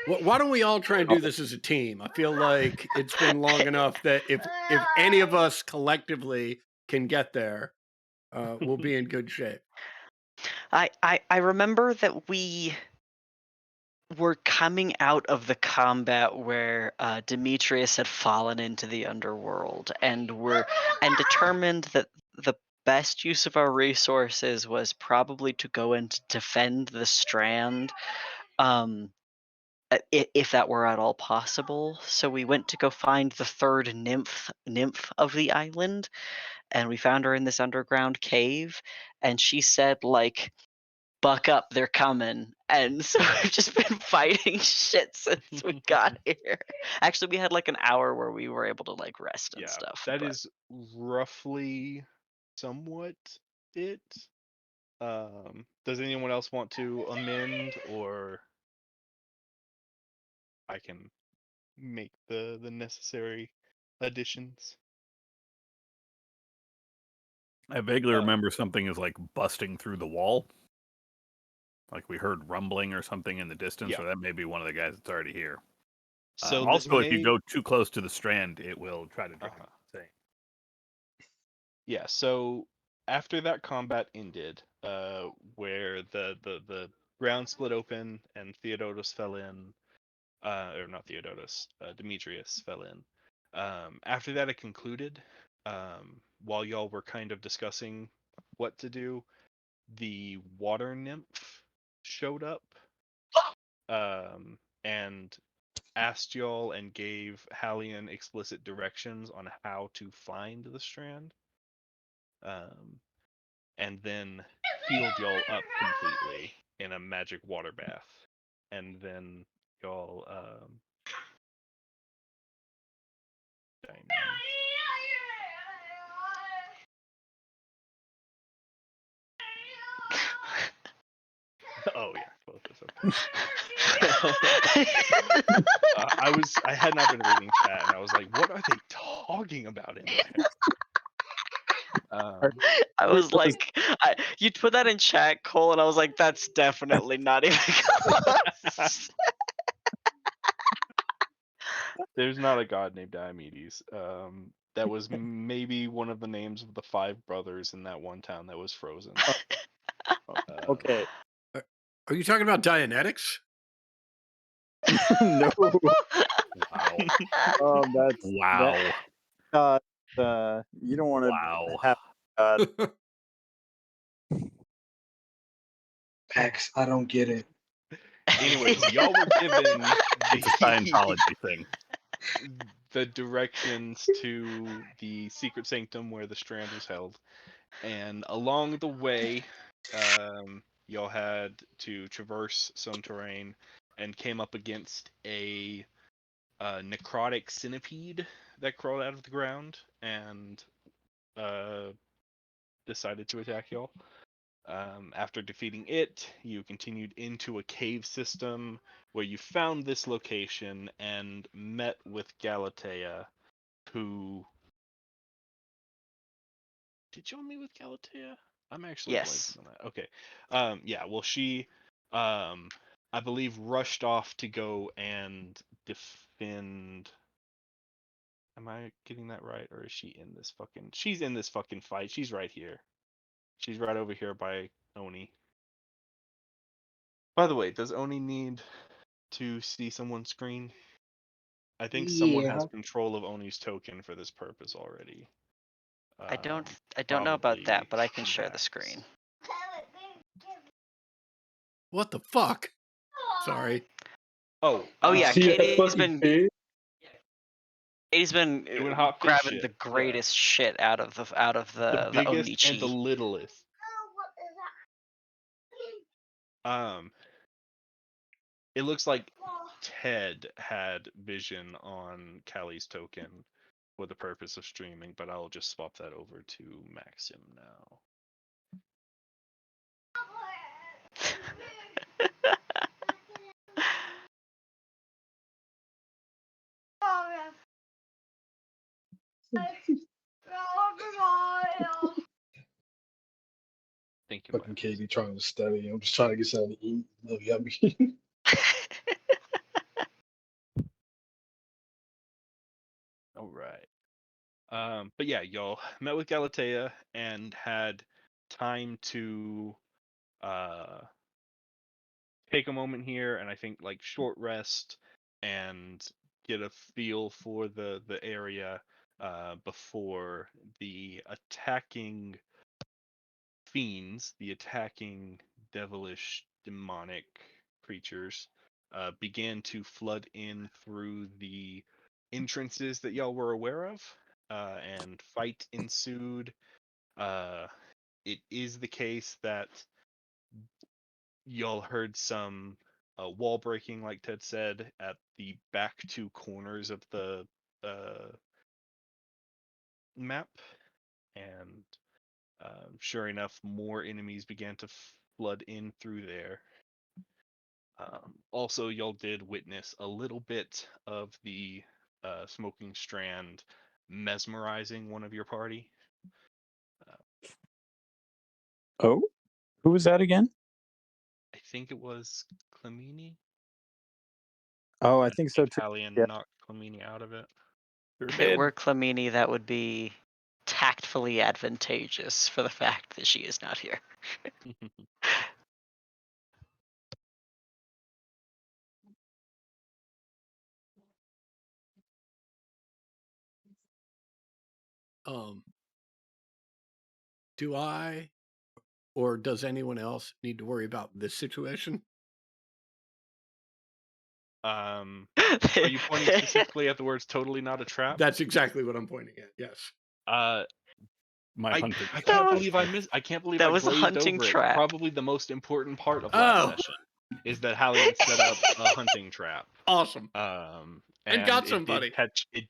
Why don't we all try and do this as a team? I feel like it's been long enough that if any of us collectively can get there, we'll be in good shape. I remember that we were coming out of the combat where Demetrius had fallen into the underworld, and determined that the best use of our resources was probably to go and defend the strand, um, if that were at all possible. So we went to go find the third nymph of the island, and we found her in this underground cave, and she said like, buck up, they're coming. And so we've just been fighting shit since we got here. Actually, we had like an hour where we were able to like rest and Yeah, stuff. that But is roughly somewhat it. Does anyone else want to amend, or I can make the necessary additions? I vaguely Uh, remember something is like busting through the wall. Like we heard rumbling or something in the distance, Yeah. or that may be one of the guys that's already here. So this Also, if you may go too close to the strand, it will try to drive uh-huh. you insane. Yeah, so after that combat ended, where the ground split open and Theodotus fell in, or not Theodotus, Demetrius fell in. After that had concluded, while y'all were kind of discussing what to do, the water nymph showed up, and asked y'all and gave Hallian explicit directions on how to find the strand. And then healed y'all up completely in a magic water bath. And then y'all oh yeah, both of them. I had not been reading chat, and I was like, what are they talking about in there? I was like, you put that in chat, Cole, and I was like, that's definitely not even close. There's not a god named Diomedes. That was maybe one of the names of the 5 brothers in that one town that was frozen. Okay. Are you talking about Dianetics? No. Wow. That's Wow. you don't want to Wow. have Pax, I don't get it. Anyways, y'all were given It's a Scientology thing. the directions to the secret sanctum where the strand was held, and along the way, y'all had to traverse some terrain and came up against a necrotic centipede that crawled out of the ground and decided to attack y'all. After defeating it, you continued into a cave system where you found this location and met with Galatea, who... Did y'all meet with Galatea? I'm actually Yes. blanking on that. Okay. Yeah, well, she, I believe, rushed off to go and defend... Am I getting that right? Or is she in this fucking... She's in this fucking fight. She's right here. She's right over here by Oni. By the way, does Oni need to see someone's screen? I think someone has Yeah. control of Oni's token for this purpose already. I don't know about that, Probably but I can share the Max. screen. What the fuck? Sorry. Oh, Oh yeah, See that Katie's fucking been pig? doing hot fish grabbing shit. the greatest shit out of the The biggest and the Onichi. littlest. It looks like Ted had vision on Callie's token for the purpose of streaming, but I'll just swap that over to Maxim now. Thank you, Fucking Max. Katie trying to study. I'm just trying to get something to eat. Look, yummy. All right. But yeah, y'all met with Galatea and had time to take a moment here, and I think like short rest and get a feel for the area before the attacking fiends, the attacking devilish demonic creatures, began to flood in through the entrances that y'all were aware of, and fight ensued. It is the case that y'all heard some wall breaking, like Ted said, at the back two corners of the uh, map, and sure enough, more enemies began to flood in through there. Also, y'all did witness a little bit of the smoking strand mesmerizing one of your party. Oh, who was that again? I think it was Clemini. Oh, I think so too. Italian Yeah. knocked Clemini out of it. Sure If it did. were Clemini, that would be tactfully advantageous for the fact that she is not here. Do I or does anyone else need to worry about this situation? Are you pointing specifically at the words "totally not a trap"? That's exactly what I'm pointing at. Yes. My hunting I trap. can't believe I missed. I can't believe that I was a glazed hunting over trap. it. Probably the most important part of last Oh, session is that Hallian set up a hunting trap. awesome. And got it somebody.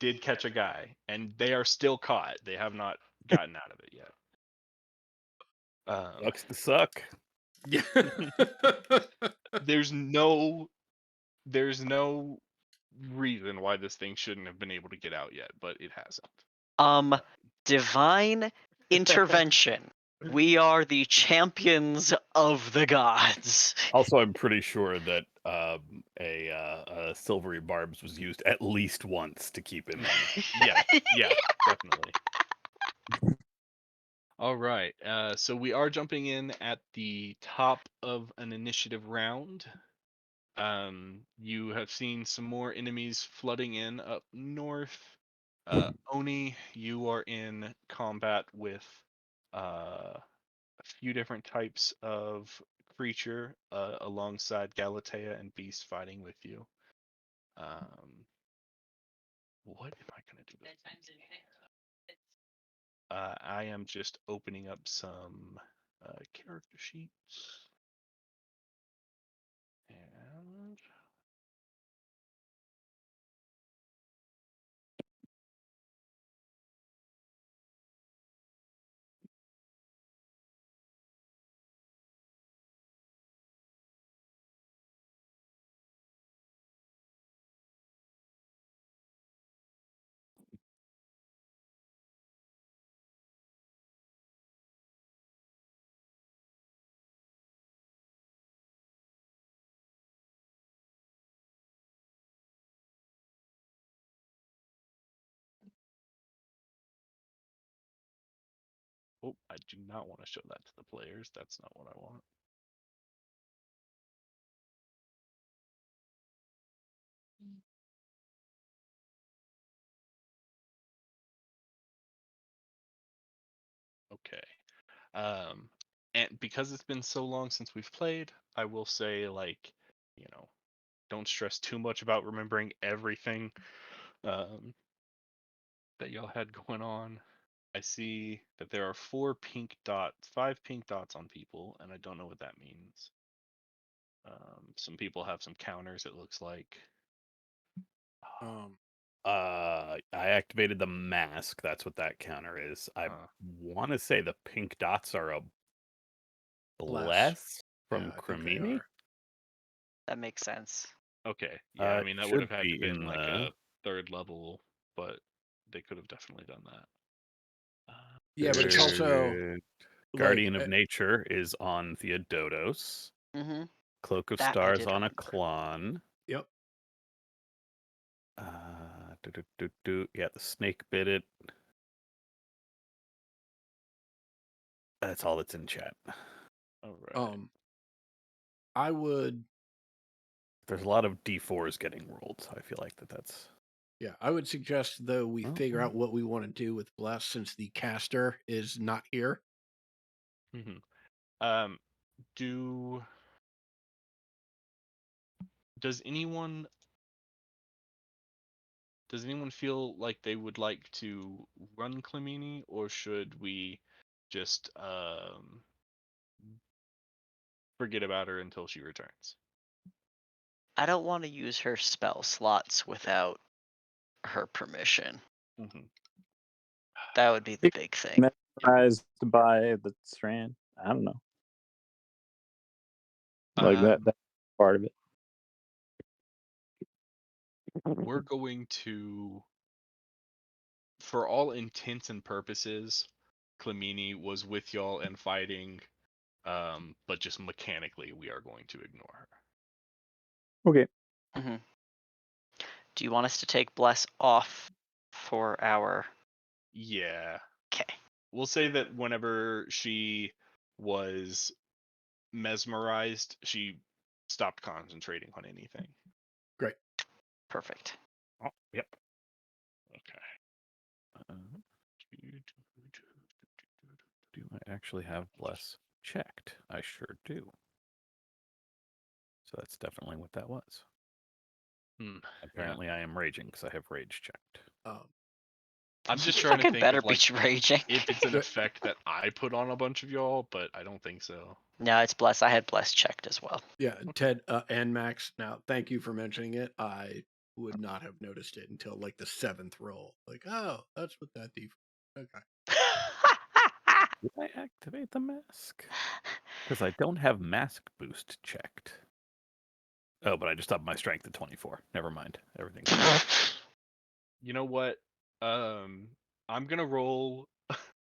did catch a guy, and they are still caught. They have not gotten out of it yet. Sucks to suck. Yeah. There's no reason why this thing shouldn't have been able to get out yet, but it hasn't. Divine intervention. We are the champions of the gods. Also, I'm pretty sure that a silvery barbs was used at least once to keep him in. Yeah, definitely. All right. So we are jumping in at the top of an initiative round. You have seen some more enemies flooding in up north. Oni, you are in combat with a few different types of creature alongside Galatea and Beast fighting with you. What am I going to do? I am just opening up some character sheets. And oh, I do not want to show that to the players. That's not what I want. Okay. And because it's been so long since we've played, I will say, like, don't stress too much about remembering everything that y'all had going on. I see that there are 5 pink dots on people, and I don't know what that means. Some people have some counters, it looks like. I activated the mask. That's what that counter is. I want to say the pink dots are a bless from Yeah, I think they Cremini. are. That makes sense. Okay, yeah, I mean, that would Should have had to be been in like the... a 3rd level, but they could have definitely done that. Yeah, but it's also Guardian like, of Nature is on Theodotos. Mm-hmm. Cloak of That I Stars did on a remember. Klon. Yep. Yeah, the snake bit it. That's all that's in chat. All right. I would There's a lot of D4s getting rolled, so I feel like that's. I would suggest though we Oh, figure oh. out what we want to do with Bless since the caster is not here. Do does anyone feel like they would like to run Clemini, or should we just forget about her until she returns? I don't want to use her spell slots without her permission. That would be the big thing. Mesmerized by the strand. I don't know. Like that part of it. We're going to, for all intents and purposes, Clemini was with y'all and fighting, but just mechanically we are going to ignore her. Okay. Do you want us to take Bless off for our... Yeah. Okay. We'll say that whenever she was mesmerized, she stopped concentrating on anything. Great. Perfect. Oh, yep. Okay. Do I actually have Bless checked? I sure do. So that's definitely what that was. Apparently I am raging because I have rage checked. I'm just You trying to fucking think better of like be raging. if it's an effect that I put on a bunch of y'all, but I don't think so. No, it's Bless. I had Bless checked as well. Yeah, Ted and Max. Now, thank you for mentioning it. I would not have noticed it until like the 7th roll. Like, oh, that's what that D. Okay. Did I activate the mask? Because I don't have mask boost checked. Oh, but I just upped my strength to 24. Never mind. Everything's fine. You know what? I'm gonna roll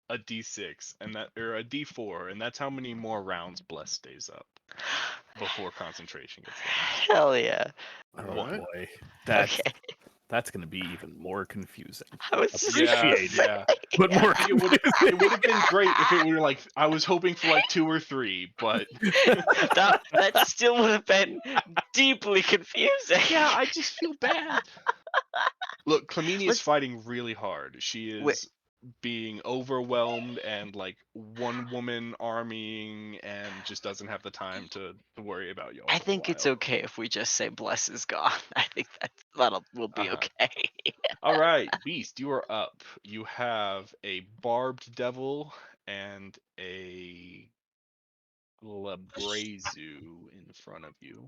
a d6 and that, or a d4, and that's how many more rounds Bless stays up before concentration gets done. Hell yeah. All right. Boy, Okay. that's going to be even more confusing. I was just Appreciate it, Yeah. but more I think it would confusing. have been great if it were like I was hoping for like 2 or 3, but that still would have been deeply confusing. yeah, I just feel bad. Look, Clemini is Let's- fighting really hard. She Wait. is being overwhelmed and like one woman armying and just doesn't have the time to worry about y'all. I for a think it's while. okay if we just say Bless is gone. I think will be okay. All right, Beast, you are up. You have a barbed devil and a Labrazu in front of you.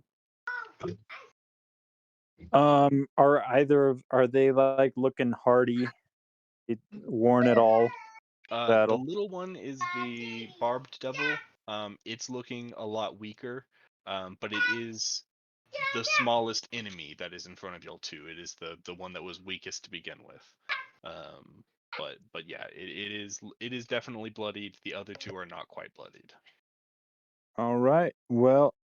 Are they like looking hardy? Worn at all? The Battle. little one is the barbed devil. It's looking a lot weaker, but it is the smallest enemy that is in front of y'all too. It is the one that was weakest to begin with. But yeah, it is definitely bloodied. The other two are not quite bloodied. All right. Well,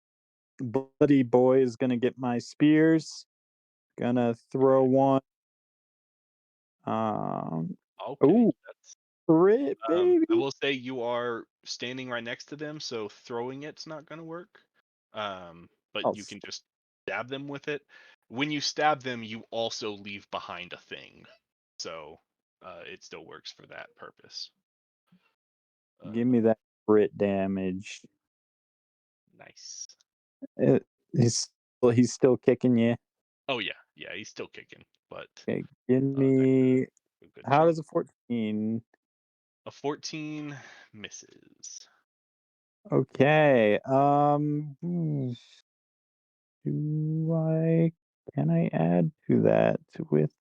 Bloody Boy is gonna get my spears. Gonna throw one. Okay. Ooh, crit, baby. I will say you are standing right next to them, so throwing it's not gonna work. But Oh, you can just stab them with it. When you stab them, you also leave behind a thing, so it still works for that purpose. give me that crit damage. Nice. He's still kicking you. Oh yeah, he's still kicking, but Okay, give me. a good How chunk. does a 14? A 14 misses. Okay. Can I add to that with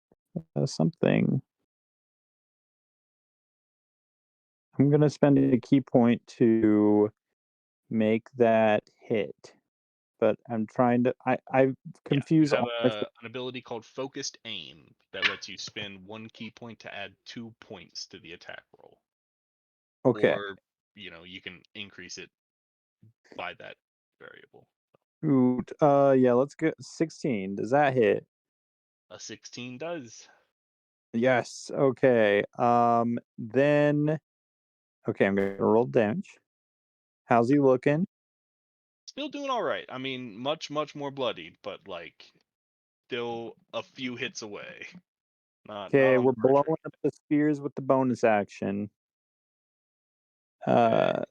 something? I'm gonna spend a key point to make that hit, but I'm trying to. I confuse You have all my. an ability called Focused Aim that lets you spend 1 key point to add 2 points to the attack roll. Okay. Or, you can increase it by that variable. Ooh, yeah, let's get 16. Does that hit? A 16 does. Yes. Okay. Then. Okay, I'm gonna roll damage. How's he looking? Still doing all right. I mean, much more bloodied, but like still a few hits away. Not Okay, on we're the verge. blowing up the spears with the bonus action. Okay.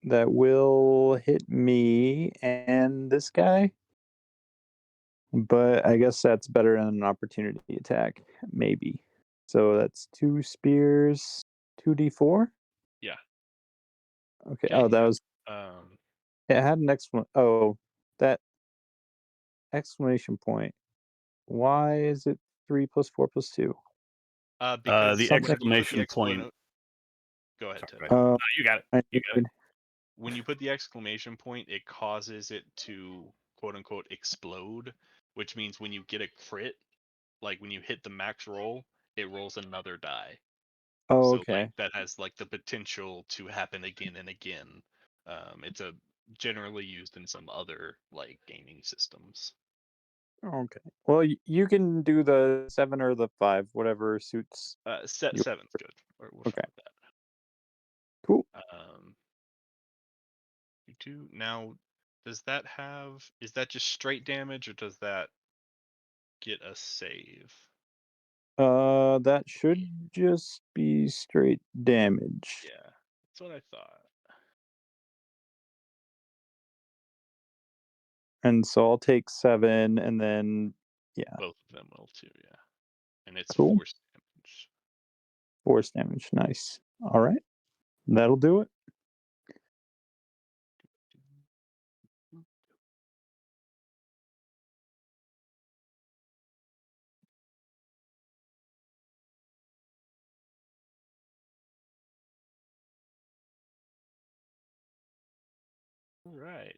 That will hit me and this guy. But I guess that's better than an opportunity attack, maybe. So that's 2 spears, 2d4. Yeah. Okay. Okay. Oh, that Yeah. was. It had an Oh, that exclamation point. Why is it 3 plus 4 plus 2? Because the Something- exclamation point. Go ahead, Sorry, Ted. no, you got it. I You got it. When you put the exclamation point, it causes it to quote unquote explode, which means when you get a crit, like when you hit the max roll, it rolls another die. Oh, So okay. like that has like the potential to happen again and again. It's a generally used in some other like gaming systems. Okay. Well, you can do the 7 or the 5, whatever suits. You- Seven's good. We're Okay. fine with that. Cool. You do now. Does that have? Is that just straight damage, or does that get a save? That should just be straight damage. Yeah, that's what I thought. And so I'll take 7, and then Both of them will too. Yeah, and it's Cool. force damage. force damage. Nice. All right, that'll do it. All right.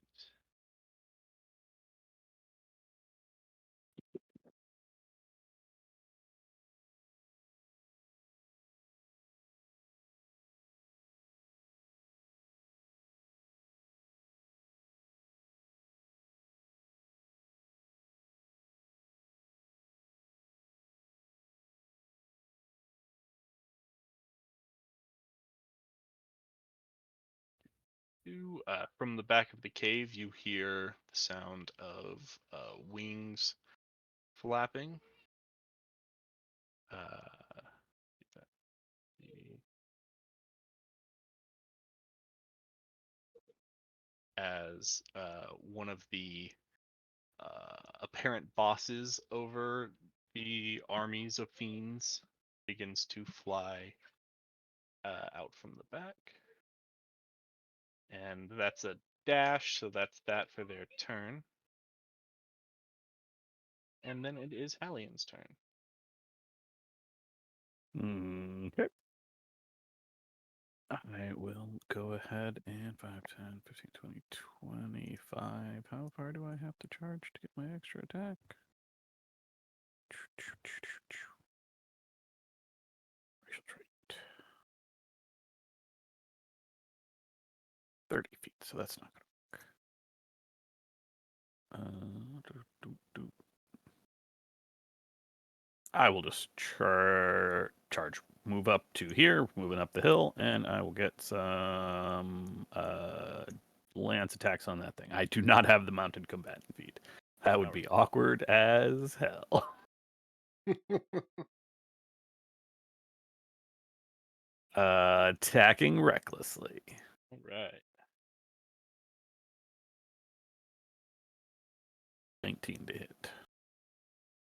From the back of the cave, you hear the sound of wings flapping. As one of the apparent bosses over the armies of fiends begins to fly out from the back. And that's a dash, so that's that for their turn. And then it is Hallian's turn. Okay. I will go ahead and 5, 10, 15, 20, 25. How far do I have to charge to get my extra attack? Racial trait. 30 feet, so that's not going to work. I will just charge, move up to here, moving up the hill, and I will get some lance attacks on that thing. I do not have the mounted combatant feat. That would be awkward as hell. Attacking recklessly. All right. 19 to hit.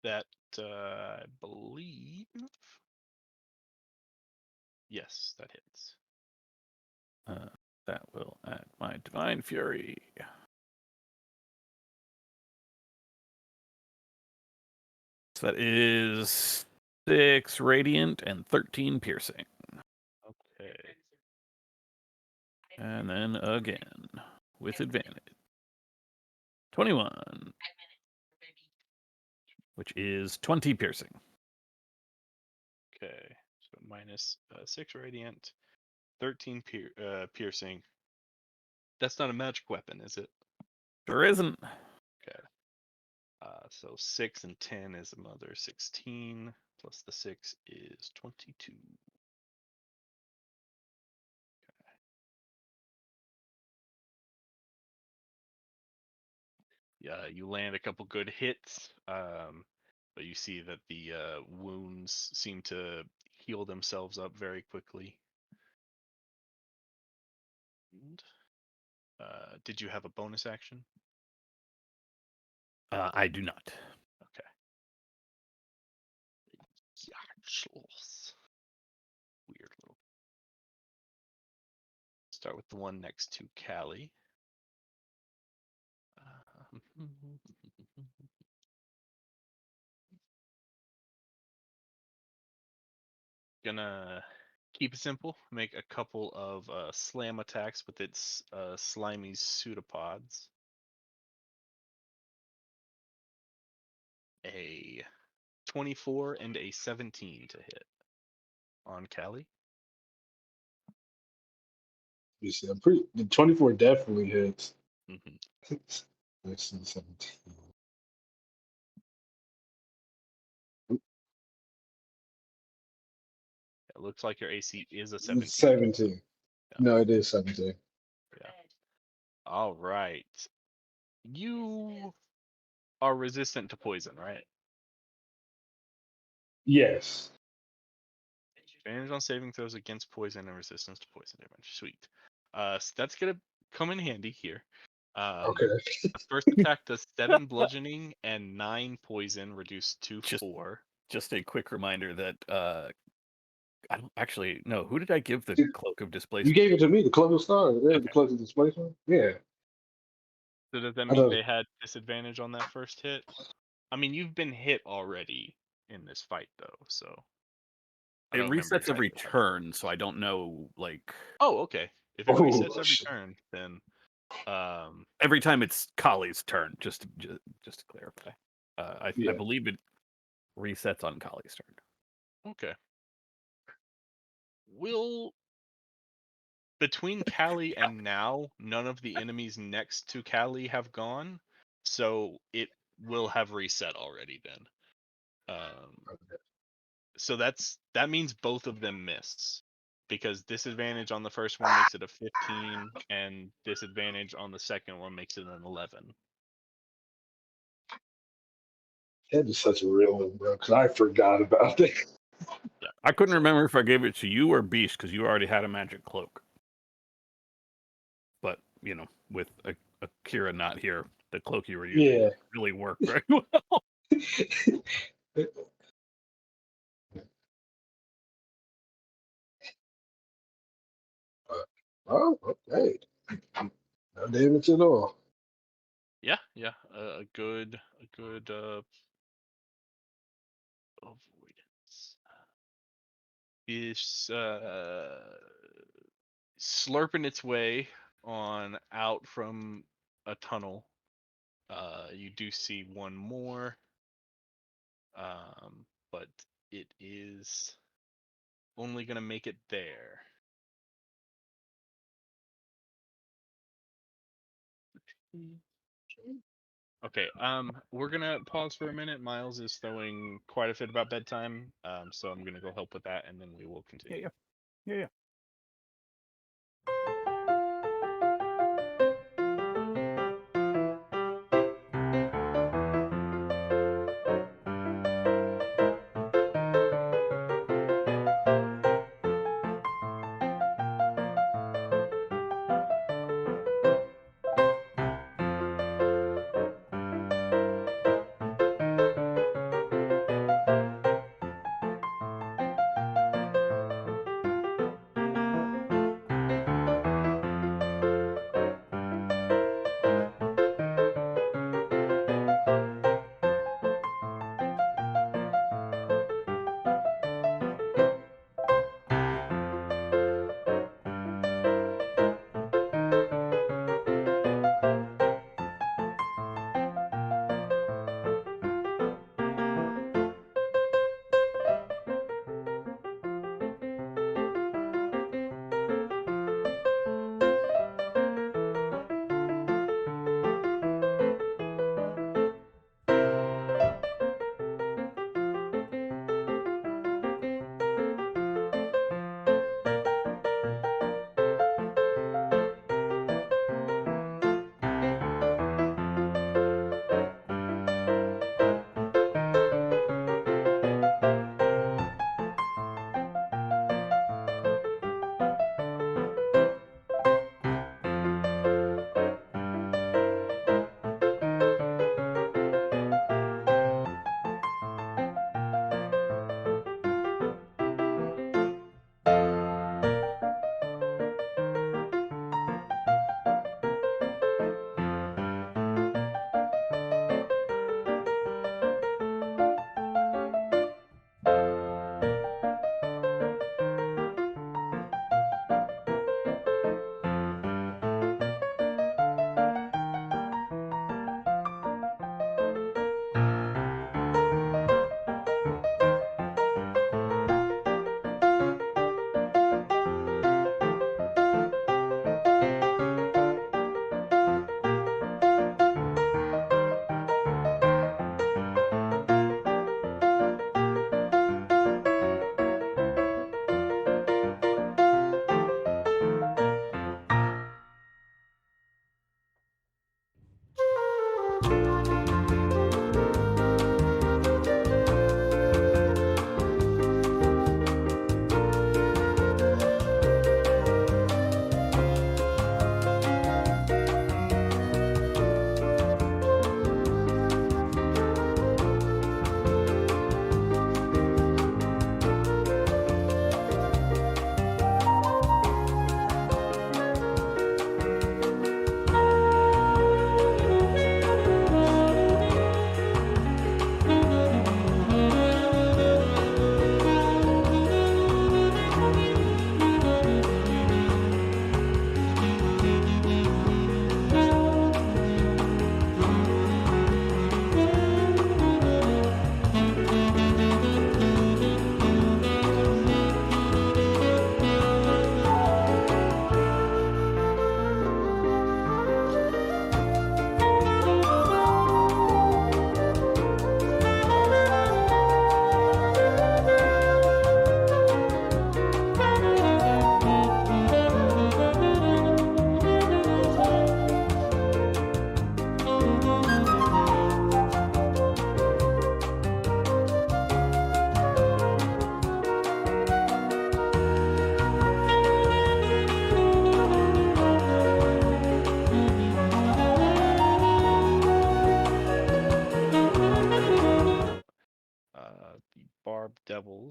That, I believe. Yes, that hits. That will add my Divine Fury. So that is 6 radiant and 13 piercing. Okay. And then again with advantage. 21. Which is 20 piercing. Okay. So minus 6 radiant, 13 piercing. That's not a magic weapon, is it? Sure isn't. Okay. So 6 and 10 is another 16 plus the 6 is 22. Yeah, you land a couple good hits, but you see that the wounds seem to heal themselves up very quickly. And, did you have a bonus action? I do not. Okay. Yachlos. Weird little. Start with the one next to Callie. Gonna keep it simple. Make a couple of slam attacks with its slimy pseudopods. A 24 and a 17 to hit on Callie. You see, the 24 definitely hits. Mm-hmm. Let's see, 17. It looks like your AC is a 17. 17. Yeah. No, it is 17. Yeah. All right. You are resistant to poison, right? Yes. Advantage on saving throws against poison and resistance to poison damage. Sweet. So that's gonna come in handy here. Okay. The first attack does 7 bludgeoning and 9 poison, reduced to Just- 4. Just a quick reminder that I don't actually know. Who did I give the cloak of You displacement? gave it to me, the Cloak of Stars. Yeah, Okay. the Cloak of Displacement. Yeah. So does that I mean don't- they had disadvantage on that first hit? I mean, you've been hit already in this fight, though, so. I It don't remember resets every exactly how it turn, works. so I don't know. Like Oh, okay. If it Oh, resets every shit. turn, then every time it's Kali's turn. Just to clarify, I Yeah. believe it resets on Kali's turn. okay. Will between Callie and now, none of the enemies next to Callie have gone, so it will have reset already then. Okay. So that means both of them miss, because disadvantage on the first one makes it a 15, and disadvantage on the second one makes it an 11. That is such a real one, bro, because I forgot about that. Yeah. I couldn't remember if I gave it to you or Beast because you already had a magic cloak. But with Akira not here, the cloak you were using Yeah. really worked very well. Oh, okay. No damage at all. Yeah, a good avoidance. Is slurping its way on out from a tunnel. You do see one more, but it is only gonna make it there. Okay, we're gonna pause for a minute. Miles is throwing quite a fit about bedtime, so I'm gonna go help with that, and then we will continue. Yeah.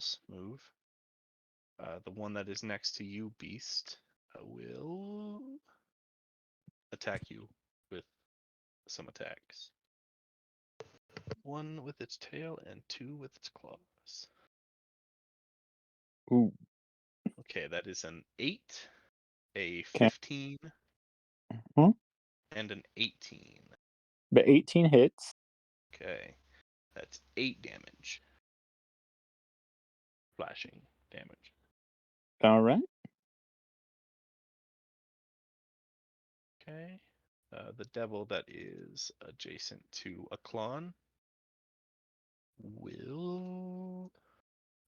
devils move. The one that is next to you, Beast, will attack you with some attacks. 1 with its tail and 2 with its claws. Ooh. Okay, that is an 8, a 'Kay. 15, Mhm. and an 18. The 18 hits. Okay, that's 8 damage. Flashing damage. All right. Okay. The devil that is adjacent to Aklon will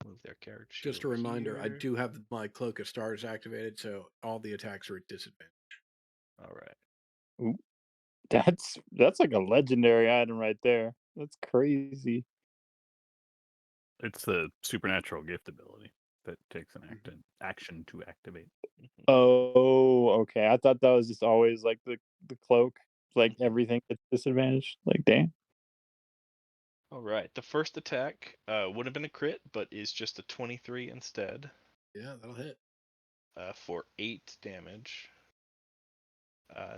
move their character sheet Just a over reminder, I here. do have my Cloak of Stars activated, so all the attacks are at disadvantage. All right. Ooh. That's like a legendary item right there. That's crazy. It's the supernatural gift ability that takes an Mhm. action to activate. Mhm. Oh, okay. I thought that was just always like the cloak, like Mhm. everything at disadvantage. Like, damn. All right. The first attack would have been a crit, but is just a 23 instead, Yeah, that'll hit. for 8 damage.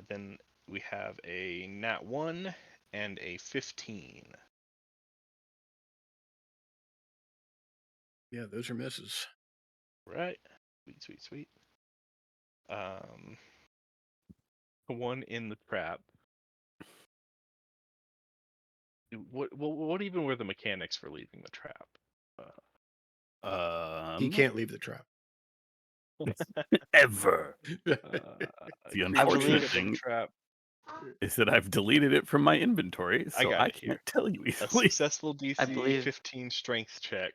Then we have a nat 1 and a 15. Yeah, those are misses. Right. Sweet, sweet, sweet. The one in the trap. What even were the mechanics for leaving the trap? He can't leave the trap. Ever. The Creatures unfortunate within thing the trap. is that I've deleted it from my inventory, I so got I it here. can't tell you A easily. successful DC believe- 15 strength check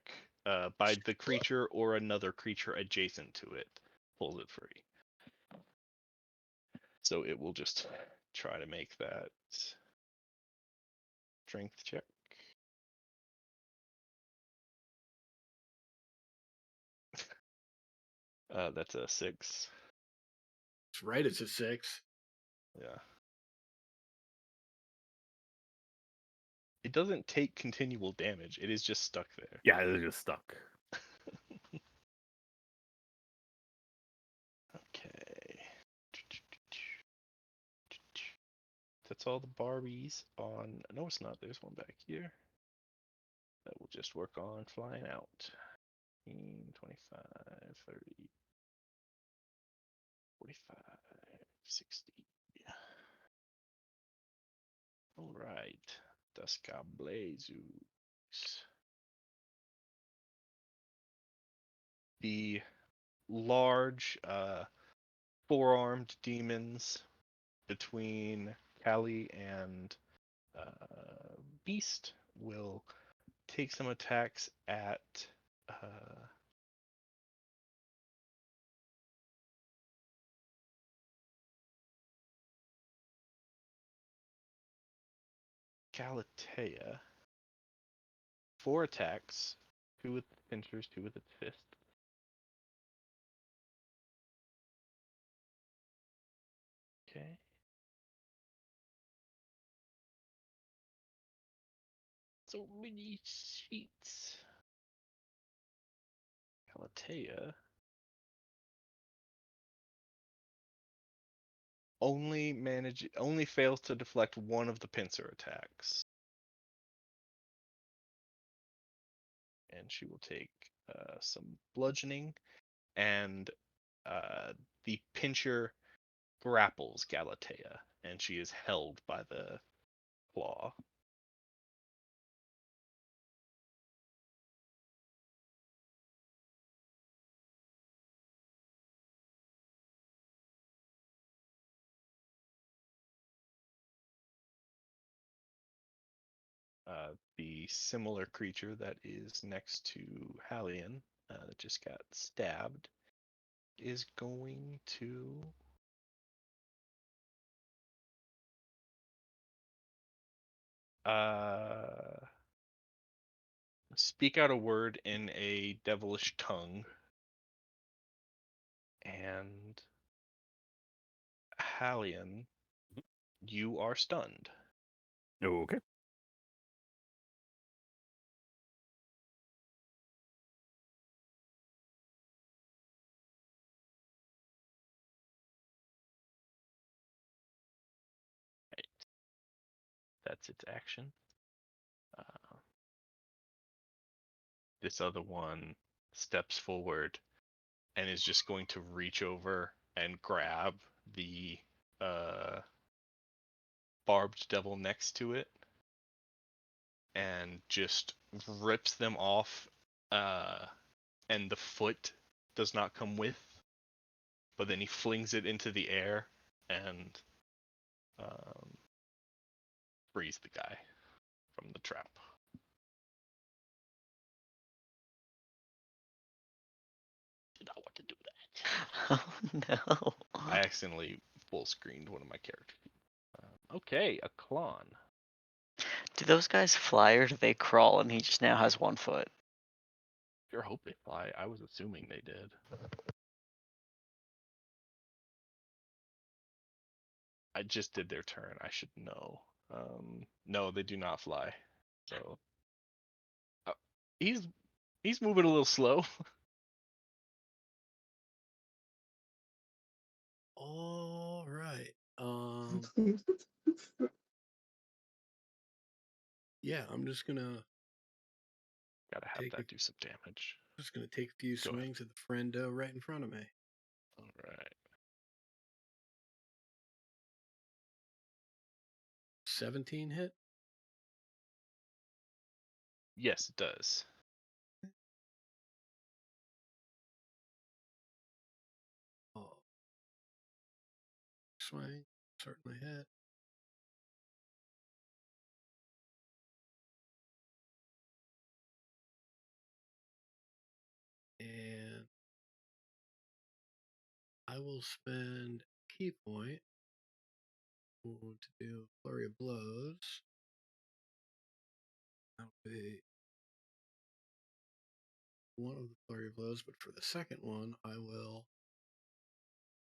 by the creature or another creature adjacent to it pulls it free. So it will just try to make that strength check. That's a 6. That's right, it's a 6. Yeah. It doesn't take continual damage. It is just stuck there. Yeah, they're just stuck. Okay. That's all the Barbies on. No, it's not. There's one back here. That will just work on flying out. 15, 25, 30, 45, 60. All right. Duska Blazus. The large, four-armed demons between Callie and Beast will take some attacks at Galatea. 4 attacks, 2 with the pincers, 2 with its fist. Okay. So many sheets. Galatea only fails to deflect one of the pincer attacks. And she will take some bludgeoning, and the pincher grapples Galatea, and she is held by the claw. The similar creature that is next to Hallian, that just got stabbed, is going to speak out a word in a devilish tongue, and Hallian, you are stunned. Okay. that's its action. This other one steps forward and is just going to reach over and grab the barbed devil next to it and just rips them off, and the foot does not come with, but then he flings it into the air and frees the guy from the trap. Did not want to do that. Oh no. I accidentally full screened one of my characters. Okay, a Klon. Do those guys fly or do they crawl and he just now has 1 foot? Sure hope they fly. I was assuming they did. I just did their turn. I should know. No, they do not fly. So he's moving a little slow. All right. Yeah, I'm just gonna Gotta have that do some damage. take a few Go ahead. swings at the friendo right in front of me. All right. 17 hit. Yes, it does. Oh. Swing certainly hit. And I will spend key point to do flurry of blows. That'll be one of the flurry of blows, but for the second one, I will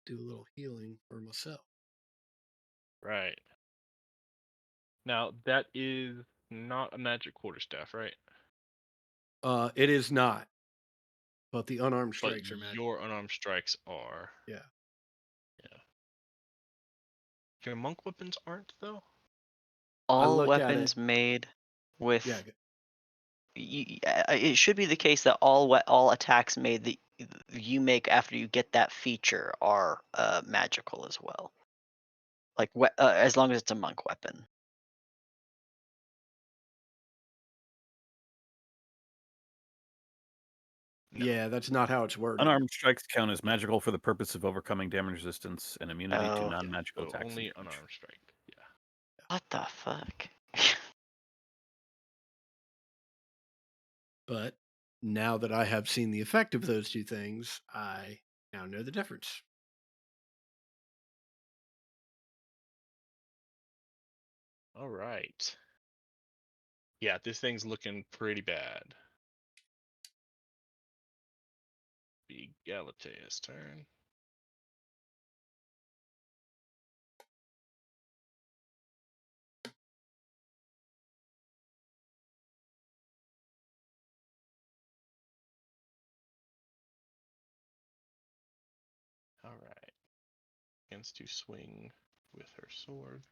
do a little healing for myself. Right. Now that is not a magic quarterstaff, right? It is not, but the unarmed But strikes are magic. your unarmed strikes are. Yeah. Yeah. Your monk weapons aren't though. All look at weapons made with Yeah. it should be the case that all attacks made that you make after you get that feature are magical as well. Like as long as it's a monk weapon. No. Yeah, that's not how it's worded. Unarmed strikes count as magical for the purpose of overcoming damage resistance and immunity to Oh. non-magical So attacks. only and damage. unarmed strike. Yeah. What the fuck? But now that I have seen the effect of those two things, I now know the difference. All right. Yeah, this thing's looking pretty bad. Be Galatea's turn. All right. Begins to swing with her sword.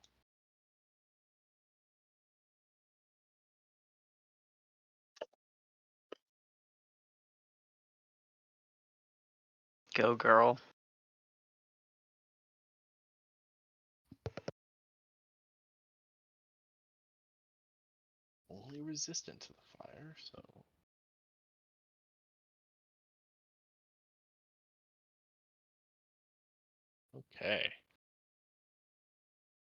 Go girl. Only resistant to the fire, so. Okay.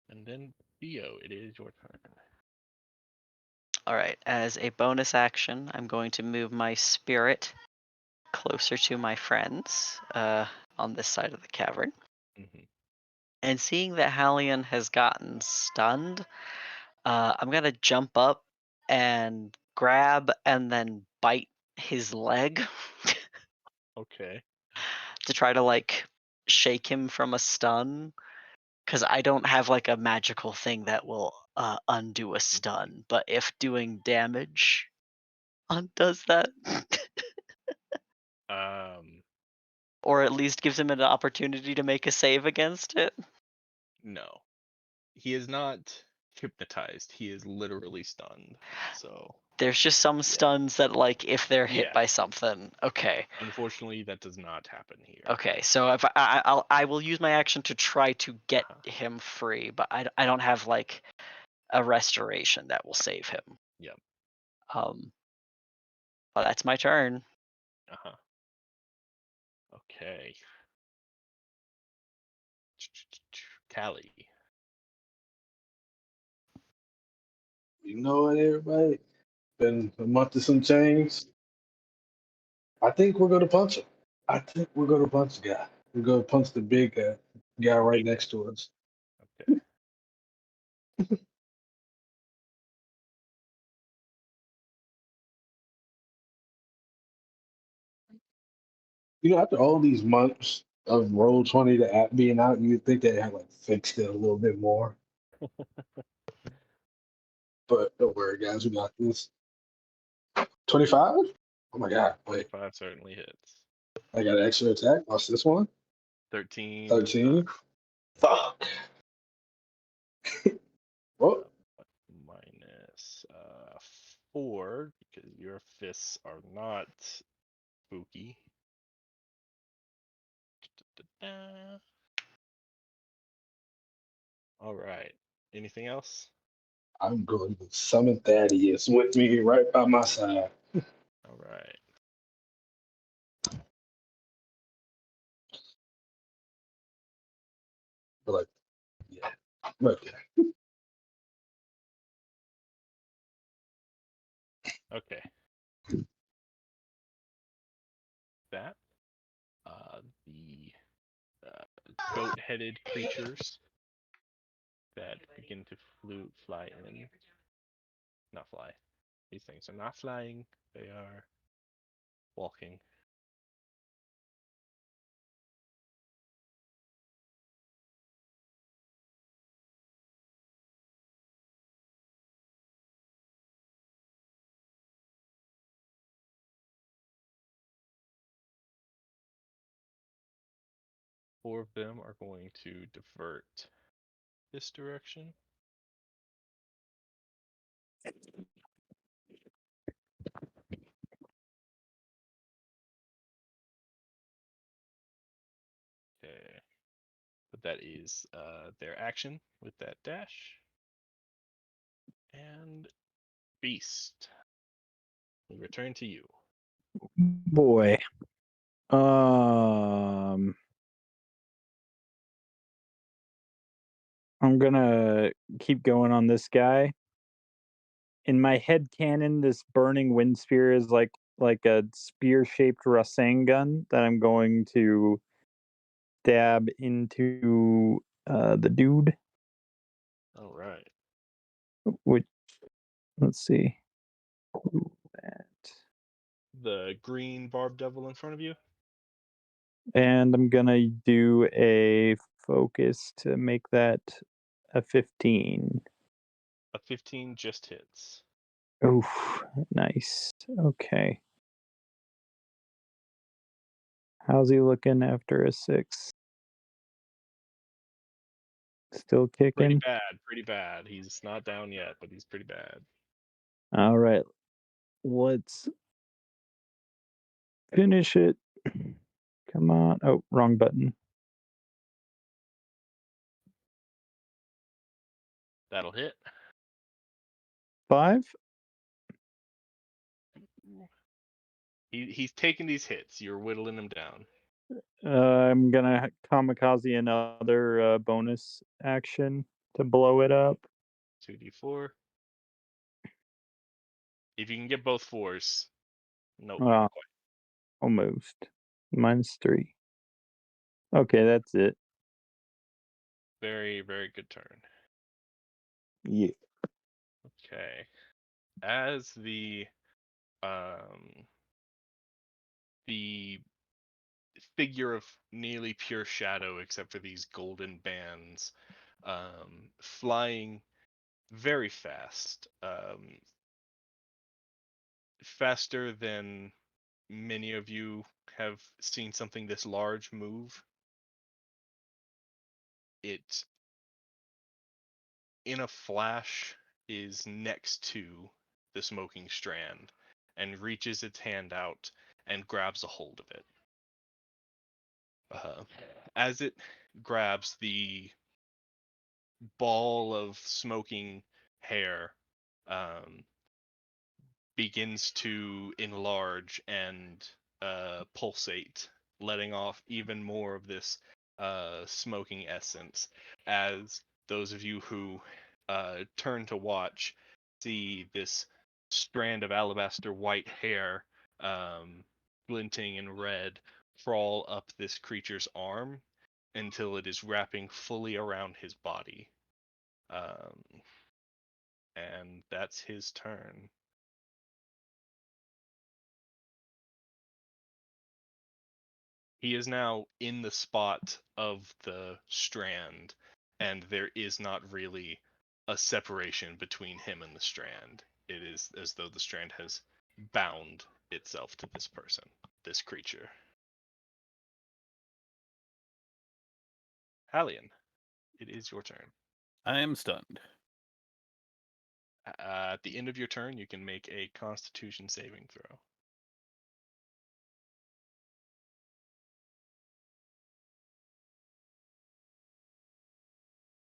And then Theo, it is your turn. All right, as a bonus action, I'm going to move my spirit closer to my friends on this side of the cavern. Mm-hmm. And seeing that Hallion has gotten stunned, I'm going to jump up and grab and then bite his leg Okay. to try to like shake him from a stun. Because I don't have like a magical thing that will undo a stun, but if doing damage undoes that, or at least gives him an opportunity to make a save against it. No. He is not hypnotized. He is literally stunned. So There's just some stuns that, like, if they're hit Yeah. by something. Okay. unfortunately, that does not happen here. Okay. So if I will use my action to try to get him free, but I don't have like a restoration that will save him. Yep. Well, that's my turn. Okay. Callie. You know what, everybody? Been a month of some change. I think we're gonna punch him. I think we're gonna punch the guy. We're gonna punch the big guy right next to us. Okay. You know, after all these months of Roll20 the app being out, you'd think they had like fixed it a little bit more. But don't worry, guys, we got this. 25? Oh my god, wait. 25 certainly hits. I got an extra attack. What's this one? 13. 13. Fuck. Well, Minus 4 because your fists are not spooky. All right. Anything else? I'm going to summon Thaddeus with me right by my side. All right. But like, yeah. Okay. Okay. That the goat-headed creatures that begin to fly in. Not fly. These things are not flying. They are walking. Four of them are going to divert this direction. Okay. But that is their action with that dash. And Beast. We return to you. Boy. I'm gonna keep going on this guy. In my head canon, this burning wind spear is like a spear-shaped Rasengan that I'm going to stab into the dude. All right. Which, let's see. That. The green barb devil in front of you. And I'm gonna do a focus to make that a 15. A 15 just hits. Oof, nice. Okay. How's he looking after a 6? Still Pretty kicking? bad. Pretty bad. He's not down yet, but he's pretty bad. All right. Let's finish it. Come on. Oh, wrong button. That'll hit. 5? He's taking these hits. You're whittling him down. I'm gonna kamikaze another bonus action to blow it up. 2d4. If you can get both 4s. Nope, Well, not quite. almost. -3. Okay, that's it. Very, very good turn. Yeah. Okay. As the figure of nearly pure shadow, except for these golden bands, flying very fast, faster than many of you have seen something this large move. It in a flash, is next to the smoking strand and reaches its hand out and grabs a hold of it. As it grabs, the ball of smoking hair begins to enlarge and pulsate, letting off even more of this smoking essence. As those of you who turn to watch see this strand of alabaster white hair, glinting in red, crawl up this creature's arm until it is wrapping fully around his body. And that's his turn. He is now in the spot of the strand, and there is not really a separation between him and the strand. It is as though the strand has bound itself to this person, this creature. Hallian, it is your turn. I am stunned. At the end of your turn, you can make a Constitution saving throw.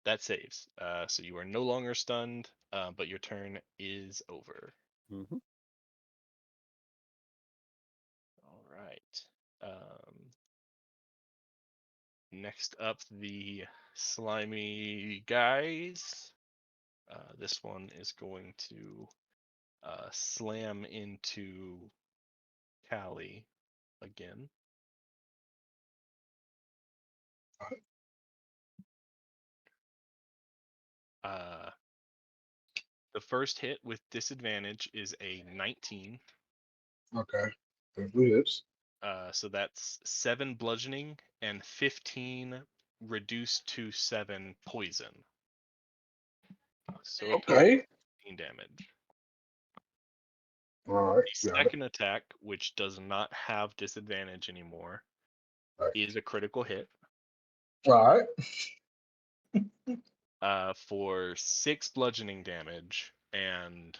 That saves. So you are no longer stunned, but your turn is over. Mm-hmm. All right. Next up, the slimy guys. This one is going to slam into Callie again. The first hit with disadvantage is a 19. Okay. That hits. So that's 7 bludgeoning and 15 reduced to 7 poison. So a total Okay. of 15 damage. All right. The Got it. second attack, which does not have disadvantage anymore, Right. is a critical hit. All right. For 6 bludgeoning damage and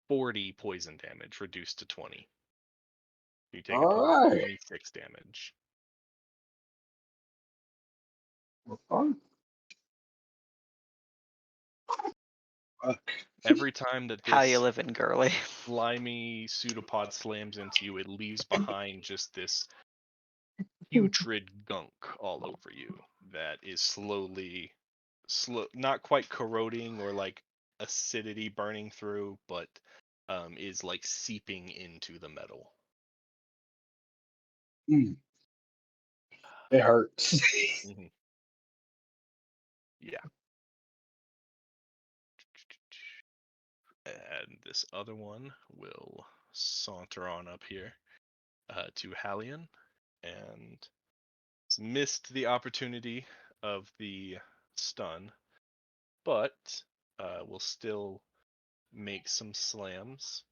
40 poison damage, reduced to 20. You take a All total of right. 26 damage. Fun. Fuck. Every time that How you this living, girly? slimy pseudopod slams into you, it leaves behind just this putrid gunk all over you that is slowly, not quite corroding or like acidity burning through, but is like seeping into the metal. Mm. It hurts. Mhm. Yeah. And this other one will saunter on up here to Hallian, and it's missed the opportunity of the stun, but will still make some slams.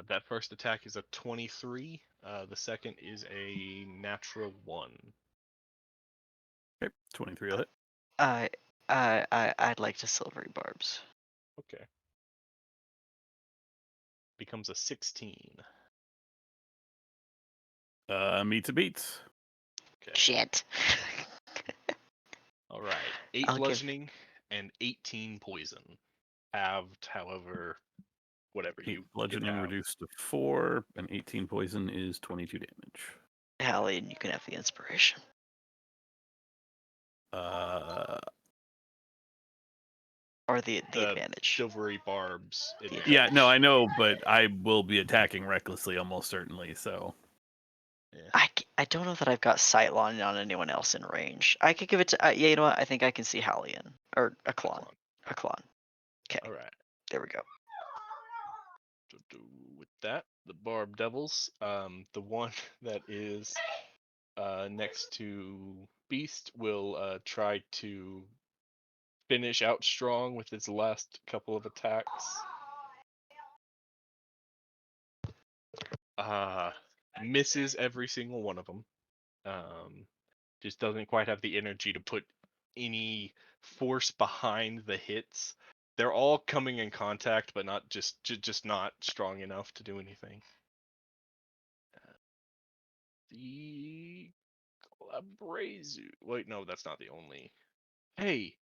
That first attack is a 23. The second is a natural 1. Okay, 23 will hit. I'd like to silvery barbs. Okay. Becomes a 16. Meets a beats. Okay. Shit. All right. 8 I'll give- bludgeoning and 18 poison. Halved, however, whatever 8 you bludgeoning have. reduced to 4, and 18 poison is 22 damage. Hallie, and you can have the inspiration. Or the advantage. Silvery barbs. Advantage. Yeah, no, I know, but I will be attacking recklessly almost certainly, so. Yeah. I don't know that I've got sight line on anyone else in range. I could give it to yeah, you know what? I think I can see Hallian or Aklon. Aklon. Okay. All right. There we go. With that, the barb devils. The one that is next to Beast will try to finish out strong with its last couple of attacks. Misses every single one of them. Just doesn't quite have the energy to put any force behind the hits. They're all coming in contact, but not just not strong enough to do anything. The Abrazu. Wait, no, that's not the only. Hey,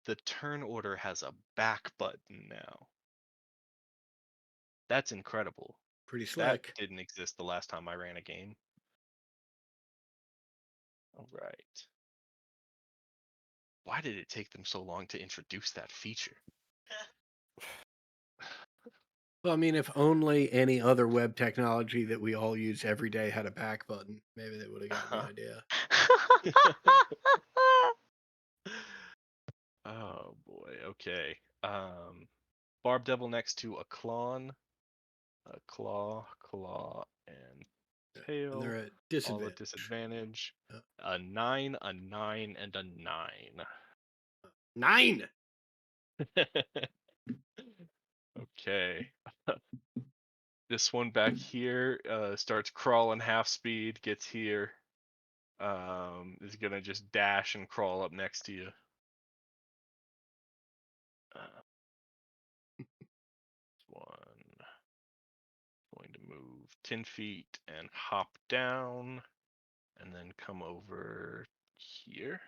the turn order has a back button now. That's incredible. Pretty That slick. didn't exist the last time I ran a game. All right. Why did it take them so long to introduce that feature? Well, I mean, if only any other web technology that we all use every day had a back button, maybe they would have gotten the idea. Oh boy. Okay. Barb Devil next to a Claw, and And Tail. they're at All at disadvantage. disadvantage. Yeah. A 9, a 9, and a 9.9. Okay. This one back here starts crawling half speed, gets here. Is gonna just dash and crawl up next to you. This one going to move 10 feet and hop down, and then come over here,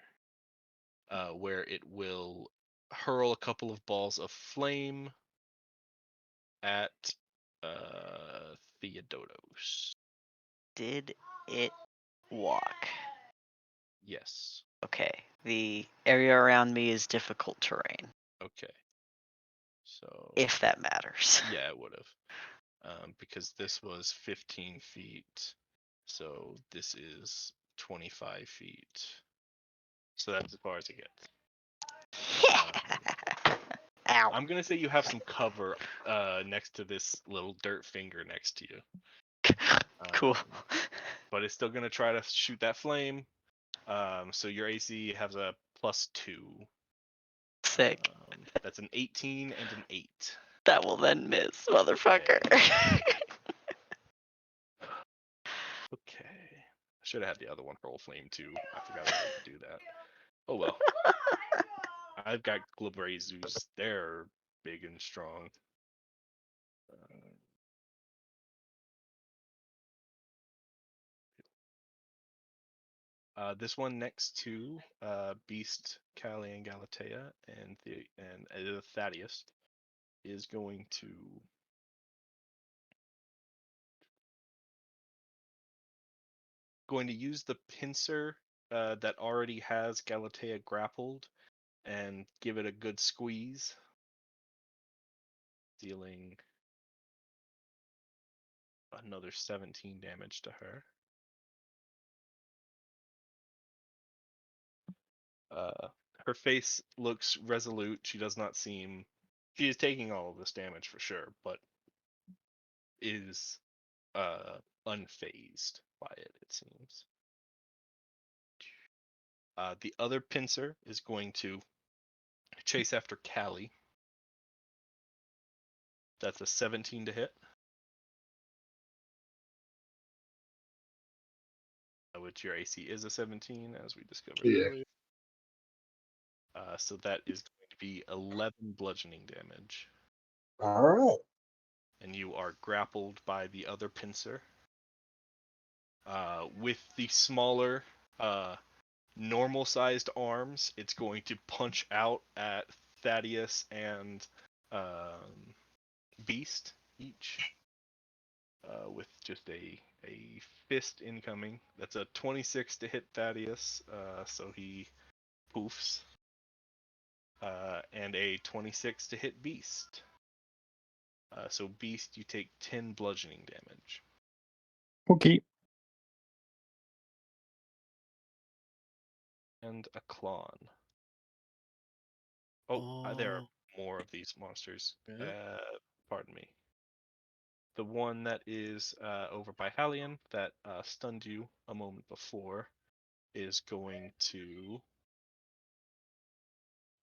where it will hurl a couple of balls of flame at Theodotos. Did it walk? Yes. Okay. The area around me is difficult terrain, Okay. So if that matters. yeah, it would have. Because this was 15 feet. So this is 25 feet. So that's as far as it gets. Ow. I'm gonna say you have some cover next to this little dirt finger next to you. Cool. But it's still gonna try to shoot that flame. So your AC has a +2. Sick. That's an 18 and an 8. That will then miss, motherfucker. Okay. I should have had the other one hurl flame too. I forgot I had to do that. Oh well. I've got Glabrazus. They're big and strong. This one next to Beast, Callie, and Galatea, and Thaddeus is going to use the pincer that already has Galatea grappled and give it a good squeeze, dealing another 17 damage to her. Her face looks resolute. She does not seem. She is taking all of this damage for sure, but is unfazed by it, it seems. The other pincer is going to chase after Callie. That's a 17 to hit. Which your AC is a 17, as we discovered earlier. So that is going to be 11 bludgeoning damage. All right. And you are grappled by the other pincer. With the smaller, normal-sized arms, it's going to punch out at Thaddeus and Beast each. With just a fist incoming. That's a 26 to hit Thaddeus, so he poofs. And a 26 to hit Beast. So Beast, you take 10 bludgeoning damage. Okay. And a Clawn. Oh, there are more of these monsters. Yeah. Pardon me. the one that is over by Hallian that stunned you a moment before is going to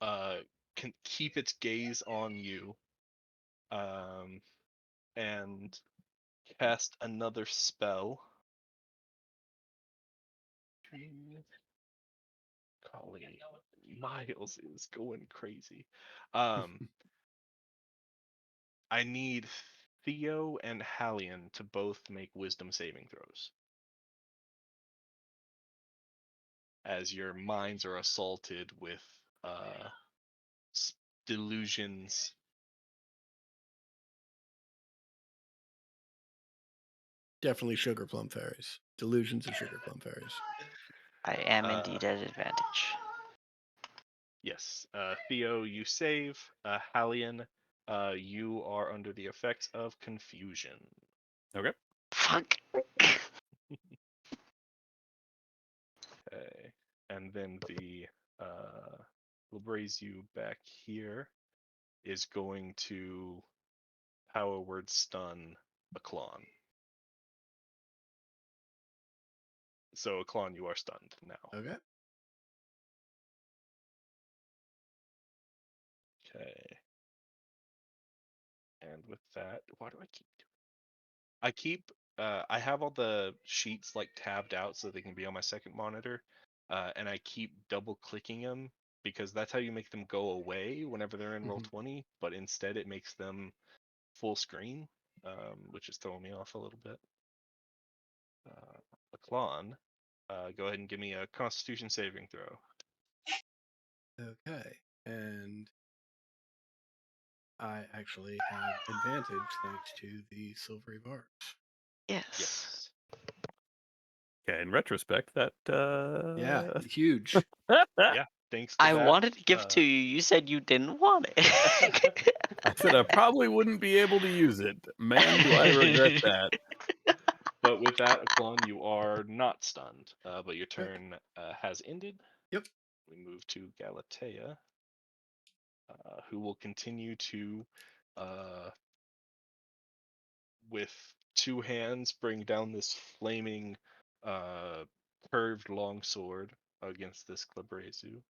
can keep its gaze on you and cast another spell. Golly, Miles is going crazy. I need Theo and Hallian to both make wisdom saving throws as your minds are assaulted with delusions. Definitely sugar plum fairies. Delusions of sugar plum fairies. I am indeed at advantage. Yes. Theo, you save. Hallian, you are under the effects of confusion. Okay. Fuck. Okay. And then the Lebrazu back here is going to power word stun Aklon. So Aklon, you are stunned now. Okay. Okay. And with that, why do I keep doing? I keep I have all the sheets like tabbed out so they can be on my second monitor, and I keep double clicking them because that's how you make them go away whenever they're in Roll20. But instead, it makes them full screen, which is throwing me off a little bit. Aklon, go ahead and give me a Constitution saving throw. Okay. And I actually have advantage thanks to the silvery bars. Yes. Yes. Okay. In retrospect, that Yeah, huge. Yeah. Thanks to I that. wanted to give it to you. You said you didn't want it. I said I probably wouldn't be able to use it. Man, do I regret that. But with that, Aklon, you are not stunned. But your turn has ended. Yep. We move to Galatea, who will continue to, with two hands, bring down this flaming, curved longsword against this Klebrazu.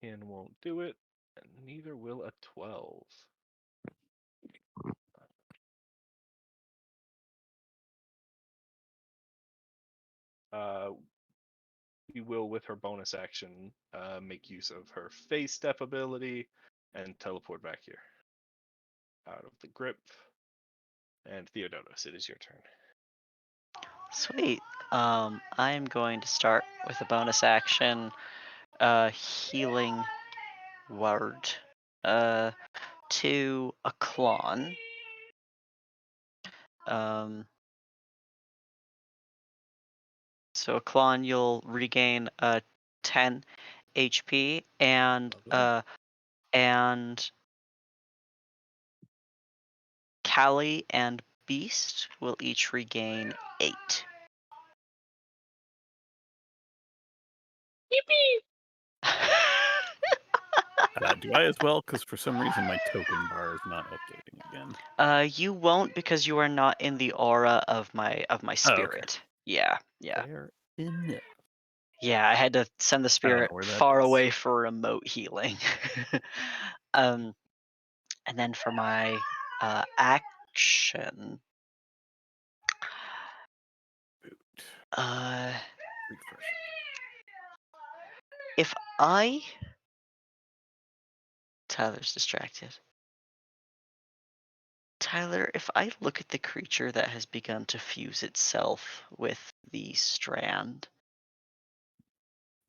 10 won't do it, and neither will a 12. We will, with her bonus action, make use of her phase step ability and teleport back here out of the grip. And Theodotos, it is your turn. Sweet. I am going to start with a bonus action, healing word, to Aklon. So Aklon, you'll regain 10 HP, and Callie and Beast will each regain 8. Do I as well? Because for some reason my token bar is not updating again. You won't because you are not in the aura of my spirit. Yeah. Fair enough. Yeah, I had to send the spirit where that far is. away for remote healing. And then for my action, Refresh. if Tyler's distracted. Tyler, if I look at the creature that has begun to fuse itself with the strand,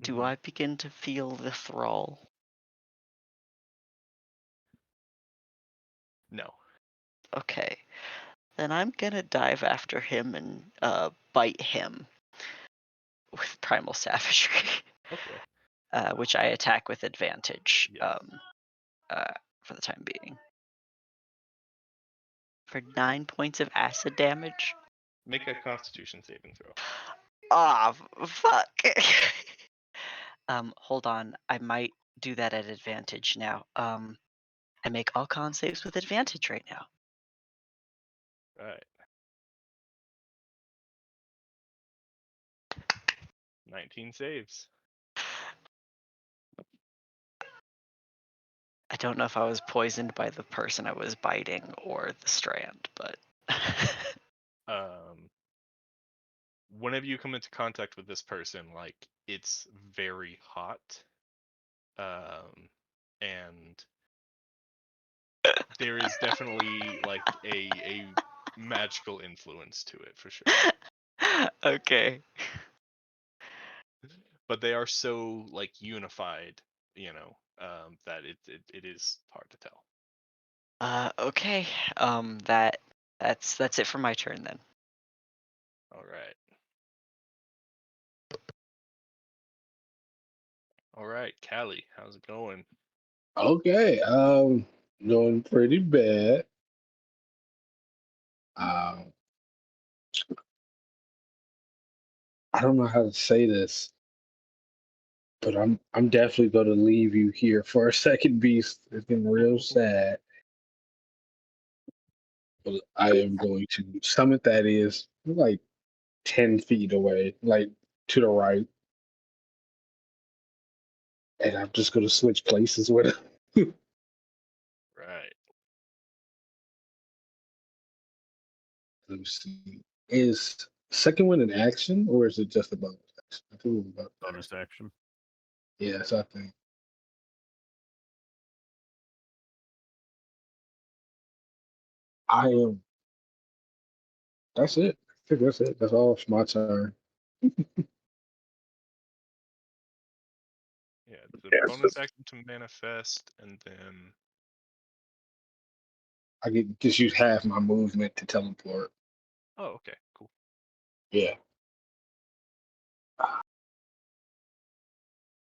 do I begin to feel the thrall? No. Okay. Then I'm gonna dive after him and bite him with primal savagery. Okay. Which I attack with advantage. Yes. For the time being. For 9 points of acid damage. Make a Constitution saving throw. Ah, fuck. Hold on. I might do that at advantage now. I make all con saves with advantage right now. Right. 19 saves. I don't know if I was poisoned by the person I was biting or the strand, but Whenever you come into contact with this person, like, it's very hot. And there is definitely like a magical influence to it for sure. okay. But they are so like unified, that it is hard to tell. Okay. That's it for my turn then. All right. All right, Callie, how's it going? Okay, doing pretty bad. Um, I don't know how to say this, but I'm definitely going to leave you here for a second, Beast. It's getting real sad. But I am going to summit that is like 10 feet away, like to the right, and I'm just going to switch places with it. Right. Let me see. Is second one an action or is it just a bonus action? I think it was about Bonus action. Yes, I think. I am. That's it. I think that's it. That's all. It's my turn. Yeah, it's a Yes. bonus action to manifest, and then I get just use half my movement to teleport. okay, cool. Yeah.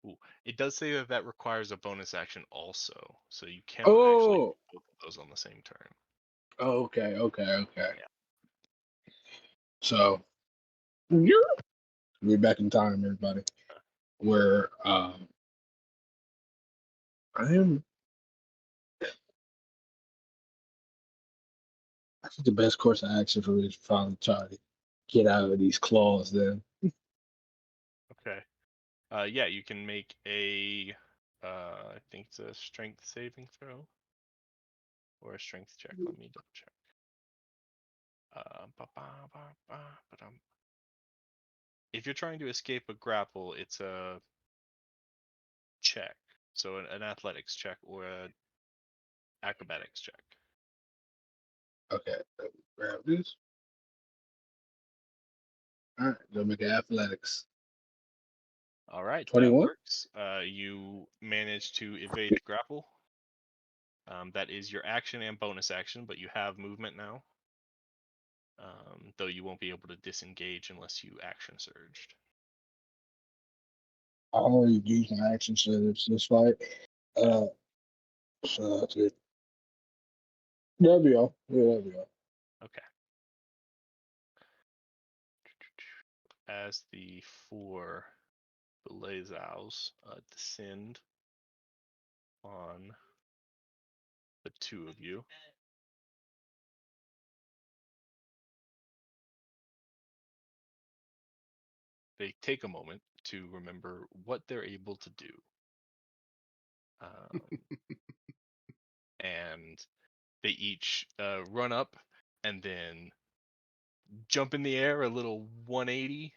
Ooh. It does say that requires a bonus action also, so you cannot actually do Oh. both of those on the same turn. Okay. Okay. Yeah. So we're back in time, everybody. Where I am. I think the best course of action for me is probably try to get out of these claws. Then. Okay. Yeah, you can make a I think it's a strength saving throw or a strength check. Let me double check. Ba, ba, ba, ba, ba-dum. If you're trying to escape a grapple, it's a check. So an athletics check or a acrobatics check. Okay. Grab this. All right. Go make athletics. All right, that 21. works. You manage to evade the grapple. That is your action and bonus action, but you have movement now. Though you won't be able to disengage unless you action surged. I already used my action surge this fight. Yeah. So that's it. That'll be all. Yeah, that'll be all. Okay. As the four Belazows descend on the two of you, they take a moment to remember what they're able to do. And they each run up and then jump in the air a little 180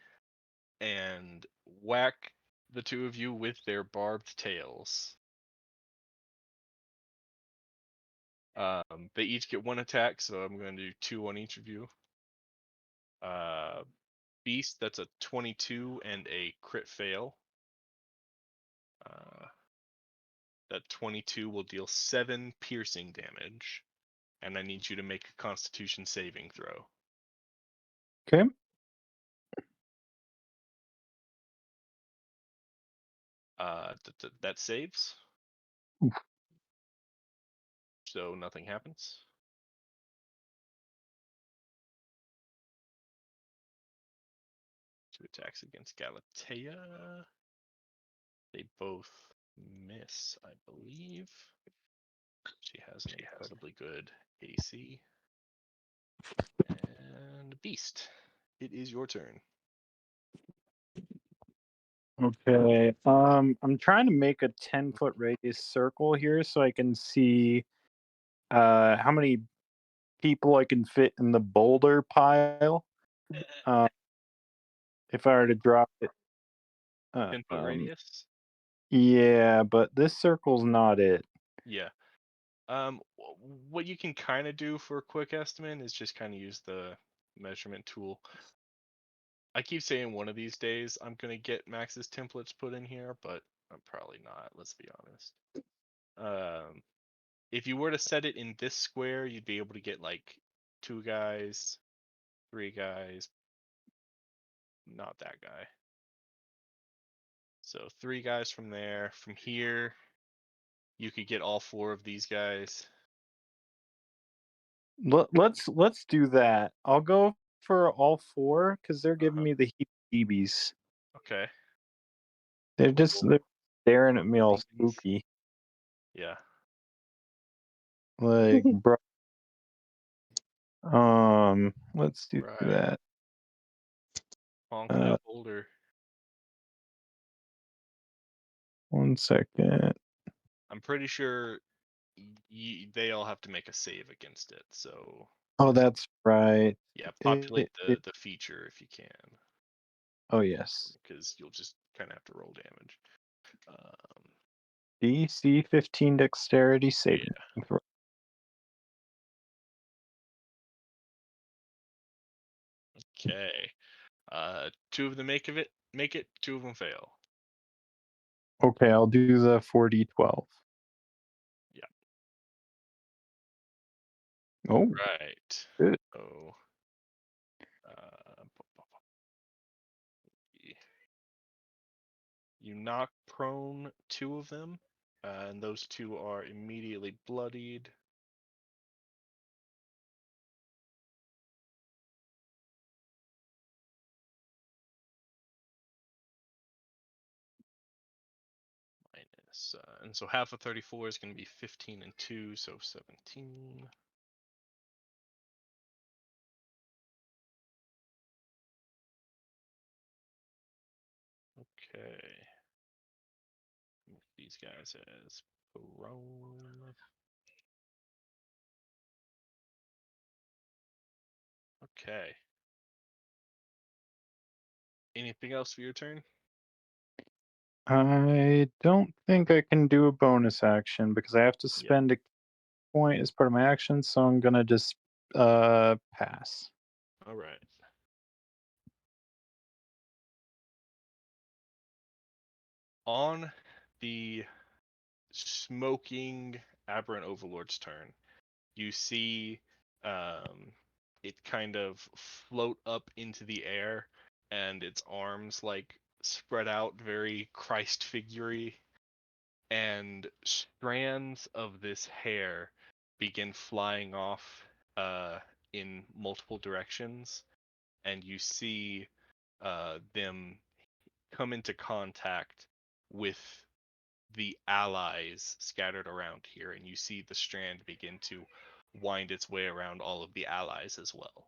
and whack the two of you with their barbed tails. They each get one attack, so I'm going to do 2 on each of you. Beast, that's a 22 and a crit fail. That 22 will deal 7 piercing damage, and I need you to make a Constitution saving throw. Okay. That saves. So nothing happens. Two attacks against Galatea. They both miss, I believe. She has an incredibly good AC. And Beast, it is your turn. Okay. I'm trying to make a 10-foot radius circle here so I can see how many people I can fit in the boulder pile. If I were to drop it. 10-foot radius? Yeah, but this circle's not it. Yeah. What you can kind of do for a quick estimate is just kind of use the measurement tool. I keep saying one of these days I'm gonna get Max's templates put in here, but I'm probably not. Let's be honest. If you were to set it in this square, you'd be able to get like 2 guys, 3 guys, not that guy. So 3 guys from there. From here, you could get all 4 of these guys. Let's do that. I'll go for all 4 because they're giving me the heebie-jeebies. Okay. They're staring at me all Heebie-jeebies. spooky. Yeah. Like, bro. Let's do Right. that. Honk that boulder. 1 second. I'm pretty sure they all have to make a save against it. So Oh, that's right. yeah, populate the feature if you can, Oh, yes. because you'll just kind of have to roll damage. DC 15 dexterity saving throw. Okay. 2 of them make it, 2 of them fail. Okay, I'll do the 4d12. Yeah. Oh, Right. good. So you knock prone 2 of them, and those 2 are immediately bloodied. Minus, and so half of 34 is going to be 15 and 2, so 17. Okay. Move these guys as prone. Okay. Anything else for your turn? I don't think I can do a bonus action because I have to spend a point as part of my action, so I'm gonna just pass. All right. On the smoking aberrant overlord's turn, you see it kind of float up into the air, and its arms like spread out very Christ figure-y, and strands of this hair begin flying off in multiple directions, and you see them come into contact with the allies scattered around here, and you see the strand begin to wind its way around all of the allies as well.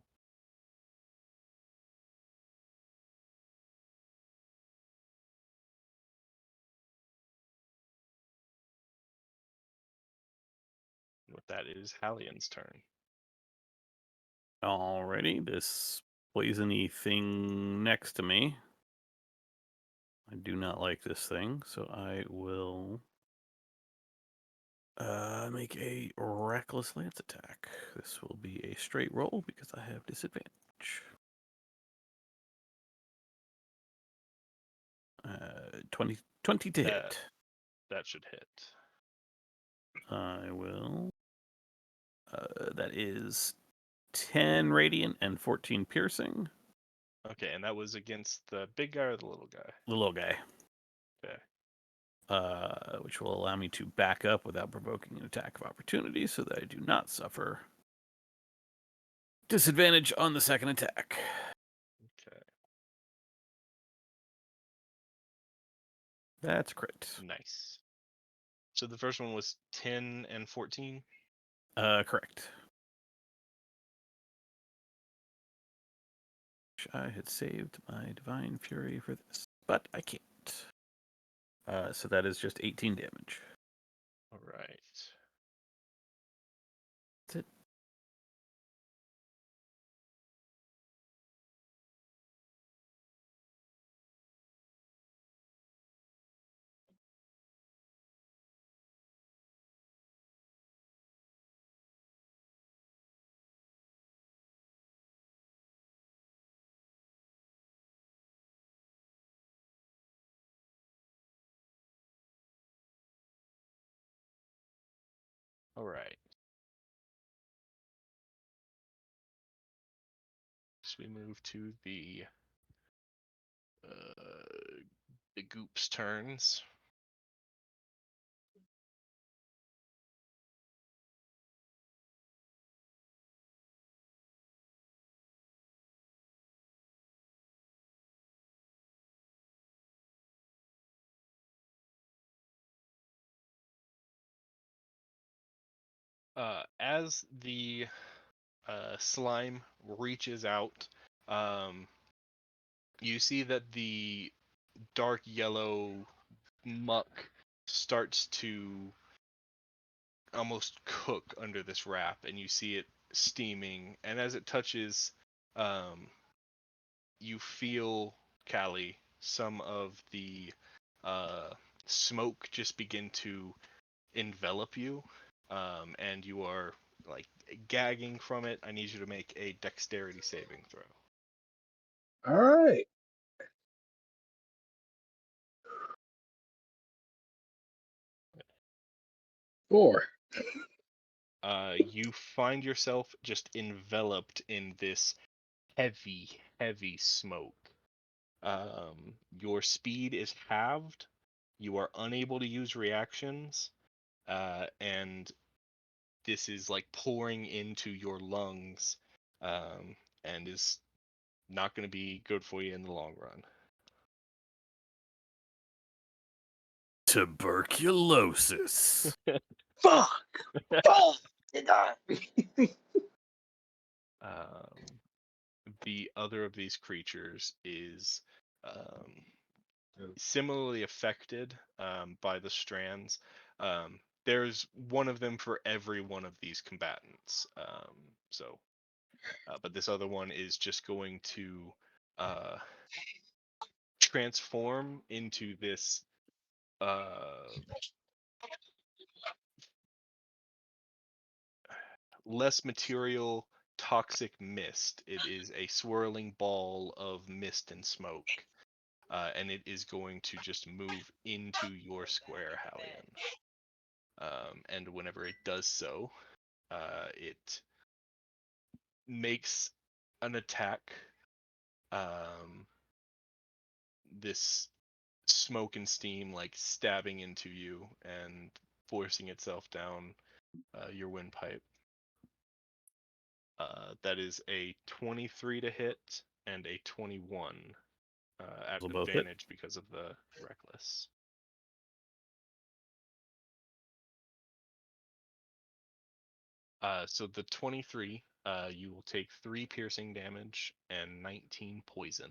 And with that, it is Hallian's turn. Alrighty, this poisony thing next to me. I do not like this thing, so I will make a reckless lance attack. This will be a straight roll because I have disadvantage. 20 to hit. That should hit. I will. That is 10 radiant and 14 piercing. Okay, and that was against the big guy or the little guy? The little guy. Okay. Which will allow me to back up without provoking an attack of opportunity so that I do not suffer disadvantage on the second attack. Okay. That's crit. Nice. So the first one was 10 and 14. Correct. Wish I had saved my Divine Fury for this, but I can't. So that is just 18 damage. All right. That's it. All right. So we move to the Goop's turns. As the slime reaches out, you see that the dark yellow muck starts to almost cook under this wrap, and you see it steaming. And as it touches, you feel, Callie, some of the smoke just begin to envelop you, and you are like gagging from it. I need you to make a dexterity saving throw. All right. Four. You find yourself just enveloped in this heavy, heavy smoke. Your speed is halved. You are unable to use reactions, and this is like pouring into your lungs, and is not going to be good for you in the long run. Tuberculosis. Fuck. Fuck. Did I? The other of these creatures is similarly affected by the strands. There's one of them for every one of these combatants. But this other one is just going to transform into this less material toxic mist. It is a swirling ball of mist and smoke, and it is going to just move into your square, Hallian. And whenever it does so, it makes an attack. This smoke and steam like stabbing into you and forcing itself down your windpipe. That is a 23 to hit and a 21 at They'll both hit. advantage because of the reckless. So the 23, you will take 3 piercing damage and 19 poison.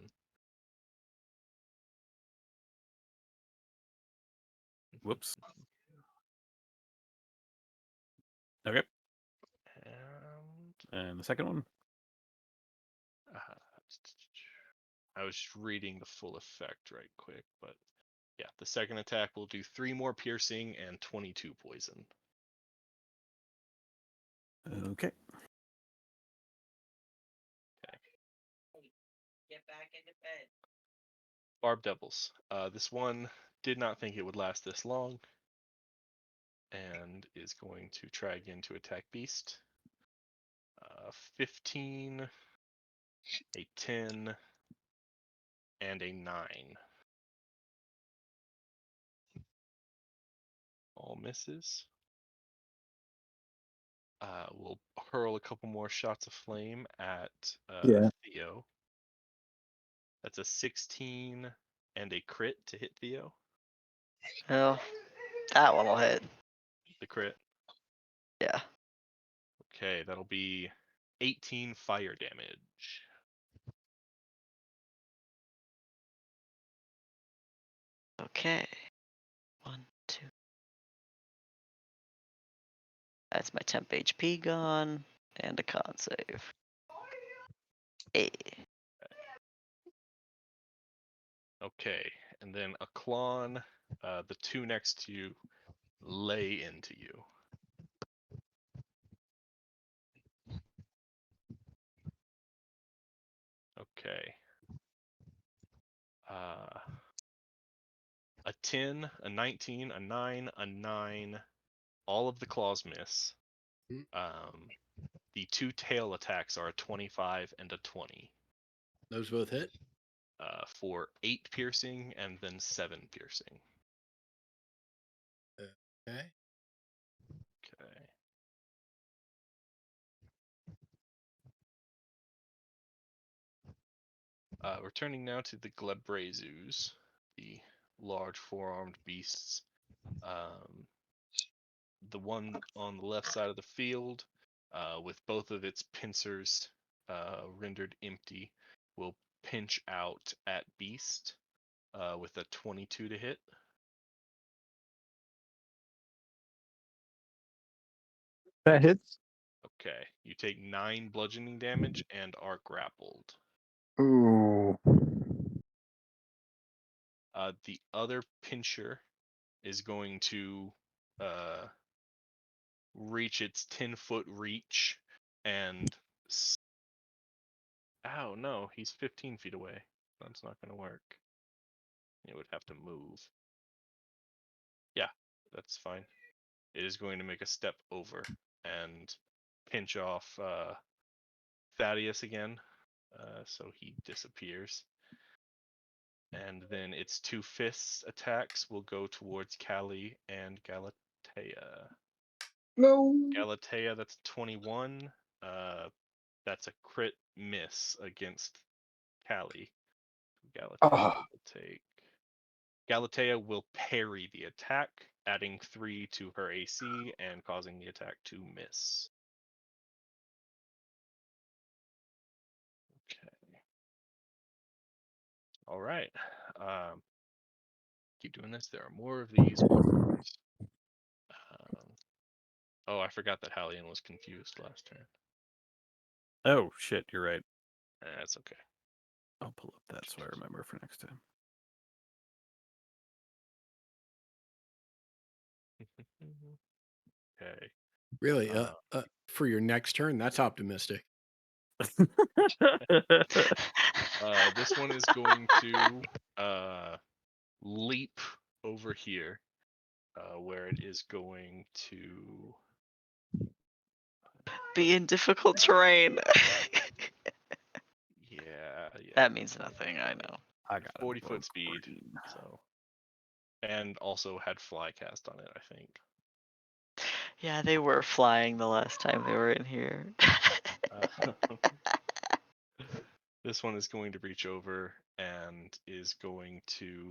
Whoops. Okay. And the second one? I was just reading the full effect right quick, but yeah, the second attack will do 3 more piercing and 22 poison. Okay. Get back into bed. Barb Devils. This one did not think it would last this long, and is going to try again to attack Beast. 15, a 10, and a 9. All misses. We'll hurl a couple more shots of flame at Theo. That's a 16 and a crit to hit Theo. Well, That one will hit. The crit. Yeah. Okay, that'll be 18 fire damage. Okay. 1, 2. That's my temp HP gone, and a con save. Hey. Okay, and then a Klon, the two next to you, lay into you. Okay. A 10, a 19, a 9, a 9. All of the claws miss. Mm. The two tail attacks are a 25 and a 20. Those both hit. For 8 piercing and then 7 piercing. Okay. Okay. Returning now to the Glebrezus, the large four-armed beasts. The one on the left side of the field, with both of its pincers rendered empty, will pinch out at beast with a 22 to hit. That hits. Okay, you take 9 bludgeoning damage and are grappled. Ooh. The other pincher is going to reach its 10-foot reach and. Ow, no, he's 15 feet away. That's not going to work. It would have to move. Yeah, that's fine. It is going to make a step over and pinch off Thaddeus again, so he disappears. And then its two fists attacks will go towards Callie and Galatea. No. Galatea, that's 21. That's a crit miss against Callie. Galatea will take. Galatea will parry the attack, adding 3 to her AC and causing the attack to miss. Okay. All right. Keep doing this. There are more of these warriors. Oh, I forgot that Hallian was confused last turn. Oh shit, you're right. That's okay. I'll pull up that so I remember for next time. Okay. Really? For your next turn, that's optimistic. This one is going to leap over here, where it is going to Be in difficult terrain. yeah. That means nothing, I know. I got 40-foot speed. So, and also had fly cast on it, I think. Yeah, they were flying the last time they were in here. This one is going to reach over and is going to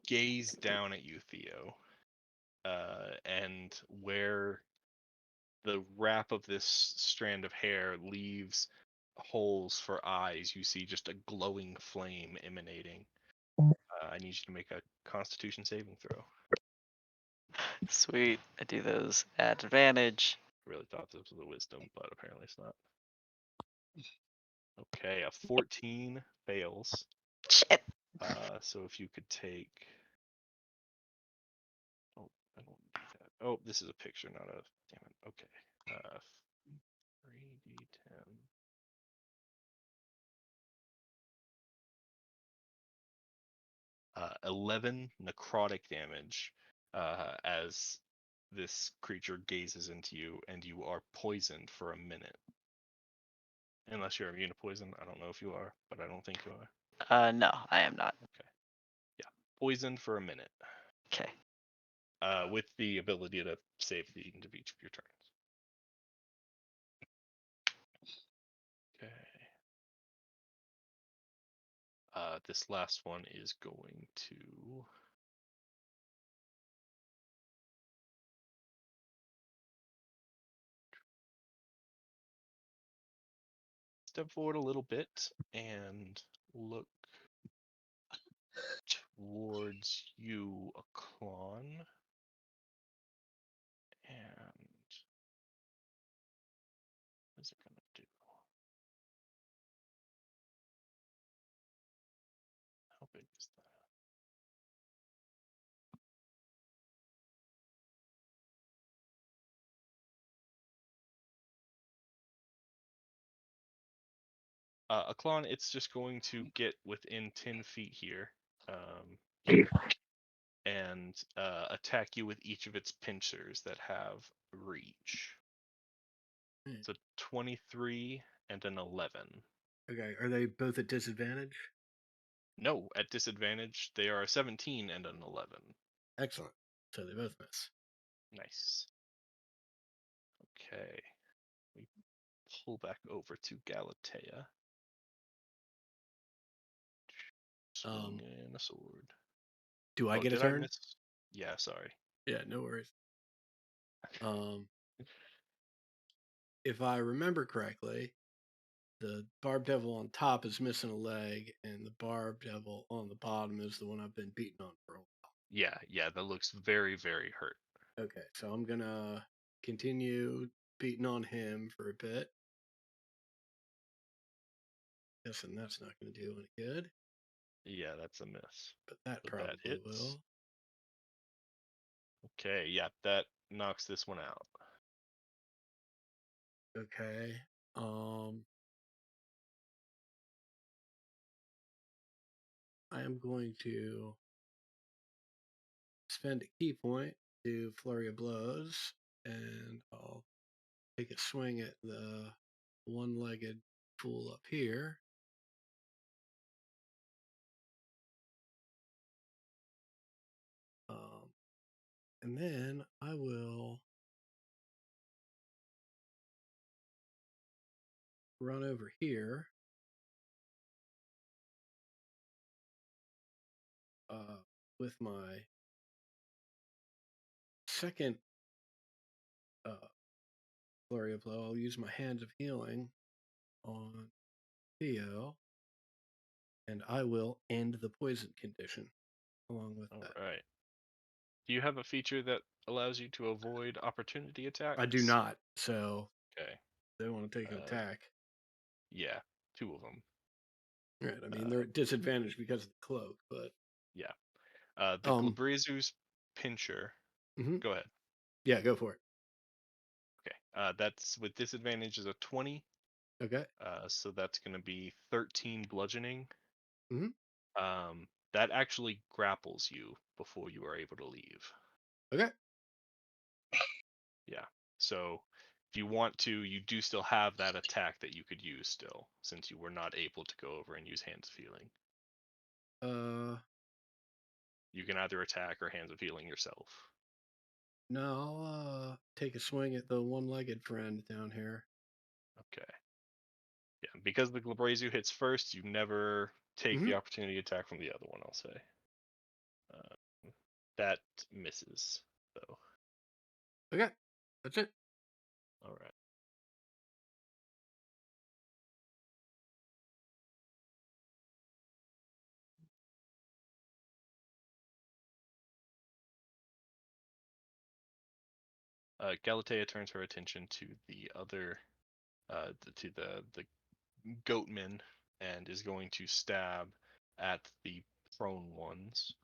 gaze down at you, Theo, and where the wrap of this strand of hair leaves holes for eyes, you see just a glowing flame emanating. I need you to make a Constitution saving throw. Sweet. I do those at advantage. Really thought this was a wisdom, but apparently it's not. Okay, a 14 fails. Shit. So if you could take. Oh, I don't need that. Oh, this is a picture, not a. Damn it. Okay. 3d10. 11 necrotic damage as this creature gazes into you, and you are poisoned for a minute. Unless you're immune to poison. I don't know if you are, but I don't think you are. No, I am not. Okay. Yeah. Poisoned for a minute. Okay. With the ability to save at the end of each of your turns. Okay. This last one is going to step forward a little bit and look towards you, Aklon. And what is it gonna do? How big is that? Aklon, it's just going to get within 10 feet here, here, and attack you with each of its pincers that have reach. Hmm. So 23 and an 11. Okay, are they both at disadvantage? No, at disadvantage, they are a 17 and an 11. Excellent. So they both miss. Nice. Okay. We pull back over to Galatea. Swinging a sword. Do I Oh, get a did I turn? miss? Yeah, sorry. Yeah, no worries. If I remember correctly, the barb devil on top is missing a leg, and the barb devil on the bottom is the one I've been beating on for a while. Yeah, that looks very, very hurt. Okay, so I'm gonna continue beating on him for a bit. Guessing that's not gonna do any good, Yeah, that's a miss. but that But that probably hits. will. Okay, yeah, that knocks this one out. Okay. I am going to spend a key point to flurry of blows, and I'll take a swing at the one-legged fool up here. And then I will run over here with my second flurry of blow. I'll use my hands of healing on Theo, and I will end the poison condition along with All that. right. Do you have a feature that allows you to avoid opportunity attacks? I do not, so Okay. they want to take an attack. Yeah, 2 of them. Right. I mean, they're at disadvantage because of the cloak, but yeah. The Glabrezu's pincher. Mhm. Go ahead. Yeah, go for it. Okay. That's with disadvantage is a 20. Okay. So that's going to be 13 bludgeoning. Mhm. That actually grapples you before you are able to leave. Okay. Yeah. So if you want to, you do still have that attack that you could use still, since you were not able to go over and use Hands of Healing. You can either attack or Hands of Healing yourself. No, I'll take a swing at the one-legged friend down here. Okay. Yeah, because the Glabrezu hits first, you never take the opportunity attack from the other one, I'll say. That misses, though. Okay. That's it. All right. Galatea turns her attention to the other, to the goatman, and is going to stab at the prone ones.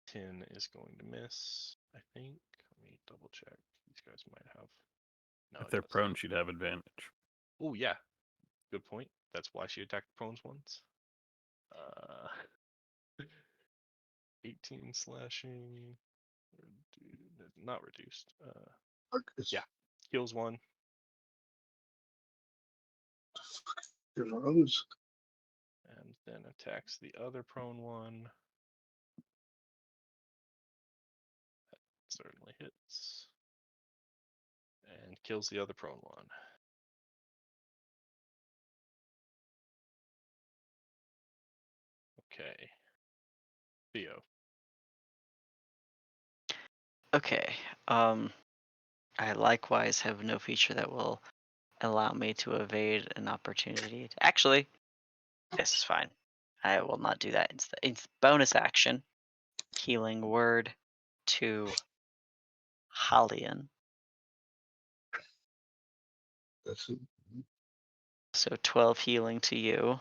10 is going to miss, I think. Let me double check. These guys might have. No, If it they're doesn't. prone, she'd have advantage. Oh yeah, good point. That's why she attacked the prones ones. 18 slashing. Not reduced. Yeah, heals 1. Rose. And then attacks the other prone one. That certainly hits. And kills the other prone one. Okay. Theo. Okay. I likewise have no feature that will allow me to evade an opportunity. Actually, this is fine. I will not do that. It's bonus action. Healing word to Halion. That's it. So 12 healing to you.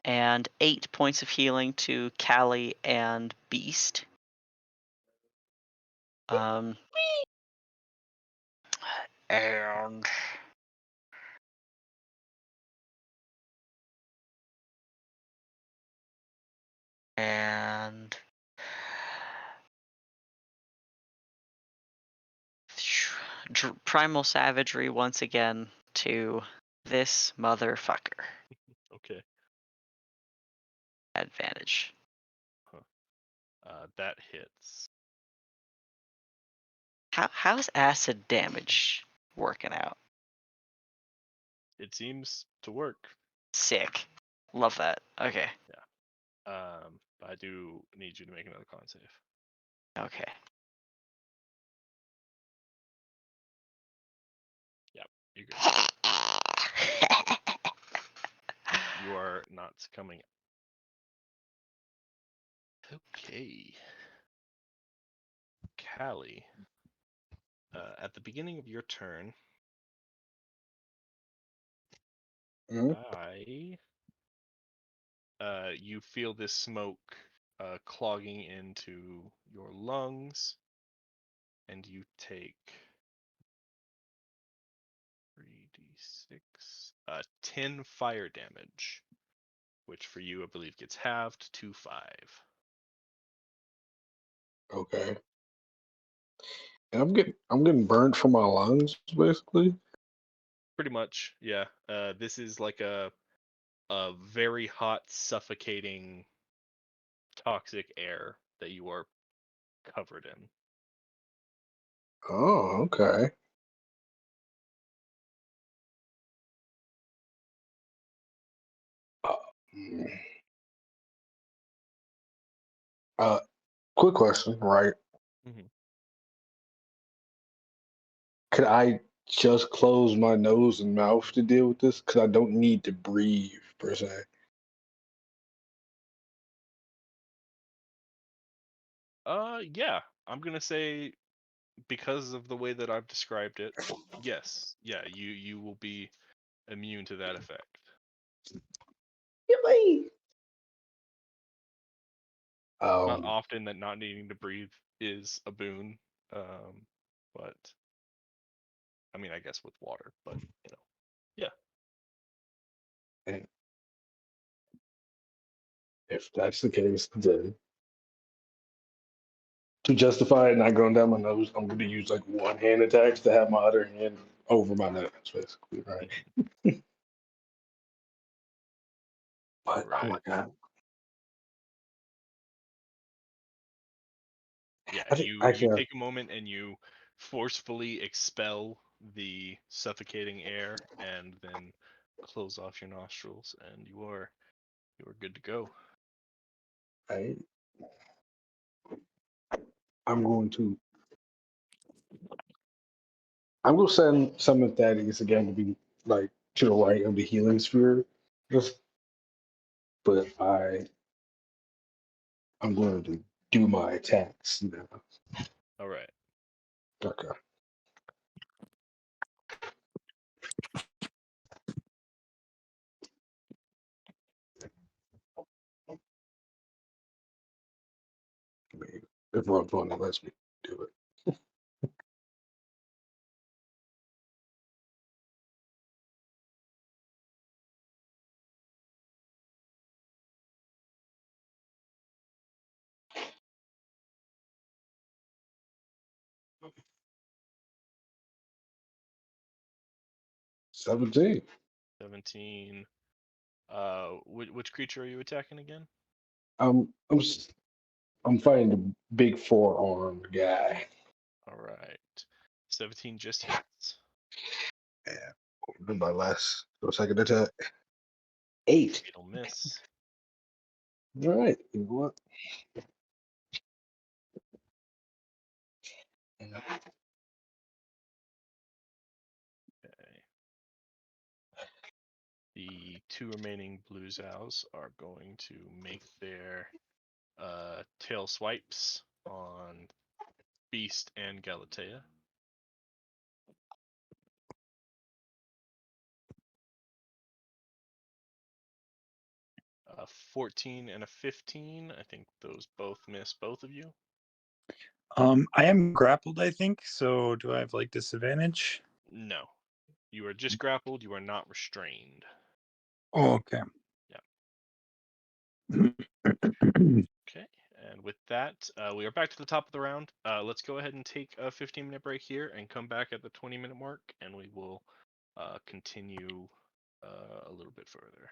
And 8 points of healing to Callie and Beast. And primal savagery once again to this motherfucker. Okay. Advantage. That hits. How's acid damage working out? It seems to work. Sick. Love that. Okay. I do need you to make another con save. Okay. Yep, you're good. You are not succumbing. Okay. Callie, at the beginning of your turn, Mhm. you feel this smoke clogging into your lungs, and you take 3d6, 10 fire damage, which for you I believe gets halved to 5. Okay. And I'm getting burned from my lungs, basically. Pretty much, yeah. This is like a very hot, suffocating, toxic air that you are covered in. Oh, okay. Uh, mm. uh, quick question, right? Mhm. Could I just close my nose and mouth to deal with this? Because I don't need to breathe per se. Yeah. I'm gonna say because of the way that I've described it, yes. Yeah, you will be immune to that effect. Not Um, often that not needing to breathe is a boon. But I mean I guess with water, but yeah. and if that's the case, then to justify it not going down my nose, I'm going to use like one hand attacks to have my other hand over my nose, basically, right? But oh my Right. god, Yeah, I think you actually, take a moment and you forcefully expel the suffocating air and then close off your nostrils, and you are good to go. I, I'm going to I'm going to send some of that is again to be like to the right of the healing sphere, just but I'm going to do my attacks now. All right. Okay. I mean, if Rogue One lets me do it. 17. 17. Which creature are you attacking again? I'm s- I'm fighting the big four-armed guy. All right. 17 just hits. Yeah, my last second attack. 8. It'll miss. All right. You know what? Okay. The 2 remaining blue Zows are going to make their tail swipes on Beast and Galatea. 14 and a 15. I think those both miss both of you. I am grappled, I think. So do I have like disadvantage? No. You are just grappled. You are not restrained. Oh, okay. Yeah. Okay. And with that, we are back to the top of the round. Let's go ahead and take a 15-minute break here and come back at the 20-minute mark, and we will continue a little bit further.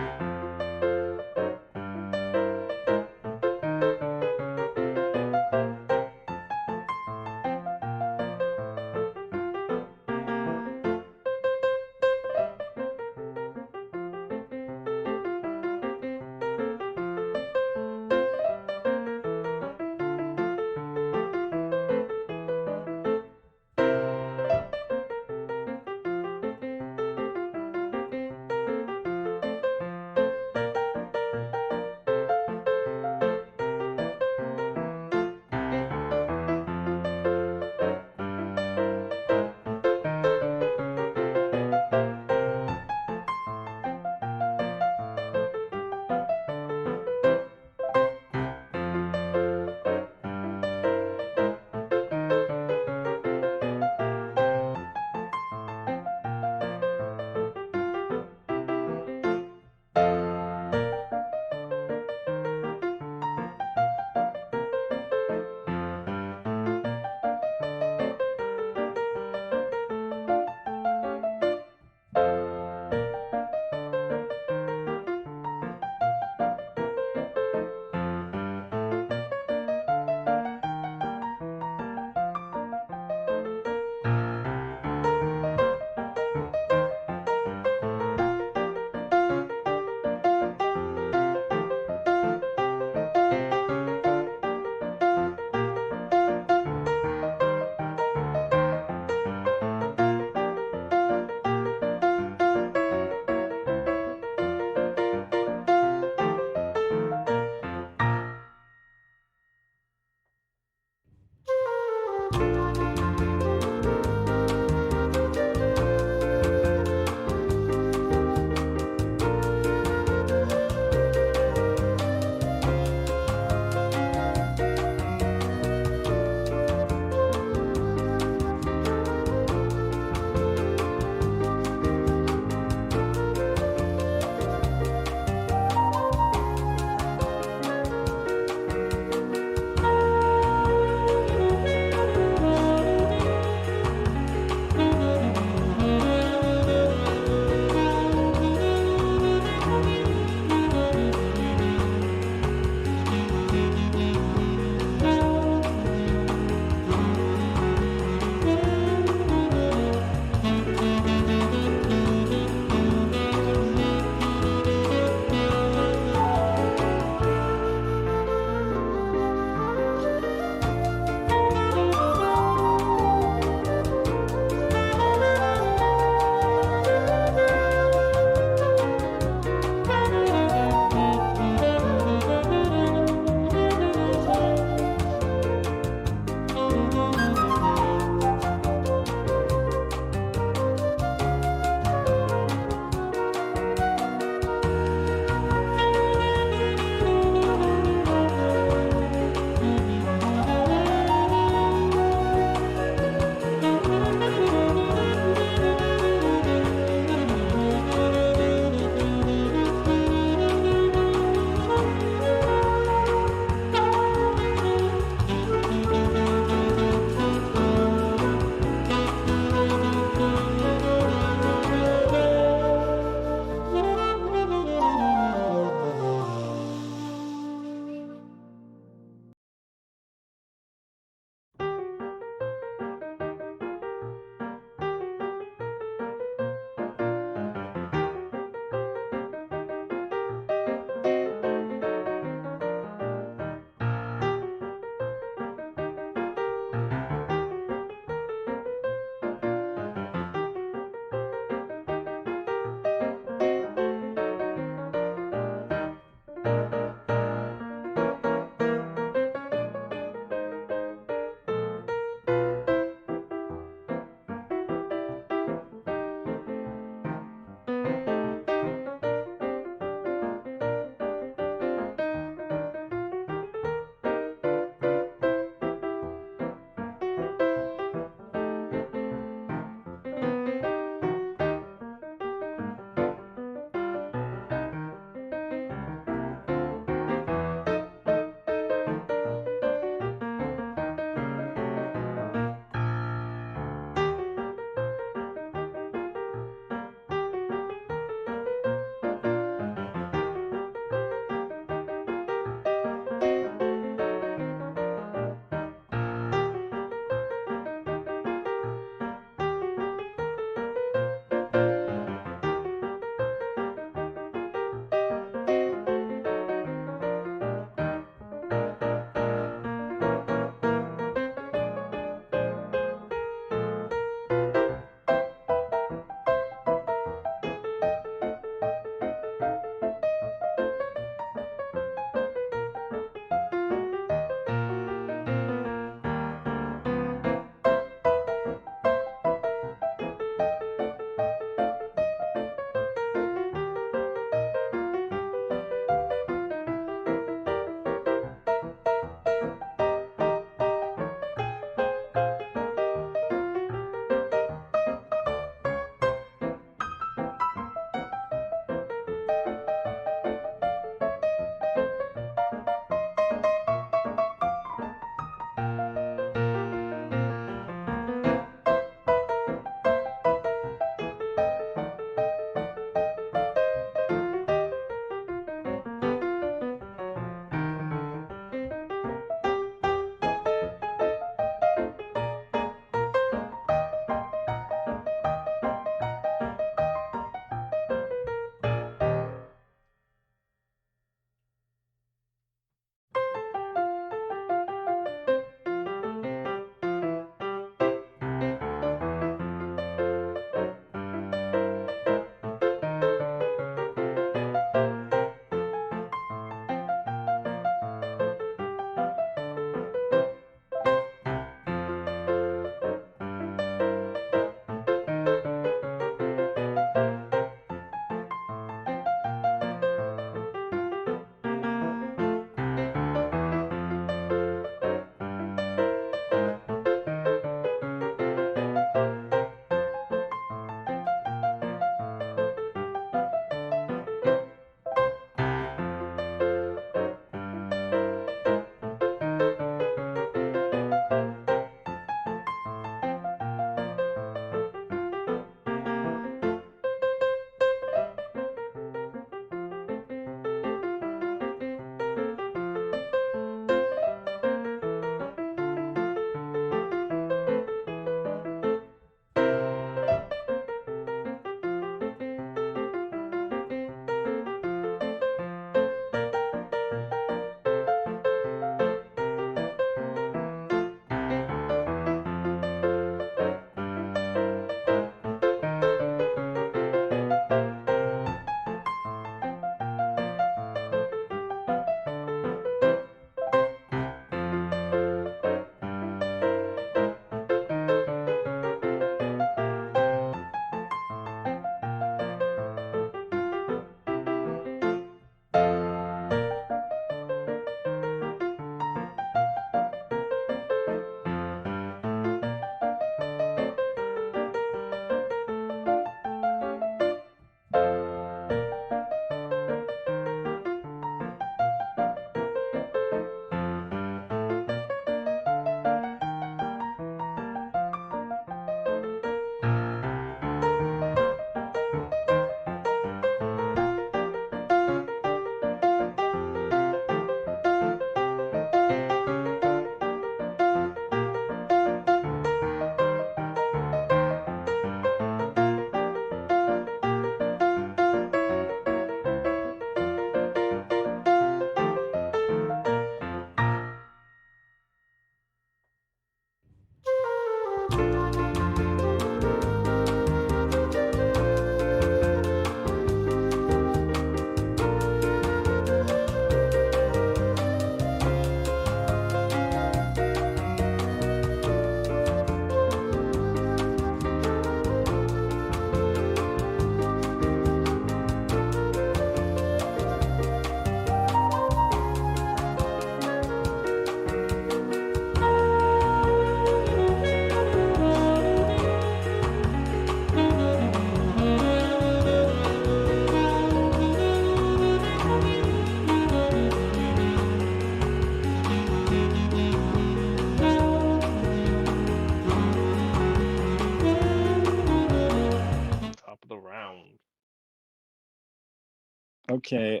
Okay.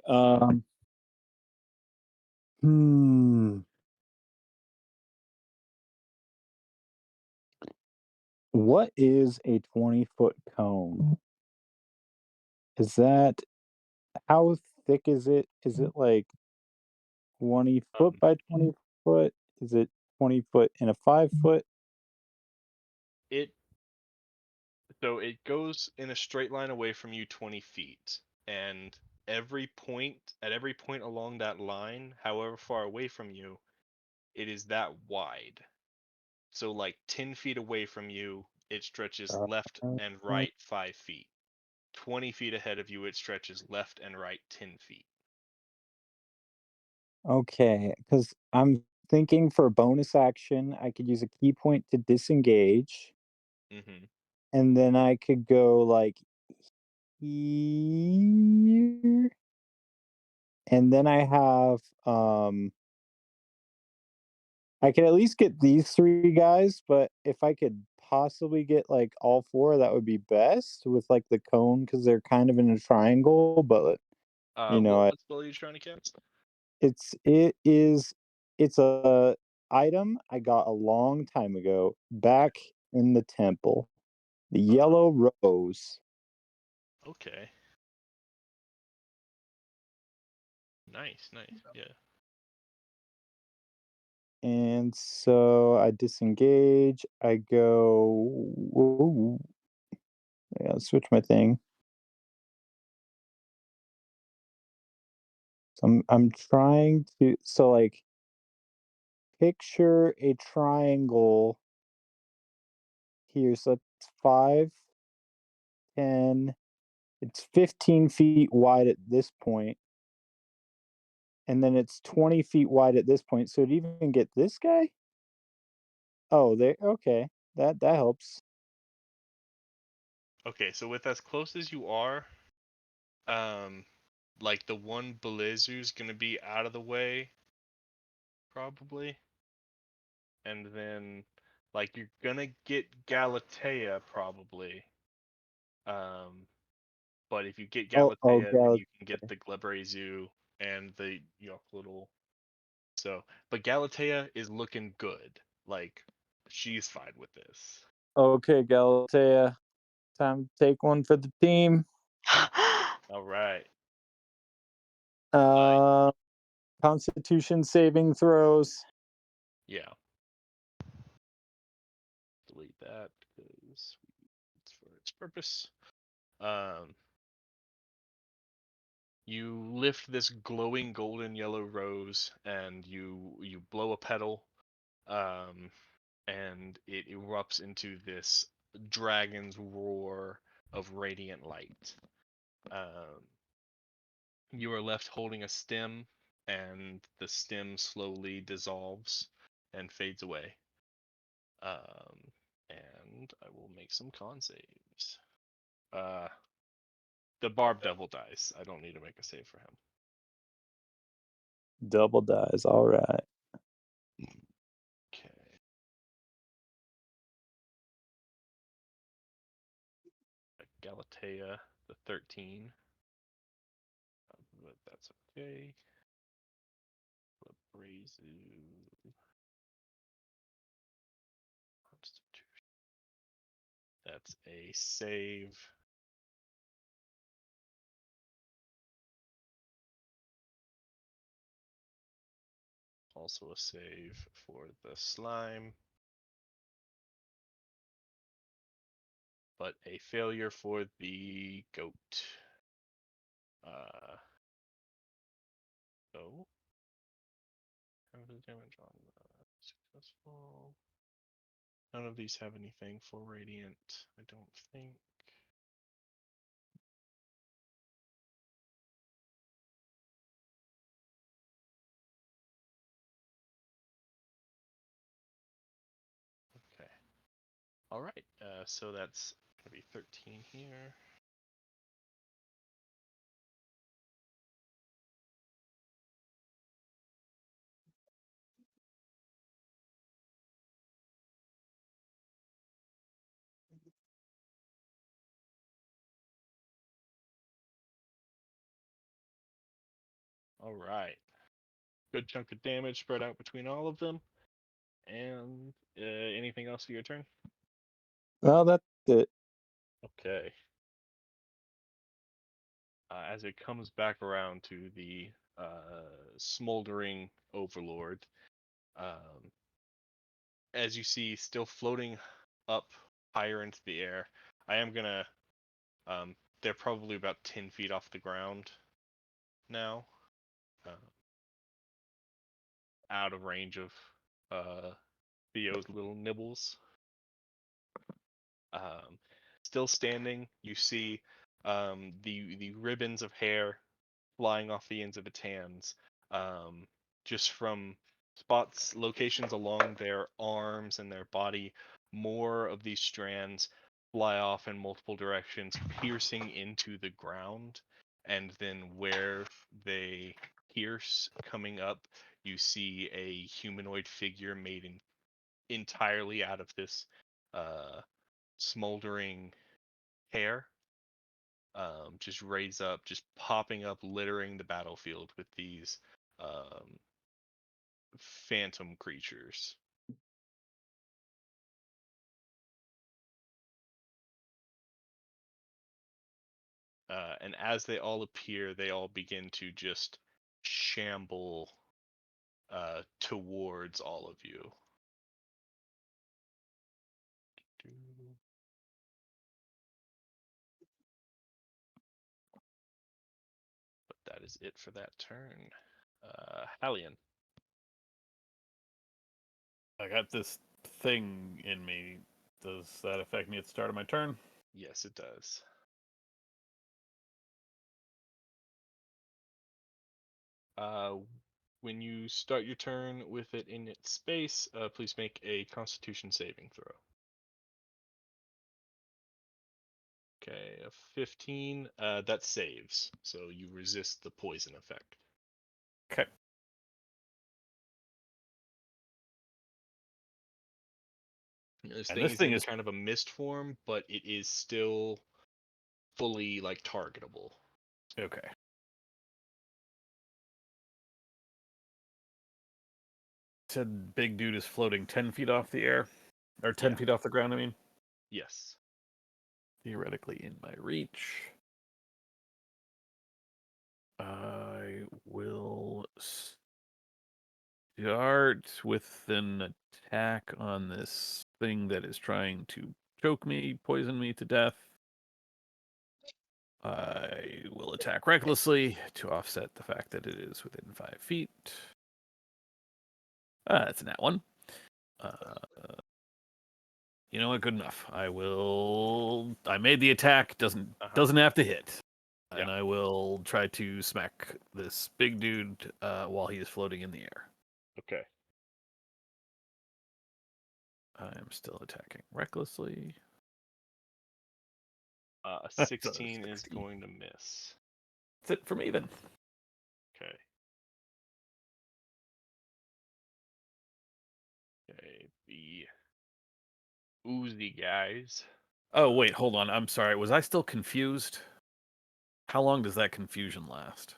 Hmm. What is a 20-foot cone? Is that how thick is it? Is it like 20 foot by 20 foot? Is it 20 foot and a 5 foot? It So it goes in a straight line away from you 20 feet, and at every point along that line, however far away from you, it is that wide. So like 10 feet away from you, it stretches left and Uh, right 5 feet. 20 feet ahead of you, it stretches left and right 10 feet. Okay, because I'm thinking for a bonus action, I could use a key point to disengage, Mm-hmm. and then I could go like here, and then I can at least get these three guys, but if I could possibly get like all four, that would be best with like the cone because they're kind of in a triangle. But you know, What spell are you trying to cast? it's it is it's a item I got a long time ago back in the temple. The yellow rose. Okay. Nice, yeah. And so I disengage. I go. Whoa, I gotta switch my thing. So I'm trying to like picture a triangle here. So it's 5, 10. It's 15 feet wide at this point, and then it's 20 feet wide at this point. So to even get this guy. Oh, there. Okay, that helps. Okay, so with as close as you are, like the one Belezu's gonna be out of the way, probably. And then like you're gonna get Galatea probably. But if you get Oh, Galatea, then God. you can get the Glabrezu and the Yochlitl. So, but Galatea is looking good. Like she's fine with this. Okay, Galatea. Time to take one for the team. All right. Uh, Constitution saving throws. Yeah. Delete that because it's for its purpose. Um, you lift this glowing golden yellow rose and you blow a petal, and it erupts into this dragon's roar of radiant light. Um, you are left holding a stem, and the stem slowly dissolves and fades away. Um, and I will make some con saves. Uh, the Barb Devil dies. I don't need to make a save for him. Double dies. All right. Okay. Galatea, the 13. But that's okay. Abrasive. Constitution. That's a save. Also a save for the slime. But a failure for the goat. So, how the damage on successful? None of these have anything for radiant, I don't think. Okay. All right. So that's gonna be 13 here. All right. Good chunk of damage spread out between all of them. And anything else for your turn? Well, that's it. Okay. As it comes back around to the smoldering overlord, um, as you see, still floating up higher into the air. I am gonna. They're probably about 10 feet off the ground now, out of range of Theo's little nibbles. Um, Still standing, you see the ribbons of hair flying off the ends of its hands, just from locations along their arms and their body. More of these strands fly off in multiple directions, piercing into the ground, and then where they pierce, coming up, you see a humanoid figure made entirely out of this smoldering hair, just raise up, just popping up, littering the battlefield with these phantom creatures. And as they all appear, they all begin to just shamble towards all of you. But that is it for that turn. Hallian. I got this thing in me. Does that affect me at the start of my turn? Yes, it does. When you start your turn with it in its space, please make a Constitution saving throw. Okay, a 15. That saves, so you resist the poison effect. Okay. This And thing this is thing in is kind of a mist form, but it is still fully like targetable. okay. Said big dude is floating 10 feet off the air, or 10 Yeah. feet off the ground. I mean, Yes. theoretically in my reach. I will start with an attack on this thing that is trying to choke me, poison me to death. I will attack recklessly to offset the fact that it is within 5 feet. That's a nat one. You know what? Good enough. I made the attack. Doesn't have to hit. Yeah. And I will try to smack this big dude while he is floating in the air. Okay. I am still attacking recklessly. A That's a 16 is 16. going to miss. That's it from even. Okay. Okay. The oozy guys. Oh, wait, hold on. I'm sorry. Was I still confused? How long does that confusion last?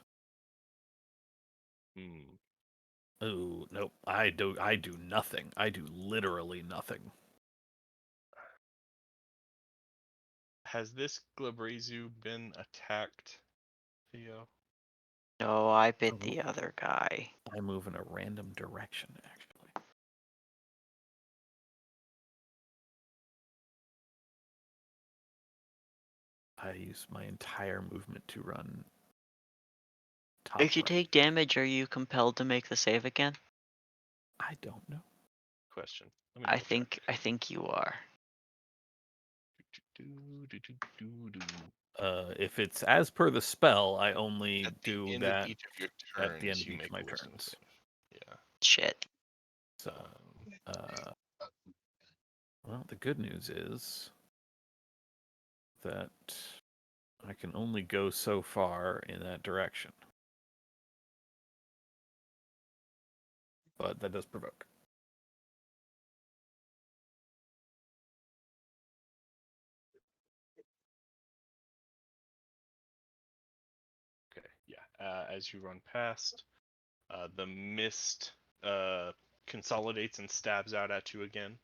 Oh, nope. I do nothing. I do literally nothing. Has this Glabrezu been attacked, Theo? No, I bit the other guy. I move in a random direction, actually. I use my entire movement to run top If you right. take damage, are you compelled to make the save again? I don't know. Question. Let me I double check. think you are. If it's as per the spell, I only At the do end of that each of your at the end turns, of you each of make my a wisdom turns. save. Yeah. Shit. So, well, the good news is that I can only go so far in that direction. But that does provoke. Okay. Yeah. as you run past. The mist consolidates and stabs out at you again.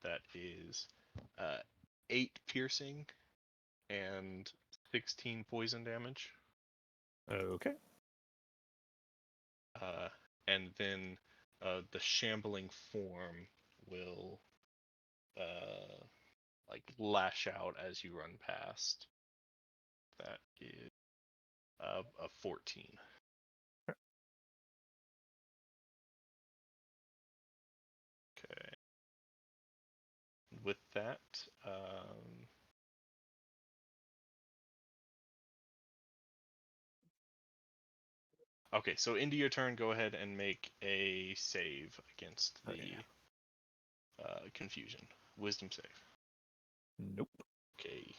That is 8 piercing and 16 poison damage. Okay. And then the shambling form will like lash out as you run past. That is a 14. Okay. With that, okay, so into your turn, go ahead and make a save against the confusion. Wisdom save. Nope. Okay.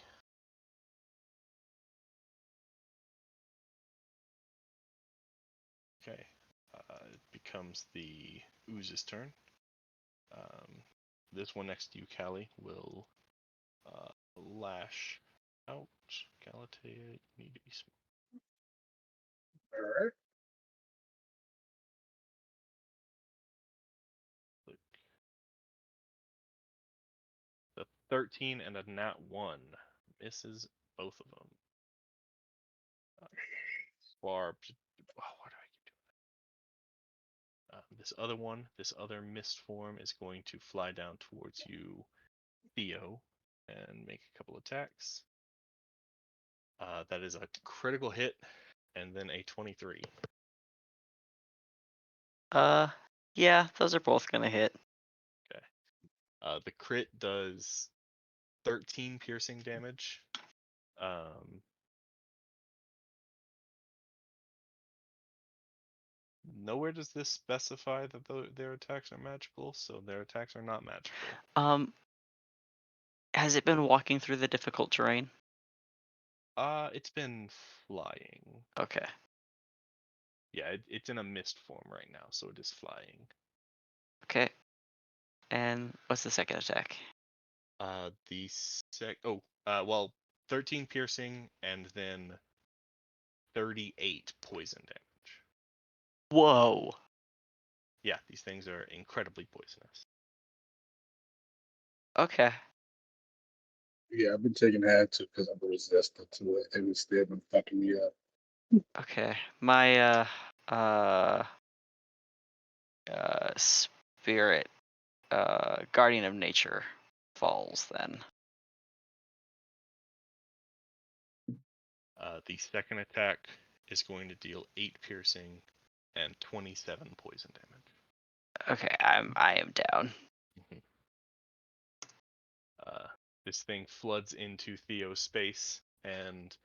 Okay. It becomes the ooze's turn. This one next to you, Callie, will lash out. Galatea, you need to be smart. All right. Look. The 13 and a nat 1 misses both of them. Barbed. Oh, why do I keep doing that? This other mist form, is going to fly down towards you, Theo, and make a couple attacks. That is a critical hit, and then a 23. Yeah, those are both gonna hit. Okay. The crit does 13 piercing damage. Nowhere does this specify that their attacks are magical, so their attacks are not magical. Has it been walking through the difficult terrain? It's been flying. Okay. Yeah, it's in a mist form right now, so it is flying. Okay. And what's the second attack? Well, 13 piercing and then 38 poison damage. Whoa. Yeah, these things are incredibly poisonous. Okay. Yeah, I've been taking that too because I'm resistant to it, and it's still been fucking me up. Okay. My spirit guardian of nature falls then. The second attack is going to deal 8 piercing and 27 poison damage. Okay, I am down. This thing floods into Theo's space and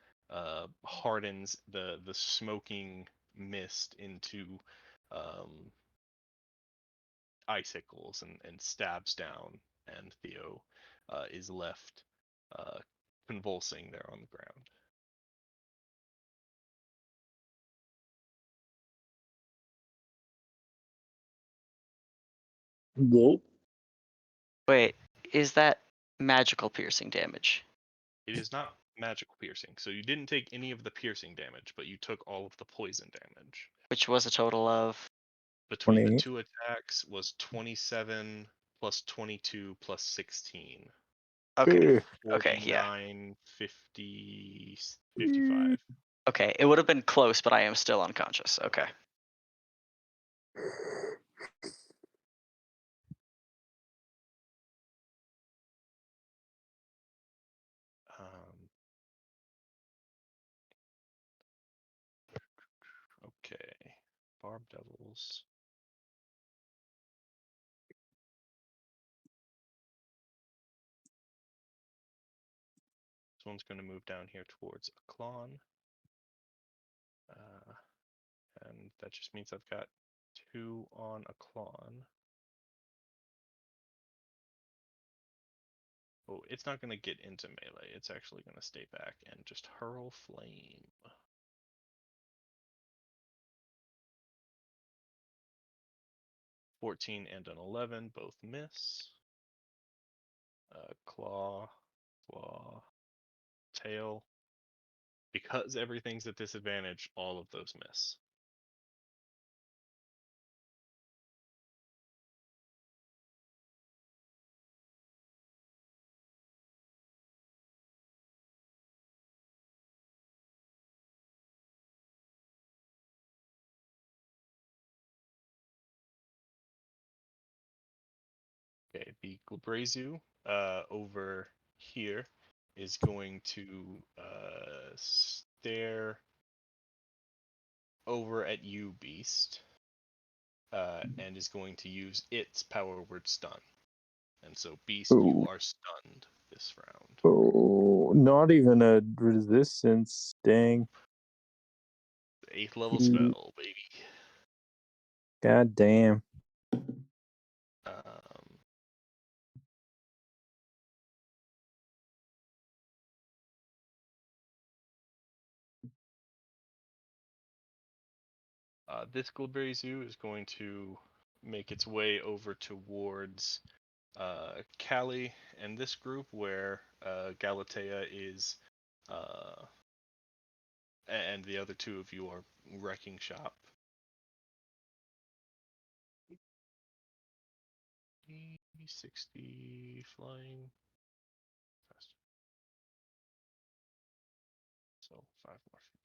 hardens the smoking mist into icicles and stabs down, and Theo is left convulsing there on the ground. Whoa. Wait, is that magical piercing damage? It is not magical piercing, so you didn't take any of the piercing damage, but you took all of the poison damage. Which was a total of Between the 20. two attacks was 27 plus 22 plus 16. okay. Ugh. Okay, yeah. 49, 50, 55. Okay, it would have been close, but I am still unconscious. Okay. Okay. Barb Devils. This one's going to move down here towards a Klon. And that just means I've got 2 on a Klon. Oh, it's not going to get into melee. It's actually going to stay back and just hurl flame. (14) and an 11 both miss. Claw, tail. Because everything's at disadvantage, all of those miss. Okay, the Glabrazu over here is going to stare over at you, Beast, and is going to use its power word stun. And so, Beast, you Ooh. are stunned this round. Oh, not even a resistance. Dang. 8th level Mm. spell, baby. God damn. This Glabrazu is going to make its way over towards Callie and this group where Galatea is, and the other two of you are wrecking shop. 60 flying. Faster. So 5 more feet.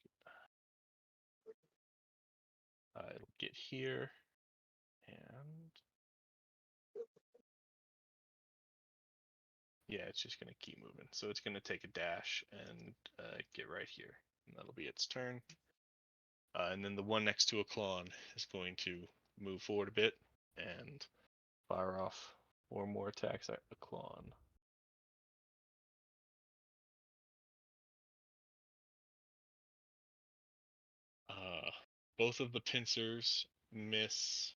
It'll get here and yeah, it's just gonna keep moving. So it's gonna take a dash and get right here, and that'll be its turn. And then the one next to a Klon is going to move forward a bit and fire off 4 more attacks at the Klon. Both of the pincers miss.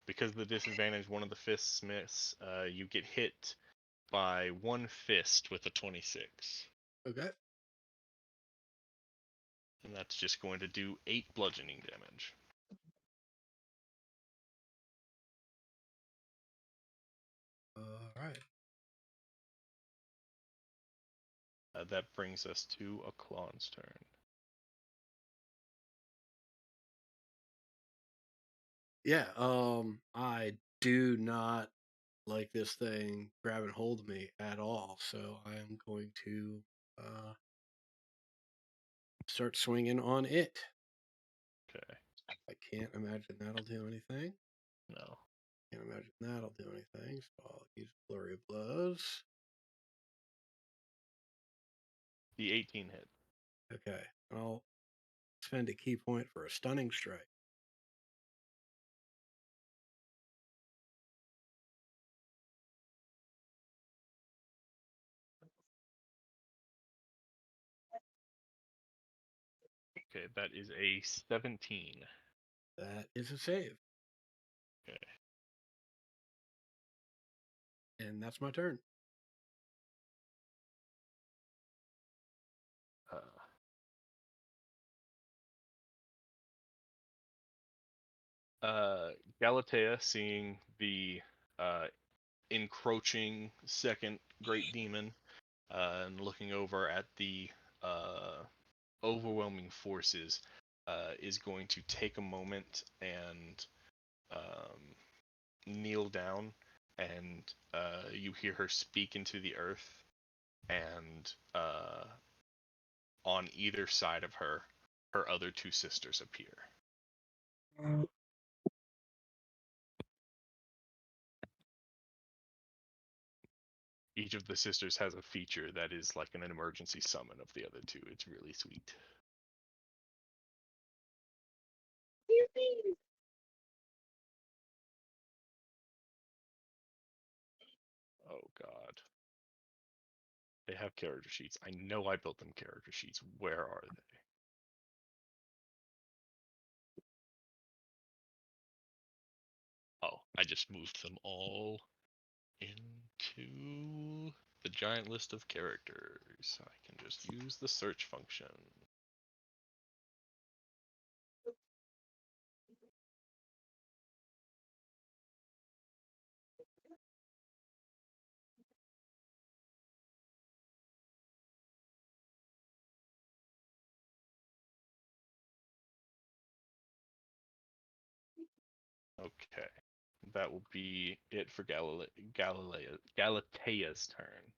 Because of the disadvantage, one of the fists miss. You get hit by one fist with a 26. Okay. And that's just going to do 8 bludgeoning damage. All right. That brings us to a Klon's turn. Yeah. I do not like this thing grabbing hold of me at all, so I am going to start swinging on it. Okay. I can't imagine that'll do anything. No. Can't imagine that'll do anything. So I'll use flurry of blows. The 18 hit. Okay. I'll spend a key point for a stunning strike. Okay, that is a 17. That is a save. Okay. And that's my turn. Galatea, seeing the encroaching second great demon, and looking over at the overwhelming forces, is going to take a moment and kneel down, and you hear her speak into the earth, and on either side of her, her other 2 sisters appear. Each of the sisters has a feature that is like an emergency summon of the other 2. It's really sweet. Oh god. They have character sheets. I know I built them character sheets. Where are they? Oh, I just moved them all into the giant list of characters. I can just use the search function. Okay. That will be it for Galatea's turn.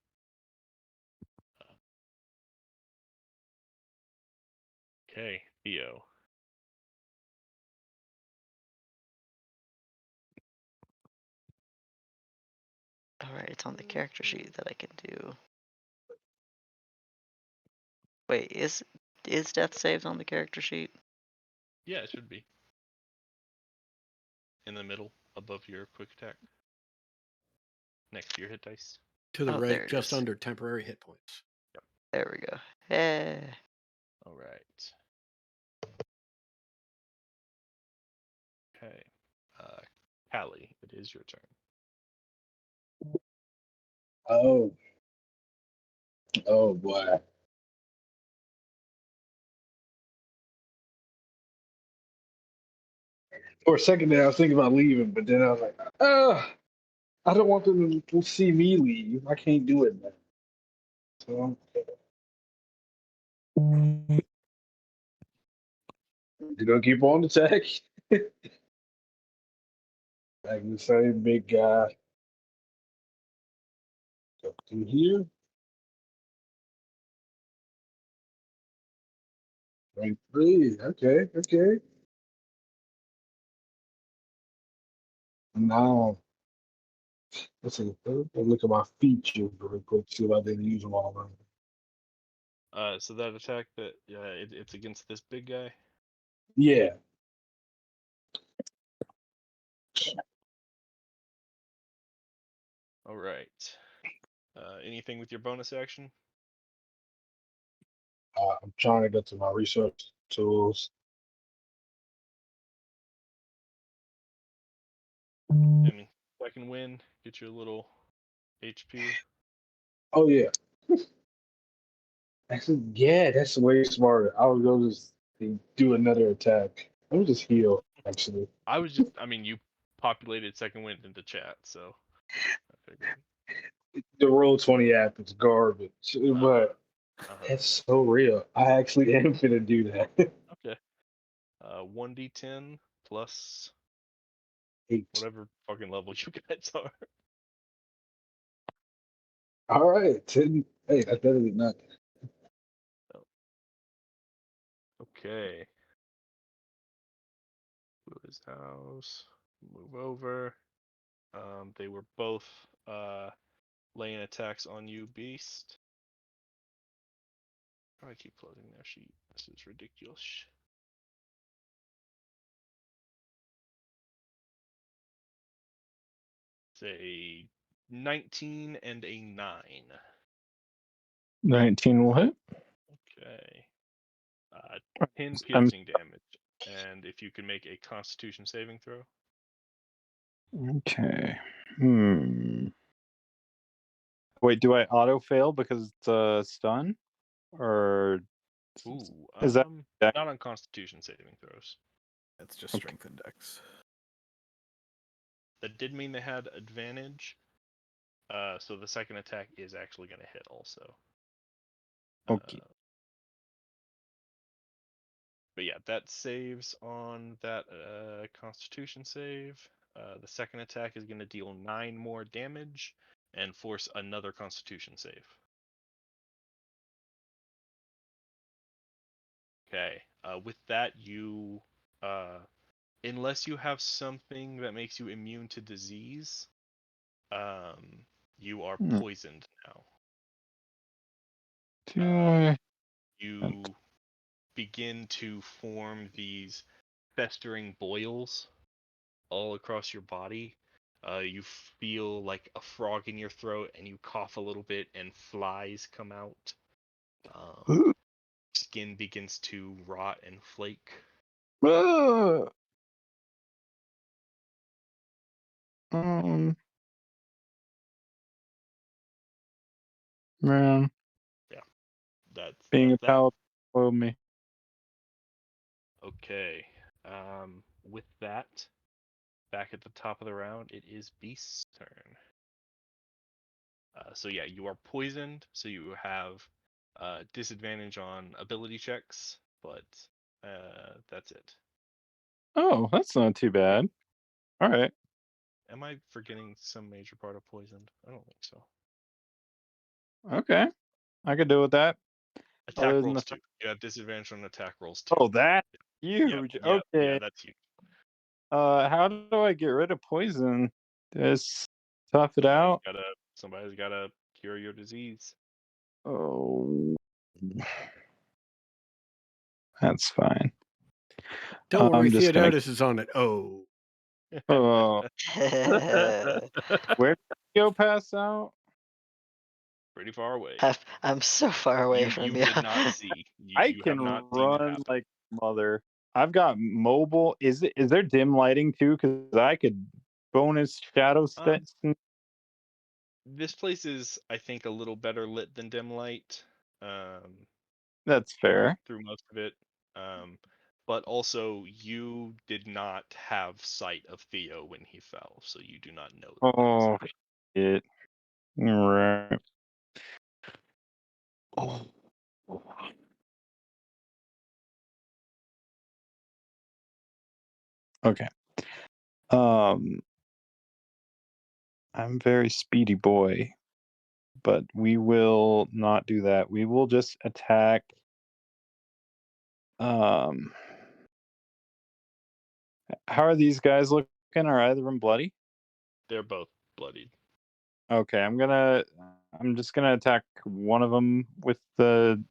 Okay, Theo. All right, it's on the character sheet that I can do. Wait, is death saves on the character sheet? Yeah, it should be. In the middle, above your quick attack. Next to your hit dice. To the Oh, right, there it just is. under temporary hit points. There we go. Hey. All right. Okay. Callie, it is your turn. Oh, oh boy. For a second there, I was thinking about leaving, but then I was like, I don't want them to see me leave. I can't do it now. So you're gonna keep on attack. Like the same big guy. Up through here. Rank 3. Okay, okay. Now, let's see. Let's look at my features really quick, see if I didn't use them all. So that attack that it's against this big guy. Yeah. All right. Anything with your bonus action? I'm trying to get to my research tools. I mean, I can win. Get your little HP. Oh yeah. Actually, yeah, that's way smarter. I would go just do another attack. I would just heal, actually. I mean, you populated second wind into chat, so I figured. The Roll20 app is garbage, but that's so real. I actually am gonna do that. Okay. 1d10 plus 8. whatever fucking level you guys are. All right, 10. Hey, that's better than nothing. Okay. Lewis house. Move over. They were both laying attacks on you, Beast. How do I keep closing their sheet? This is ridiculous. It's a 19 and a 9. 19 will hit. Okay. 10 piercing damage. And if you can make a Constitution saving throw. Okay. Wait, do I auto fail because it's a stun? Or Ooh, is that not on Constitution saving throws. That's just strength index. That did mean they had advantage. So the second attack is actually going to hit also. okay? But yeah, that saves on that Constitution save. The second attack is going to deal 9 more damage and force another Constitution save. Okay. With that, you, unless you have something that makes you immune to disease, you are poisoned now. You begin to form these festering boils all across your body. You feel like a frog in your throat, and you cough a little bit, and flies come out. Skin begins to rot and flake. Man, Yeah, that's being a that. paladin followed me. Okay. With that, back at the top of the round, it is Beast's turn. So yeah, you are poisoned, so you have disadvantage on ability checks, but that's it. Oh, that's not too bad. All right. Am I forgetting some major part of poisoned? I don't think so. Okay. I could deal with that. Attack Other than rolls the too. You have disadvantage on attack rolls too. oh, that Yep, huge. yep, yeah, Okay. that's huge. How do I get rid of poison? Just tough it Somebody's out. gotta cure your disease. Oh, that's fine. Don't worry, I'm just gonna. Theodotus is on it. Oh, Oh, where did you go pass out? Pretty far away. I'm so far away You from did not see. I You can have not seen it run happen. like mother. I've got mobile. Is there dim lighting too? Because I could bonus shadow Um, stats. This place is, I think, a little better lit than dim light. That's fair. Through most of it. But also you did not have sight of Theo when he fell, so you do not know that there was Oh shit! Right. Oh. Okay. I'm very speedy boy, but we will not do that. We will just attack. How are these guys looking? Are either of them bloody? They're both bloodied. Okay, I'm just gonna attack one of them with the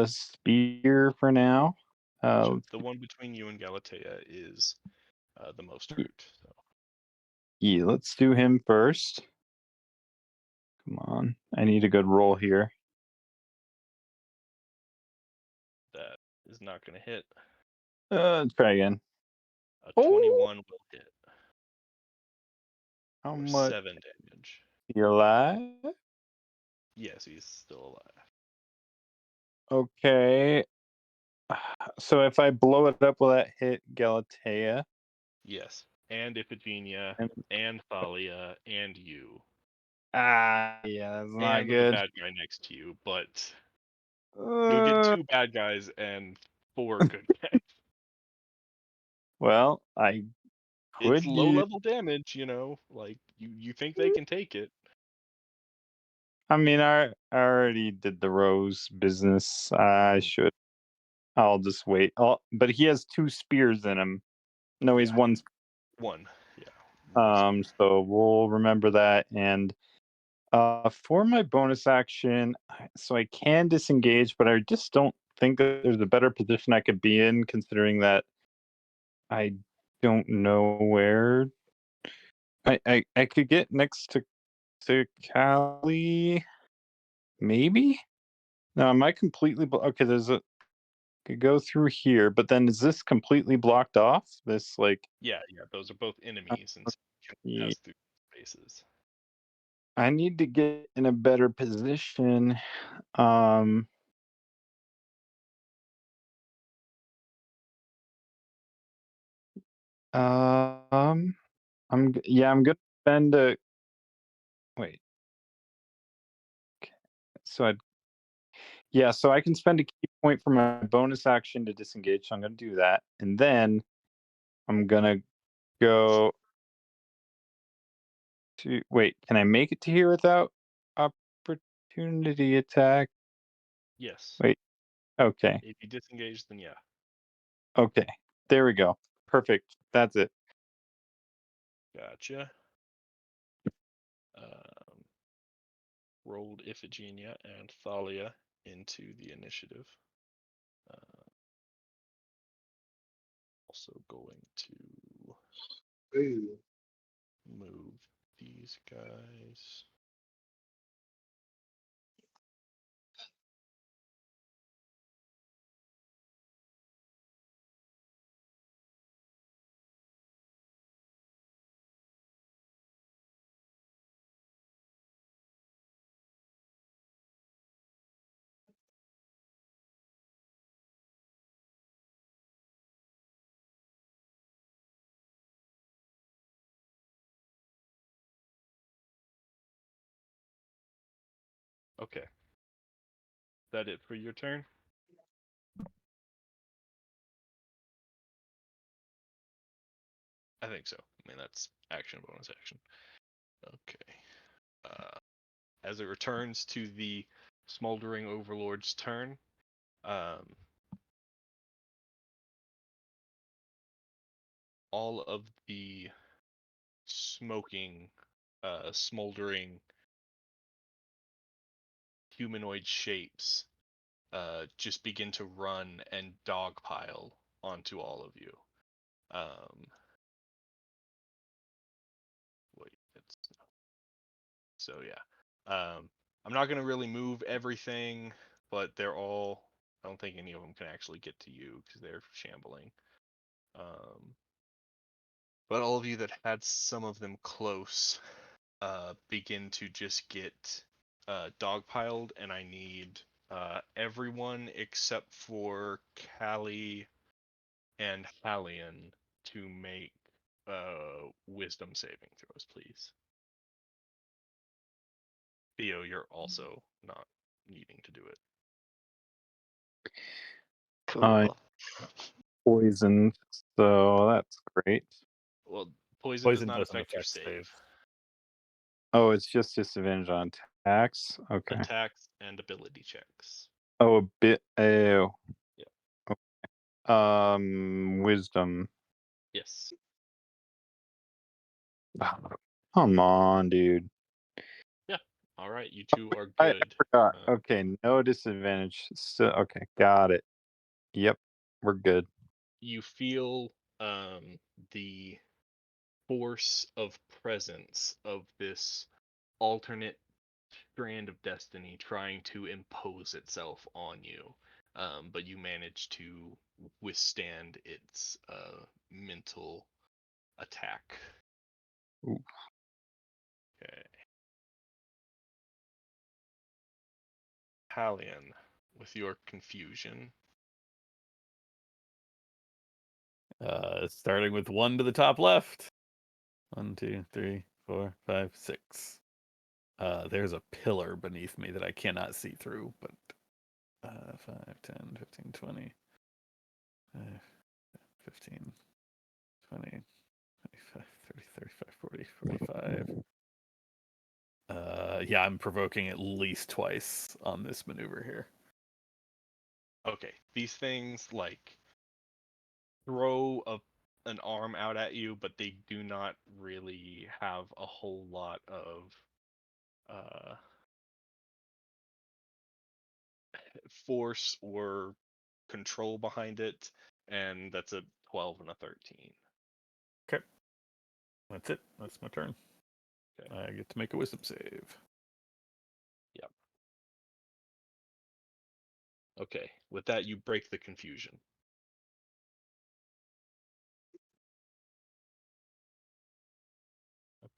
spear for now. Sure. The one between you and Galatea is the most hurt. So. Yeah, let's do him first. Come on, I need a good roll here. That is not going to hit. Let's try again. A 21 will hit. How For much? 7 damage. You're alive? Yes, he's still alive. Okay. So if I blow it up, will that hit Galatea? Yes. And Iphigenia, and Thalia, and you. Yeah, that's not And the good. bad guy next to you, but you'll get 2 bad guys and 4 good guys. Well, I could It's low level damage, like you think they can take it. I mean, I already did the rose business. I should. I'll just wait. But he has 2 spears in him. No, he's Yeah. one. One, yeah. So we'll remember that. And for my bonus action, so I can disengage, but I just don't think that there's a better position I could be in, considering that I don't know where. I could get next to Callie, maybe. No, am I completely okay? Could go through here, but then is this completely blocked off? This Yeah, those are both enemies, and so you can pass through spaces. I need to get in a better position. I'm I'm gonna spend a wait. Okay. So I can spend a key point for my bonus action to disengage. So I'm gonna do that, and then I'm gonna go to wait. Can I make it to here without opportunity attack? Yes. Wait. Okay. If you disengage, then yeah. Okay. There we go. Perfect. That's it. Gotcha. Rolled Iphigenia and Thalia into the initiative. Also going to move these guys. Okay. That it for your turn? I think so. I mean, that's action, bonus action. Okay. As it returns to the Smoldering Overlord's turn, all of the smoking, smoldering humanoid shapes just begin to run and dogpile onto all of you. Wait, so yeah. I'm not gonna really move everything, but they're all. I don't think any of them can actually get to you because they're shambling. But all of you that had some of them close begin to just get dogpiled, and I need everyone except for Callie and Hallian to make wisdom saving throws, please. Theo, you're also not needing to do it. Cool. Poisoned, so that's great. Well, poison does Poison not doesn't affect your affect save. save. Oh, it's just disadvantage on attacks. Okay. Attacks and ability checks. Oh, a bit. Oh. Yeah. Wisdom. Yes. Come on, dude. Yeah. All right. You two are I good. forgot. Okay, no disadvantage. So, okay, got it. Yep, we're good. You feel the force of presence of this alternate strand of destiny trying to impose itself on you, but you manage to withstand its mental attack. Ooh. Okay. Hallian, with your confusion. Starting with 1 to the top left. 1, 2, 3, 4, 5, 6. There's a pillar beneath me that I cannot see through, but 5, 10, 15, 20, 15, 20, 25, 30, 35, 40, 45. Yeah, I'm provoking at least twice on this maneuver here. Okay, these things like throw an arm out at you, but they do not really have a whole lot of force or control behind it, and that's a 12 and a 13. Okay. That's it. That's my turn. Okay. I get to make a wisdom save. Yep. Okay, with that, you break the confusion.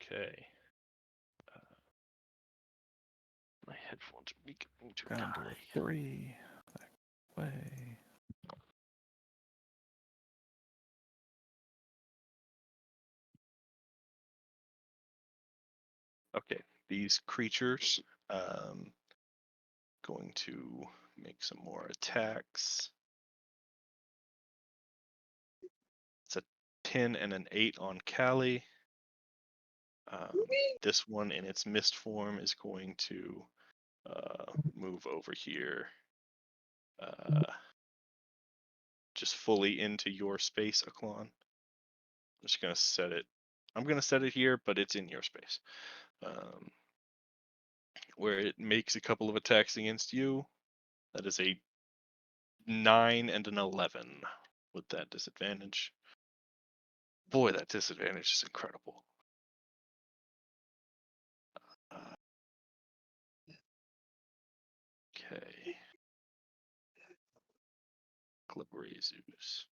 Okay. My headphones are beginning to Down to die. a 3. That way. Okay, these creatures going to make some more attacks. It's a 10 and an 8 on Callie. This one in its mist form is going to move over here just fully into your space, Aklon. I'm just going to set it. I'm going to set it here, but it's in your space. Where it makes a couple of attacks against you. That is a 9 and an 11 with that disadvantage. Boy, that disadvantage is incredible. Okay. Glibrezus.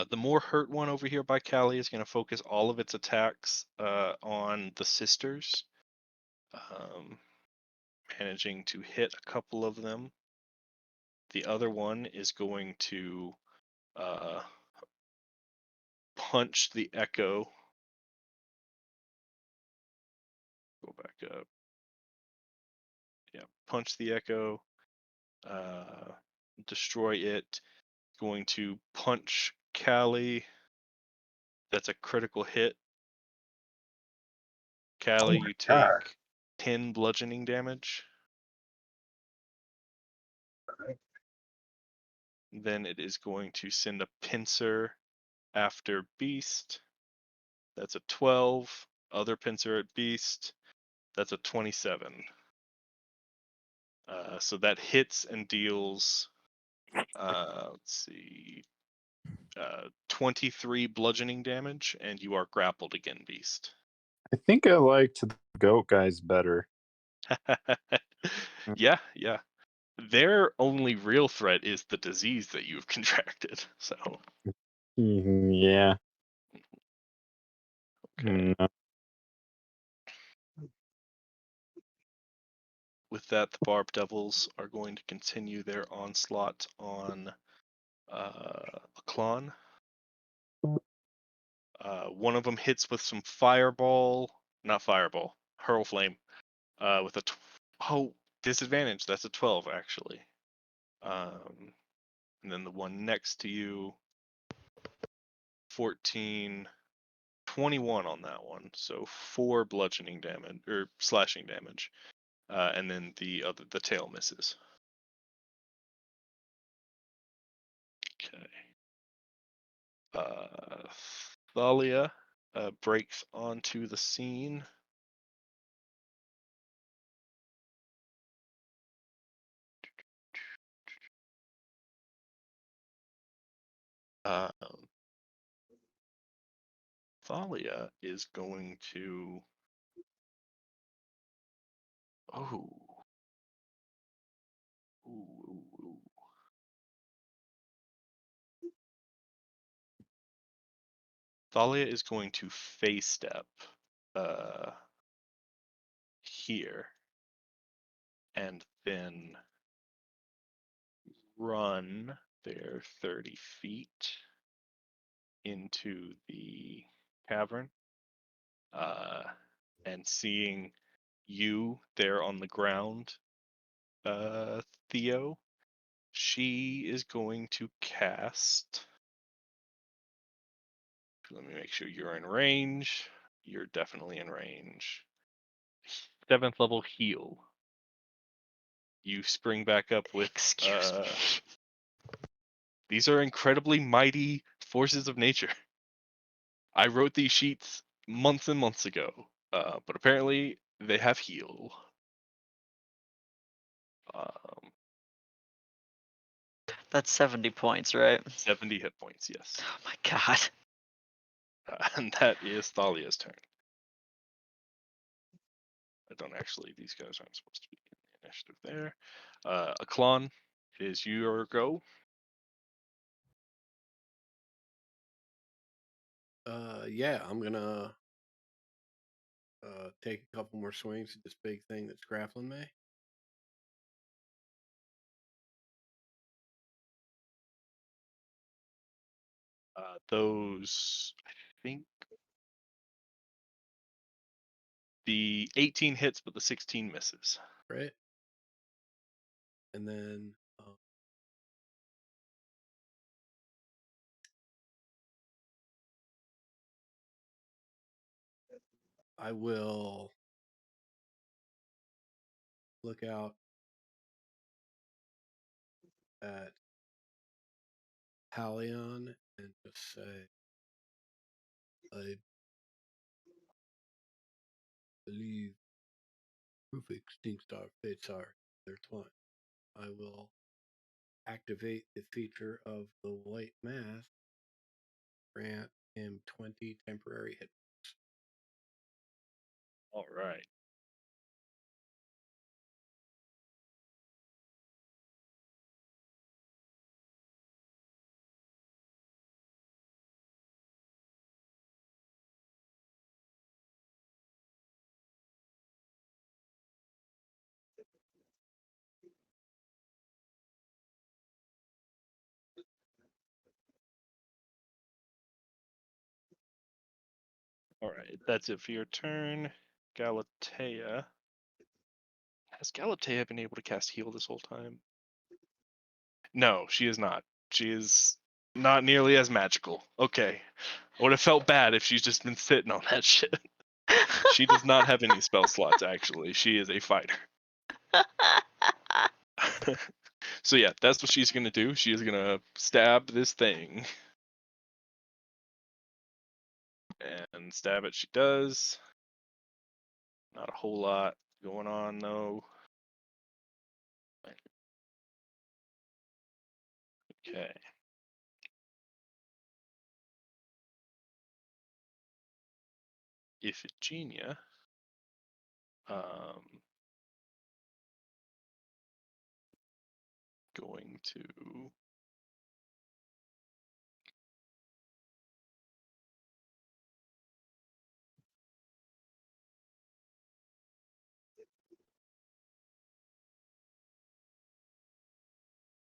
The more hurt one over here by Callie is going to focus all of its attacks on the sisters. Managing to hit a couple of them. The other one is going to punch the Echo. Go back up. Yeah, punch the Echo. Destroy it. Going to punch Callie, that's a critical hit. Oh Callie, my you God. take 10 bludgeoning damage. Then it is going to send a pincer after Beast. That's a 12. Other pincer at Beast. That's a 27. So that hits and deals, let's see, 23 bludgeoning damage, and you are grappled again, Beast. I think I liked the goat guys better. Yeah. Their only real threat is the disease that you've contracted. So, Yeah. okay. No. With that, the Barb Devils are going to continue their onslaught on Klon. One of them hits with some not fireball, hurl flame, with a disadvantage. That's a 12 actually. And then the one next to you, 14, 21 on that one. So 4 bludgeoning damage or slashing damage. And then the tail misses. Okay. Thalia breaks onto the scene. Thalia is going to. Oh. Ooh. Thalia is going to face step here and then run their 30 feet into the cavern. And seeing you there on the ground, Theo, she is going to cast. Let me make sure you're in range. You're definitely in range. 7th level heal. You spring back up with. Excuse me. These are incredibly mighty forces of nature. I wrote these sheets months and months ago, but apparently they have heal. That's 70 points, right? 70 hit points, yes. Oh my god. And that is Thalia's turn. I don't actually, these guys aren't supposed to be in the initiative there. Aklon, it is your go. Yeah, I'm gonna take a couple more swings at this big thing that's grappling me. Those, I think, the 18 hits, but the 16 misses. Right. And then I will look out at Halion and just say, I believe proof extinct our fates are intertwined. I will activate the feature of the white mask, grant him 20 temporary hit. All right. All right, that's it for your turn. Galatea. Has Galatea been able to cast heal this whole time? No, she is not. She is Not nearly as magical. Okay. I would have felt bad if she's just been sitting on that shit. She does not have any spell slots, actually. She is a fighter. So yeah, that's what she's gonna do. She is gonna stab this thing. And stab it she does. Not a whole lot going on though. Okay. Iphigenia. Going to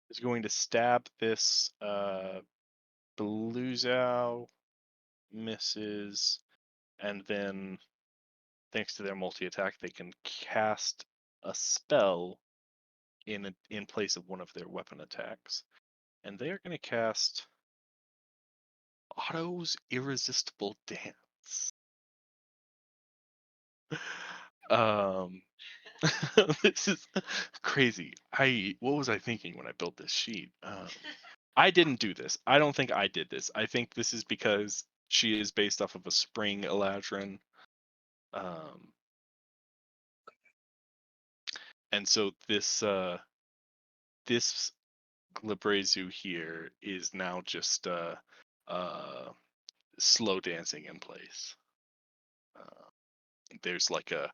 is going to stab this Bluzao, misses, and then thanks to their multi-attack, they can cast a spell in place of one of their weapon attacks, and they are going to cast Otto's Irresistible Dance. This is crazy. What was I thinking when I built this sheet? I didn't do this. I don't think I did this. I think this is because she is based off of a spring Eladrin. And so this Glabrezu here is now just slow dancing in place. There's like a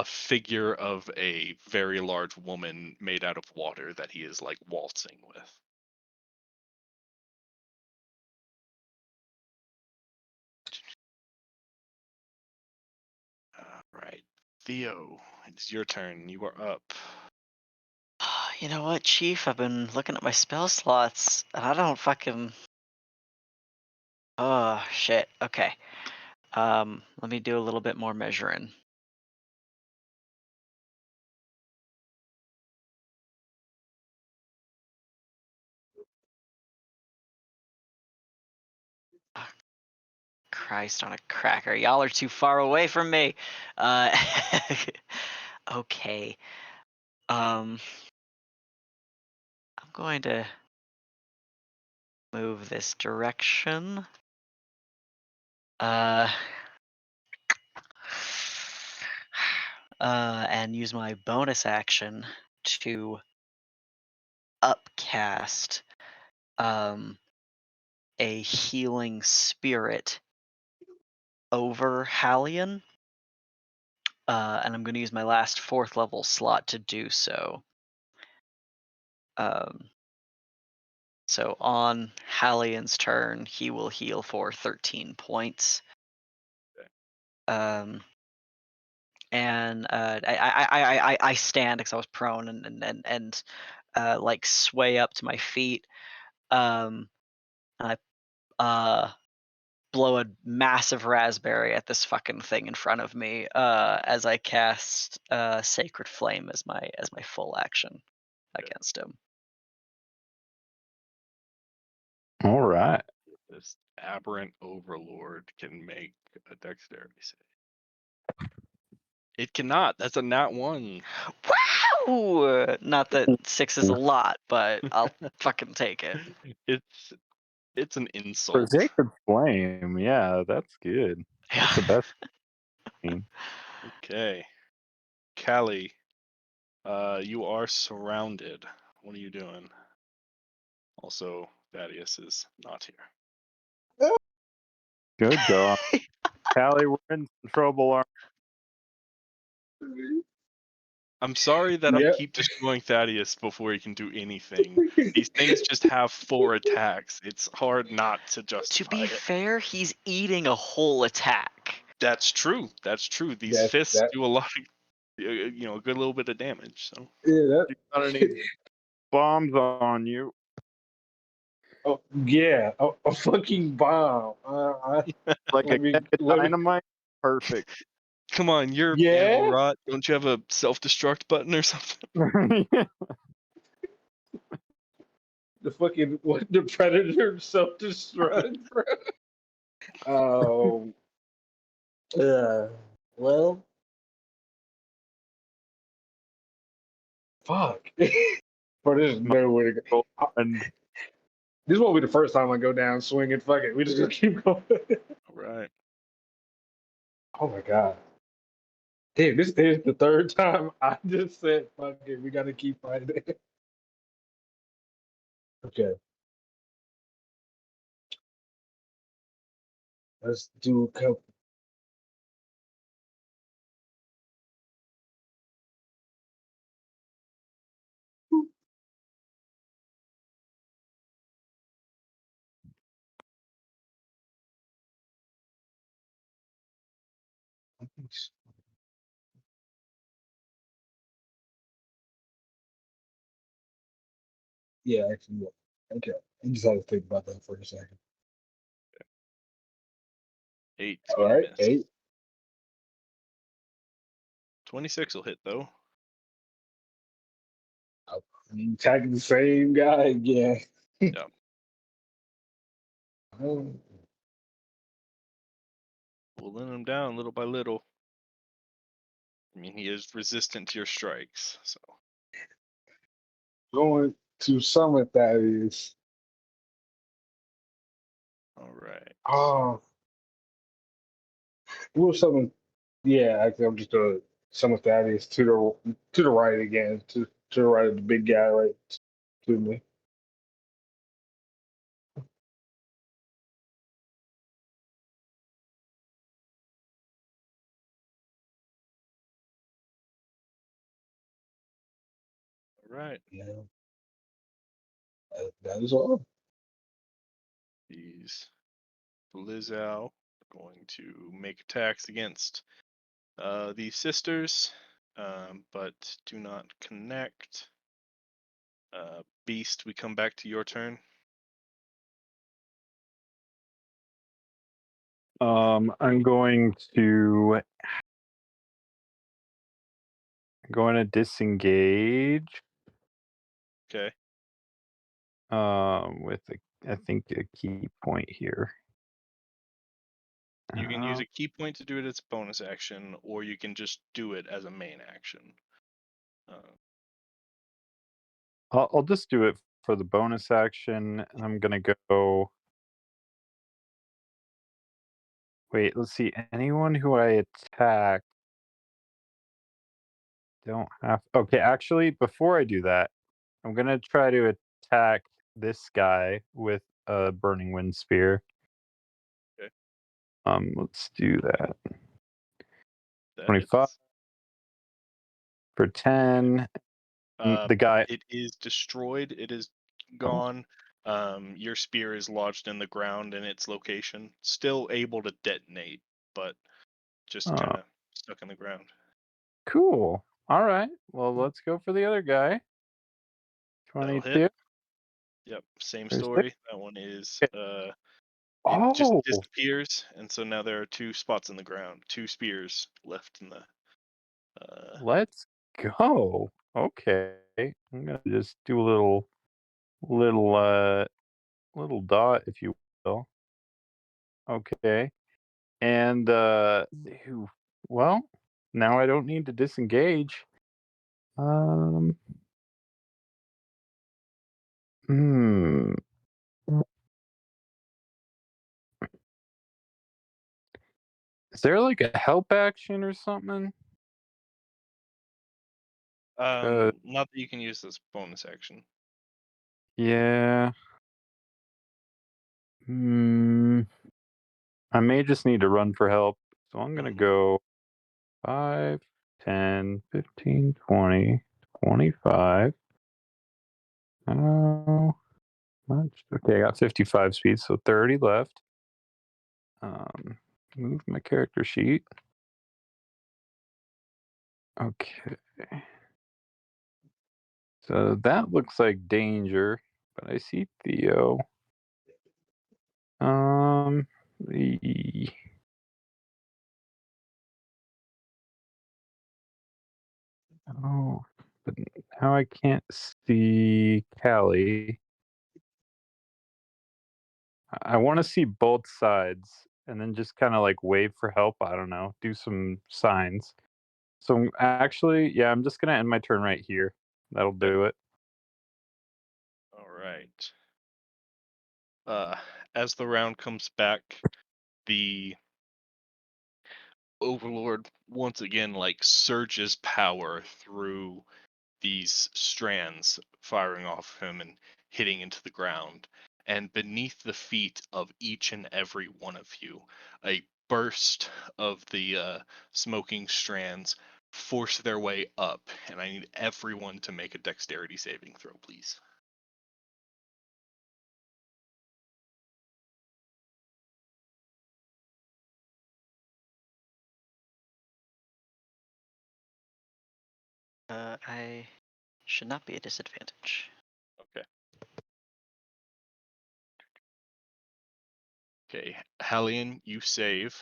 figure of a very large woman made out of water that he is like waltzing with. All right, Theo, it's your turn. You are up. You know what, Chief? I've been looking at my spell slots, and I don't fucking. Oh shit. Okay. Let me do a little bit more measuring. Christ on a cracker. Y'all are too far away from me. Okay. I'm going to move this direction. And use my bonus action to upcast a healing spirit over Hallion. And I'm going to use my last 4th level slot to do so. So on Hallion's turn, he will heal for 13 points. And I stand because I was prone and like sway up to my feet. And I blow a massive raspberry at this fucking thing in front of me as I cast Sacred Flame as my full action against him. All right. This aberrant overlord can make a dexterity save. It cannot. That's a nat 1. Wow! Not that 6 is a lot, but I'll fucking take it. It's an For insult. Sacred Flame, yeah, that's good. That's the best thing. Okay. Callie, you are surrounded. What are you doing? Also, Thaddeus is not here. Good job. Callie, we're in some trouble. I'm sorry that I Yep. keep destroying Thaddeus before he can do anything. These things just have 4 attacks. It's hard not to To justify be it. fair, he's eating a whole attack. That's true. That's true. These That- fists that- do a lot of, a good little bit of damage. So Yeah, You're gonna need bombs on you. oh, yeah, a fucking bomb. Like Let a me- keg of let me- dynamite. Perfect. come on, you're Yeah? Rot. Don't you have a self-destruct button or something? the fucking what the predator self destruct, bro. Well, fuck. But there's no way to go. And This won't be the first time I go down swinging. Fuck it, we just gonna keep going. All right. Oh my god. Damn, this is the third time I just said, fuck it, we gotta keep fighting. Okay, let's do a couple. Yeah, actually, yeah. Okay, I just had to think about that for a second. 8 is All gonna right, miss. 8. 26 will hit though. I'm attacking the same guy again. Yeah. Um, Pulling him down little by little. I mean, he is resistant to your strikes, so. Going to summit that is. All right. Oh, we'll summon. Yeah, actually, I'm just gonna summon Thaddeus to the right again, to the right of the big guy, right to me. All right. Yeah, that is all. These Blizzow are going to make attacks against these sisters, but do not connect. Beast, we come back to your turn. I'm going to disengage. Okay. With I think a key point here. You can use a key point to do it as a bonus action, or you can just do it as a main action. I'll just do it for the bonus action, and I'm gonna go. Wait, let's see. Anyone who I attack don't have. Okay, actually, before I do that, I'm gonna try to attack this guy with a burning wind spear. Okay. Let's do that. That 25 hits. for 10. The guy. It is destroyed. It is Oh, gone. Your spear is lodged in the ground in its location. Still able to detonate, but just kind of stuck in the ground. cool. All right. Well, let's go for the other guy. That'll hit. 22 Yep, same for 6. story. That one is it just Oh, disappears, and so now there are 2 spots in the ground, 2 spears left in the. let's go. Okay. I'm gonna just do a little dot, if you will. Okay. And well, now I don't need to disengage. Hmm. Is there like a help action or something? Not that you can use this bonus action. Yeah. I may just need to run for help. So I'm going to go 5, 10, 15, 20, 25. Oh, much. Okay, I got 55 speed, so 30 left. Move my character sheet. Okay. So that looks like danger, but I see Theo. The Oh, but now I can't see Callie. I want to see both sides and then just kind of like wave for help. I don't know, do some signs. So actually, yeah, I'm just gonna end my turn right here. That'll do it. All right. As the round comes back, the Overlord once again like surges power through these strands, firing off him and hitting into the ground. And beneath the feet of each and every one of you, a burst of the smoking strands force their way up. And I need everyone to make a dexterity saving throw, please. I should not be a disadvantage. Okay. Okay, Hellion, you save.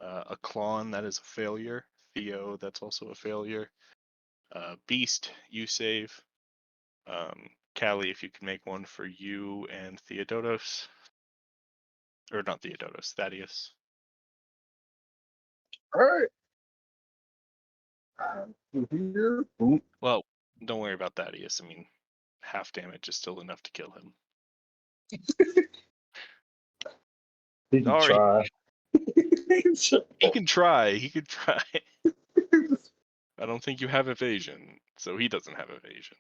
Aklon, that is a failure. Theo, that's also a failure. Beast, you save. Callie, if you can make one for you and Theodotos. Or not Theodotos, Thaddeus. All right. Here. Boom. Well, don't worry about Thaddeus. I mean, half damage is still enough to kill him. He can Sorry. try. He can try. He could try. I don't think you have evasion, so he doesn't have evasion.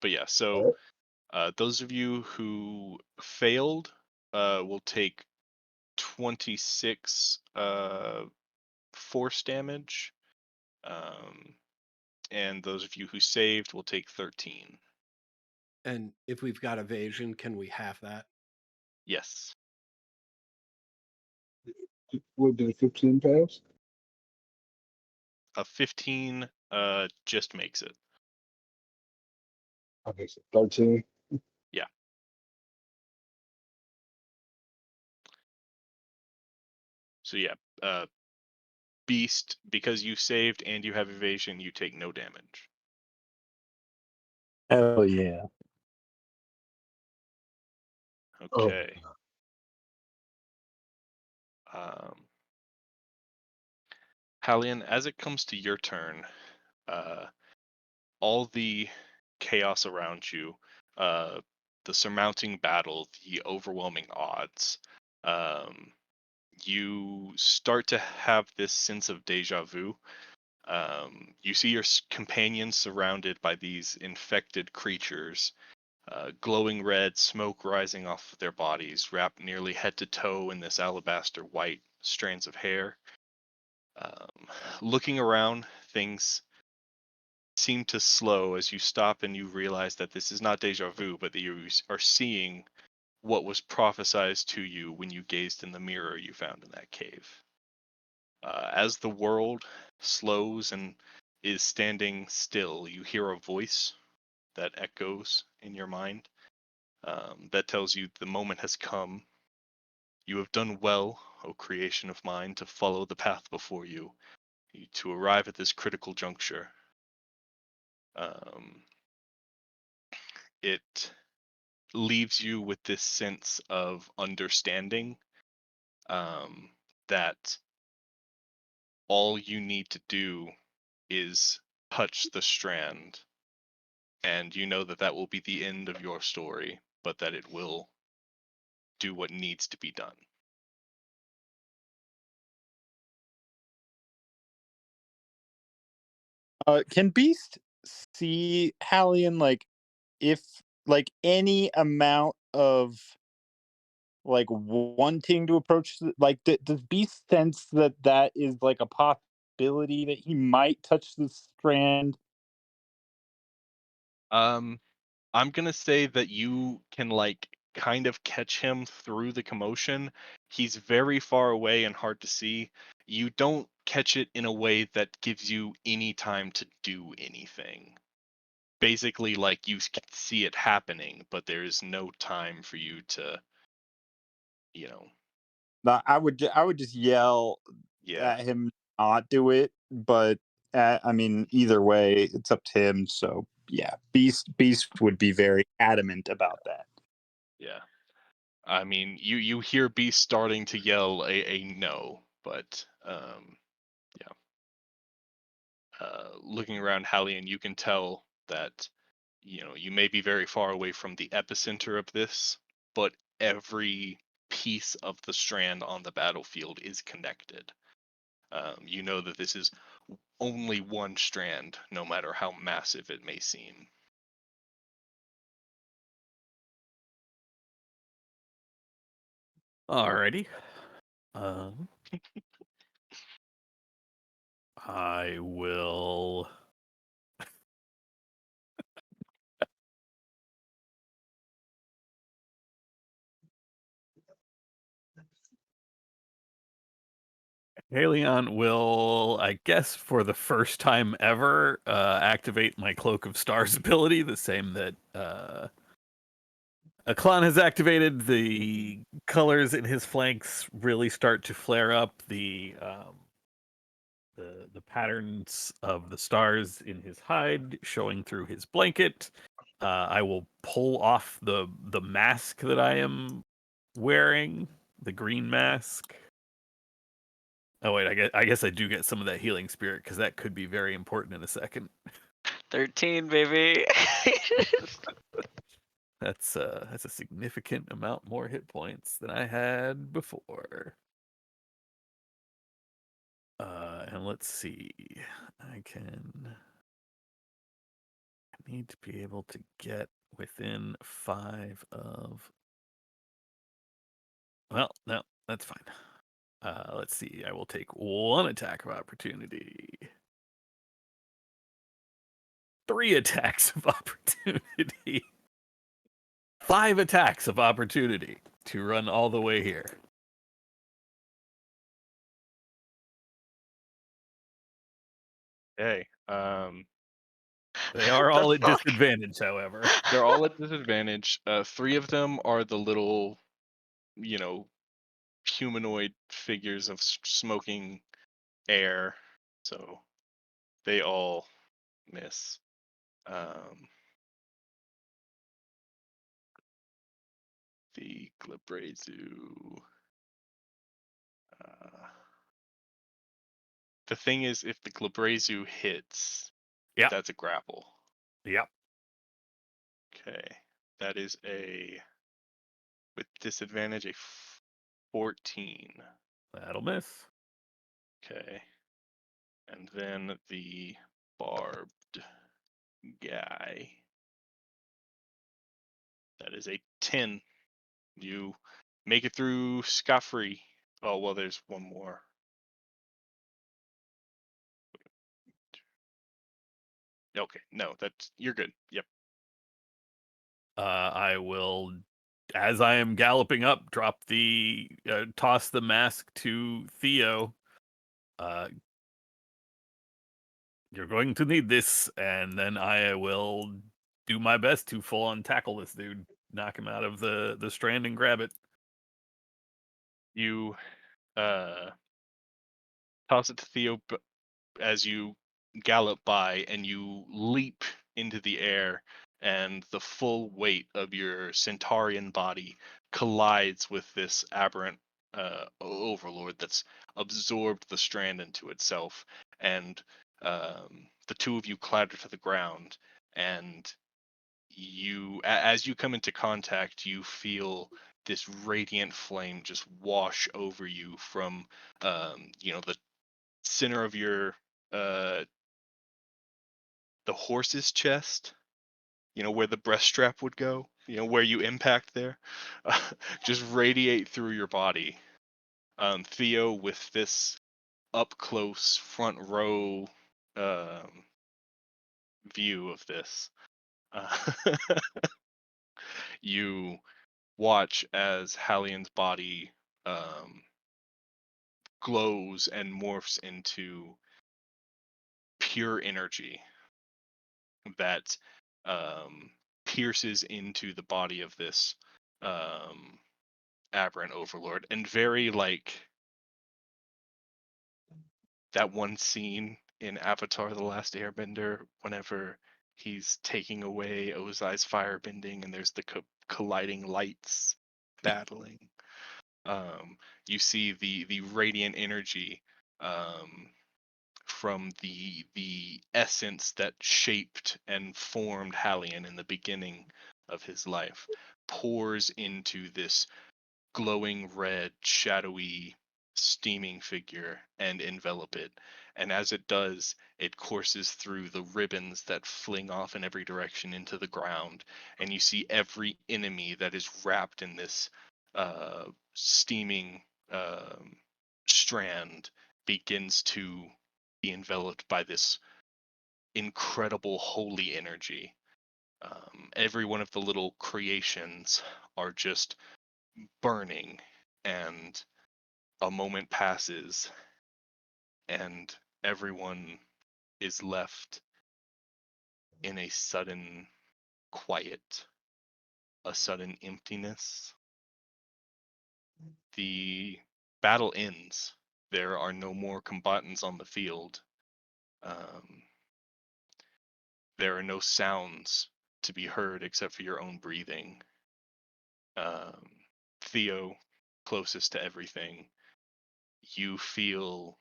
But yeah, so those of you who failed will take 26 force damage. And those of you who saved will take 13. And if we've got evasion, can we half that? Yes. Would do 15 pass? A 15 just makes it. Okay, so 13. Yeah. So yeah, Beast, because you saved and you have evasion, you take no damage. Hell yeah. Okay. Hallian, as it comes to your turn, all the chaos around you, the surmounting battle, the overwhelming odds, you start to have this sense of deja vu. You see your companions surrounded by these infected creatures, glowing red smoke rising off of their bodies, wrapped nearly head to toe in this alabaster white strands of hair. Looking around, things seem to slow as you stop and you realize that this is not deja vu, but that you are seeing what was prophesied to you when you gazed in the mirror you found in that cave. As the world slows and is standing still, you hear a voice that echoes in your mind that tells you the moment has come. You have done well, O creation of mine, to follow the path before you, to arrive at this critical juncture. It leaves you with this sense of understanding that all you need to do is touch the strand, and you know that that will be the end of your story, but that it will do what needs to be done. Can Beast see Hallian like if like any amount of like wanting to approach like does Beast sense that that is like a possibility that he might touch the strand? I'm gonna say that you can like kind of catch him through the commotion. He's very far away and hard to see. You don't catch it in a way that gives you any time to do anything. Basically, like you can see it happening, but there's no time for you to, you know, I would just yell yeah. at him not do it, but I mean either way it's up to him. So yeah, Beast would be very adamant about that. Yeah. I mean, you hear Beast starting to yell a no, but yeah. Looking around Hallian, you can tell that you may be very far away from the epicenter of this, but every piece of the strand on the battlefield is connected. You know that this is only one strand, no matter how massive it may seem. Alrighty. I will. Halion will, I guess, for the first time ever, activate my Cloak of Stars ability, the same that Aklan has activated. The colors in his flanks really start to flare up. The patterns of the stars in his hide showing through his blanket. I will pull off the mask that I am wearing, the green mask. Oh wait, I guess I do get some of that healing spirit because that could be very important in a second. 13, baby. That's a significant amount more hit points than I had before. And let's see. I need to be able to get within 5 of. Well, no, that's fine. Let's see. I will take 1 attack of opportunity. 3 attacks of opportunity. 5 attacks of opportunity to run all the way here. Okay. They are all at fuck? disadvantage, however. They're all at disadvantage. 3 of them are the little, humanoid figures of smoking air, so they all miss. The Glabrezu. The thing is, if the Glabrezu hits, Yeah. that's a grapple. Yep. Okay, that is with disadvantage, a 14. That'll miss. Okay, and then the barbed guy. That is a 10. You make it through scot-free. Oh, well, there's one more. Okay, no, you're good. Yep. I will, as I am galloping up, toss the mask to Theo. You're going to need this, and then I will do my best to full on tackle this dude, knock him out of the strand and grab it. You toss it to Theo as you gallop by, and you leap into the air, and the full weight of your centaurian body collides with this aberrant overlord that's absorbed the strand into itself, and the two of you clatter to the ground, and as you come into contact, you feel this radiant flame just wash over you from the center of your uh the horse's chest, where the breast strap would go, where you impact there, just radiate through your body. Theo, with this up close front row view of this, uh, you watch as Hallian's body glows and morphs into pure energy that pierces into the body of this aberrant overlord, and very like that one scene in Avatar: The Last Airbender, whenever he's taking away Ozai's firebending, and there's the colliding lights battling. You see the radiant energy from the essence that shaped and formed Hallian in the beginning of his life pours into this glowing red, shadowy, steaming figure and envelop it. And as it does, it courses through the ribbons that fling off in every direction into the ground. And you see every enemy that is wrapped in this steaming strand begins to be enveloped by this incredible holy energy. Every one of the little creations are just burning, and a moment passes, and everyone is left in a sudden quiet, a sudden emptiness. The battle ends. There are no more combatants on the field. Um, there are no sounds to be heard except for your own breathing. Um, Theo, closest to everything, you feel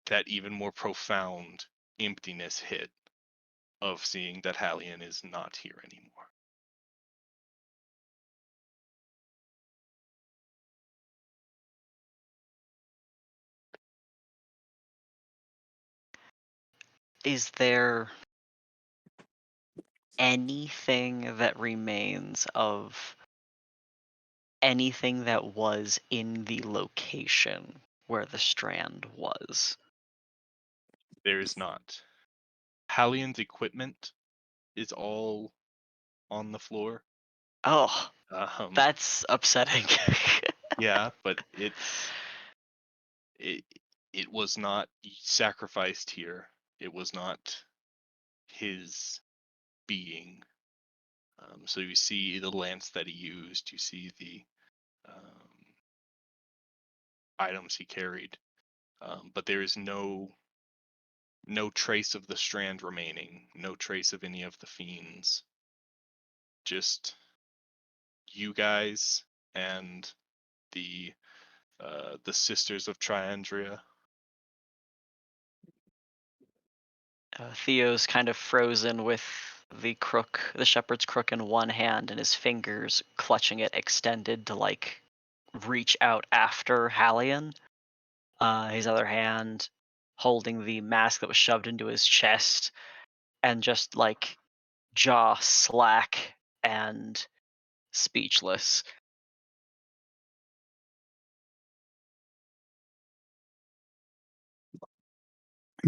that even more profound emptiness hit of seeing that Hallian is not here anymore. Is there anything that remains of anything that was in the location where the strand was? There is not. Hallian's equipment is all on the floor. Oh, Um, that's upsetting. yeah, but it it was not sacrificed here. It was not his being. So you see the lance that he used. You see the items he carried, but there is no trace of the strand remaining. No trace of any of the fiends. Just you guys and the sisters of Triandria. Theo's kind of frozen with the shepherd's crook in one hand and his fingers clutching it extended to like reach out after Hallian. His other hand holding the mask that was shoved into his chest and just like jaw slack and speechless.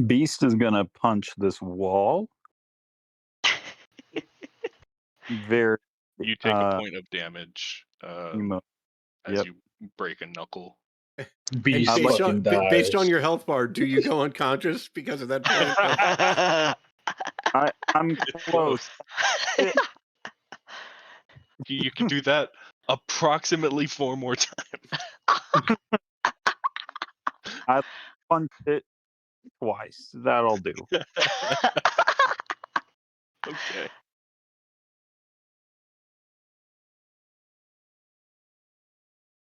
Beast is gonna punch this wall. Very You take a point of damage emo- as Yep. you break a knuckle. And Beast I'd like- fucking based on dies. your health bar, do you go unconscious because of that point? I'm It's close. close. You can do that approximately 4 more times. I punched it twice. That'll do. Okay.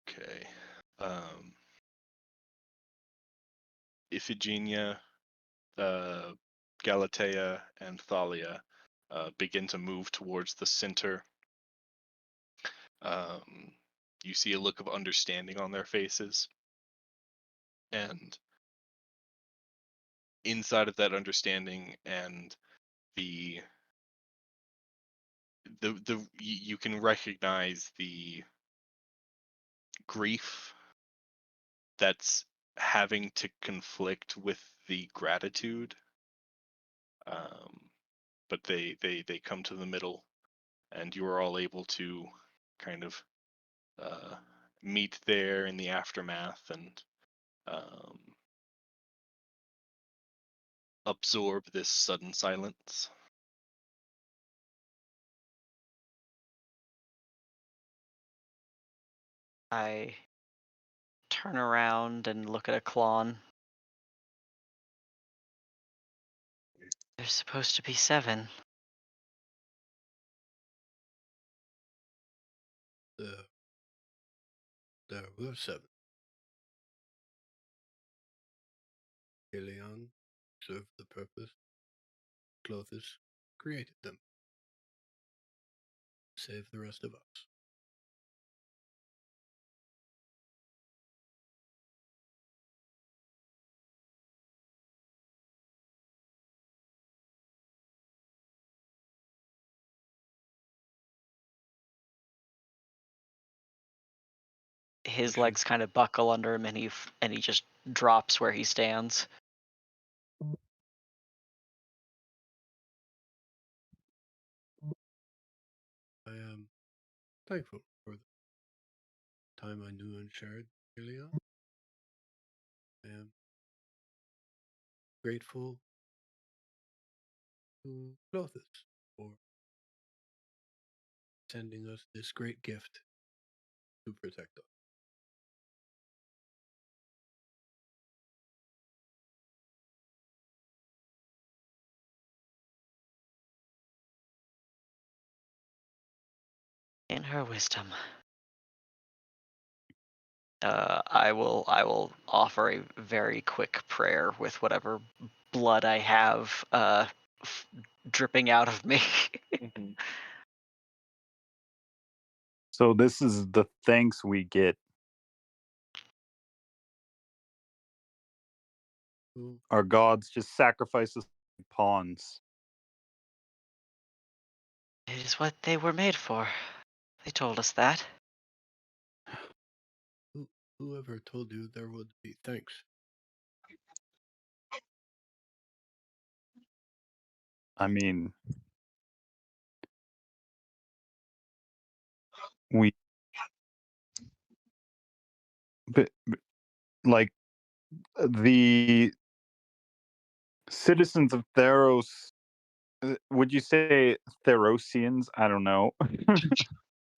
Okay. Iphigenia, Galatea, and Thalia begin to move towards the center. You see a look of understanding on their faces, and inside of that understanding and the you can recognize the grief that's having to conflict with the gratitude. But they come to the middle, and you are all able to kind of meet there in the aftermath and absorb this sudden silence. I turn around and look at Aklon. There's supposed to be 7. There were 7. Helion served the purpose. Clothis created them. Save the rest of us. His legs kind of buckle under him, and he just drops where he stands. I am thankful for the time I knew and shared Helion. I am grateful to Clothis for sending us this great gift to protect us. In her wisdom. I will offer a very quick prayer with whatever blood I have dripping out of me. Mm-hmm. So this is the thanks we get. Who Our gods just sacrifice us like pawns. It is what they were made for. They told us that. whoever told you there would be thanks? I mean, we, like the citizens of Theros. Would you say Therosians? I don't know.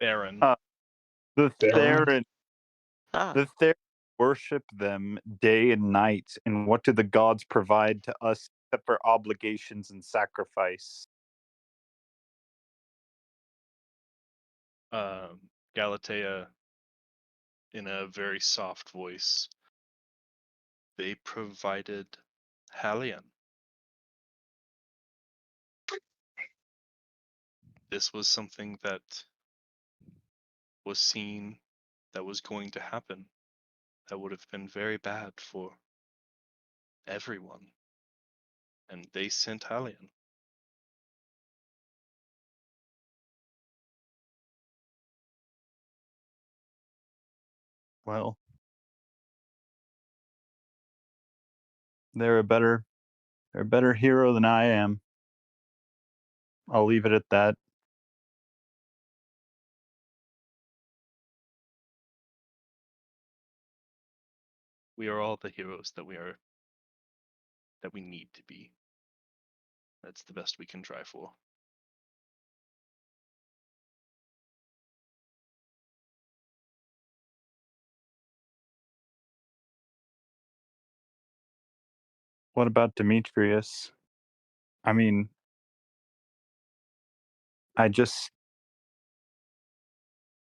Baron. Uh, the Baron? Theron, Ah, the Theron worship them day and night. And what do the gods provide to us except for obligations and sacrifice? Galatea, in a very soft voice, they provided Halion. This was something that was seen that was going to happen. That would have been very bad for everyone. And they sent Halion. Well, they're a better hero than I am. I'll leave it at that. We are all the heroes that we need to be. That's the best we can try for. What about Demetrius? I mean, I just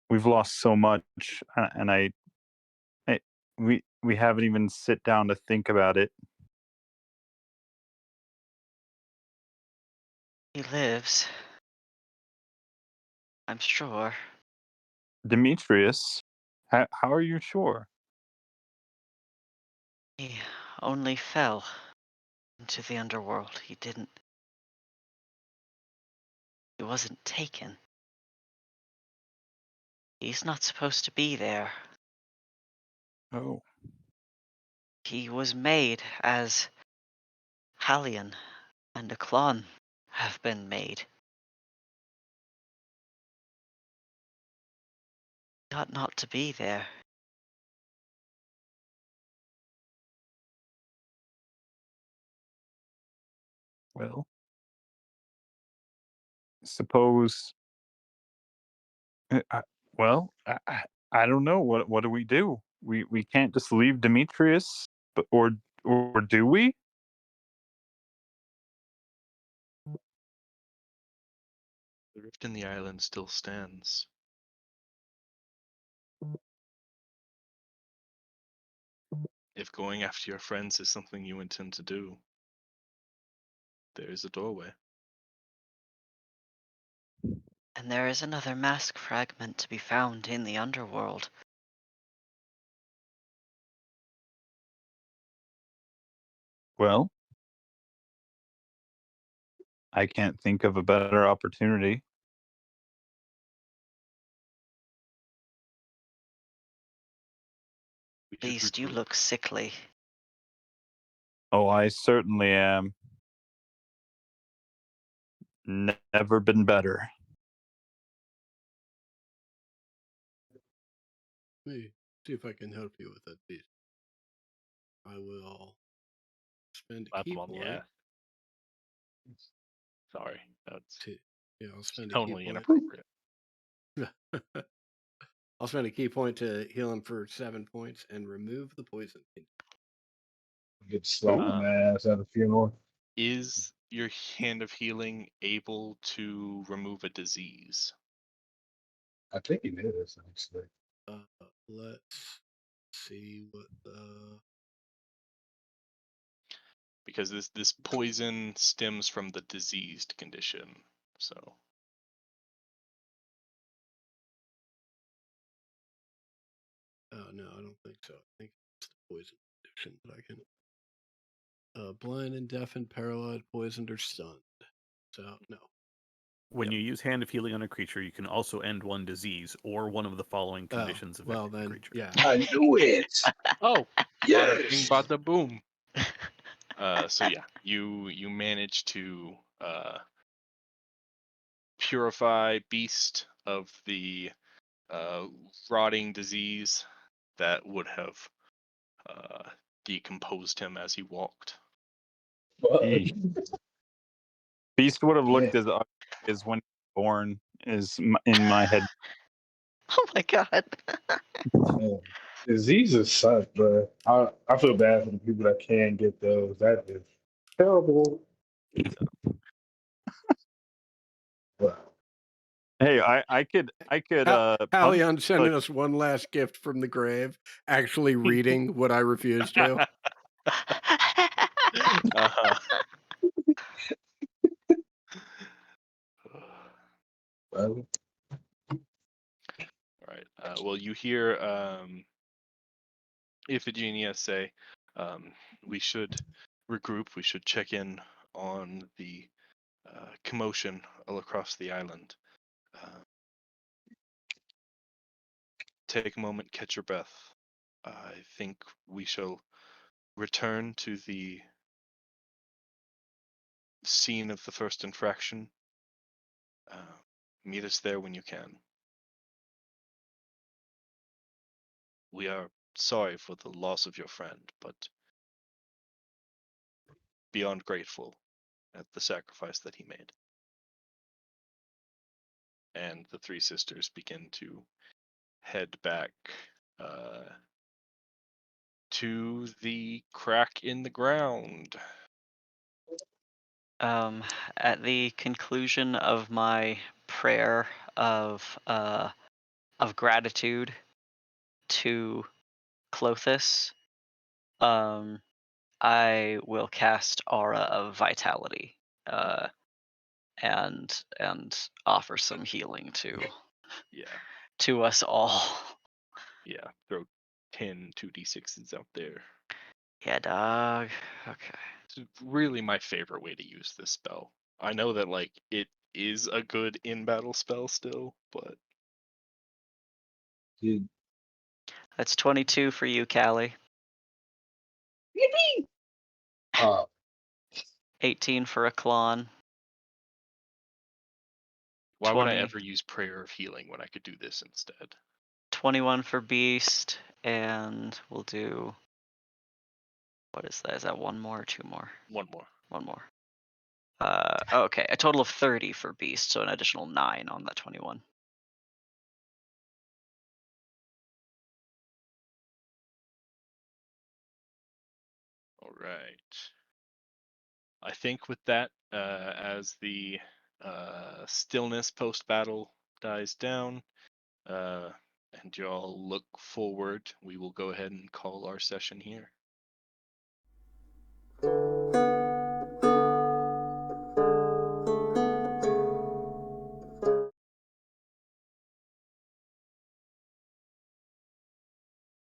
we've lost so much, and I we haven't even sit down to think about it. he lives. I'm sure. Demetrius, how are you sure? He only fell into the underworld. He wasn't taken. He's not supposed to be there. Oh, He was made as Halion and Aklon have been made. He ought not to be there. well, suppose. uh, I, well, I don't know. What do we do? We can't just leave Demetrius, but or do we? The rift in the island still stands. if going after your friends is something you intend to do, there is a doorway. And there is another mask fragment to be found in the underworld. Well, I can't think of a better opportunity. We should Beast, you regroup. look sickly. Oh, I certainly am. Never been better. Let me see if I can help you with that beast. I will spend a Slap key him on the point. ass. Sorry, that's Yeah, I'll spend a key totally point. inappropriate. I'll spend a key point to heal him for 7 points and remove the poison. Get slapped on the ass at a funeral. Is your hand of healing able to remove a disease? I think it is actually. Let's see what the Because this poison stems from the diseased condition. So no, I don't think so. I think it's the poison condition that I can. Blind and deaf and paralyzed, poisoned, or stunned. So no. When you use Hand of Healing on a creature, you can also end one disease or one of the following conditions Well affecting the then, creature. yeah. I knew it. bada bing, Yes. bada boom. So yeah, you manage to purify Beast of the rotting disease that would have decomposed him as he walked. Eesh. Beast would have looked Yeah. as ugly as when he was born, in my head. Oh my god. Man, diseases suck, but I feel bad for the people that can get those. That is terrible. But Hey, I could punch Halion sending like us one last gift from the grave, actually reading what I refuse to. Uh-huh. well, Right. Well, you hear Iphigenia say, we should regroup. We should check in on the commotion all across the island. Take a moment, catch your breath. I think we shall return to the scene of the first infraction. Meet us there when you can. We are sorry for the loss of your friend, but beyond grateful at the sacrifice that he made. And the three sisters begin to head back to the crack in the ground. At the conclusion of my prayer of gratitude to Clothis, I will cast Aura of Vitality, and offer some healing Yeah, to us all. yeah. Throw 10 2d6s out there. Yeah, dog. Okay. It's really my favorite way to use this spell. I know that like it is a good in battle spell still, but dude, That's 22 for you, Callie. uh, 18 for a Klon. why would I 20. ever use Prayer of Healing when I could do this instead? 21 for Beast, and we'll do. What is that? Is that one more or two more? One more. One more. Okay, a total of 30 for Beast, so an additional 9 on that 21. All right. I think with that, as the stillness post battle dies down, and y'all look forward, we will go ahead and call our session here.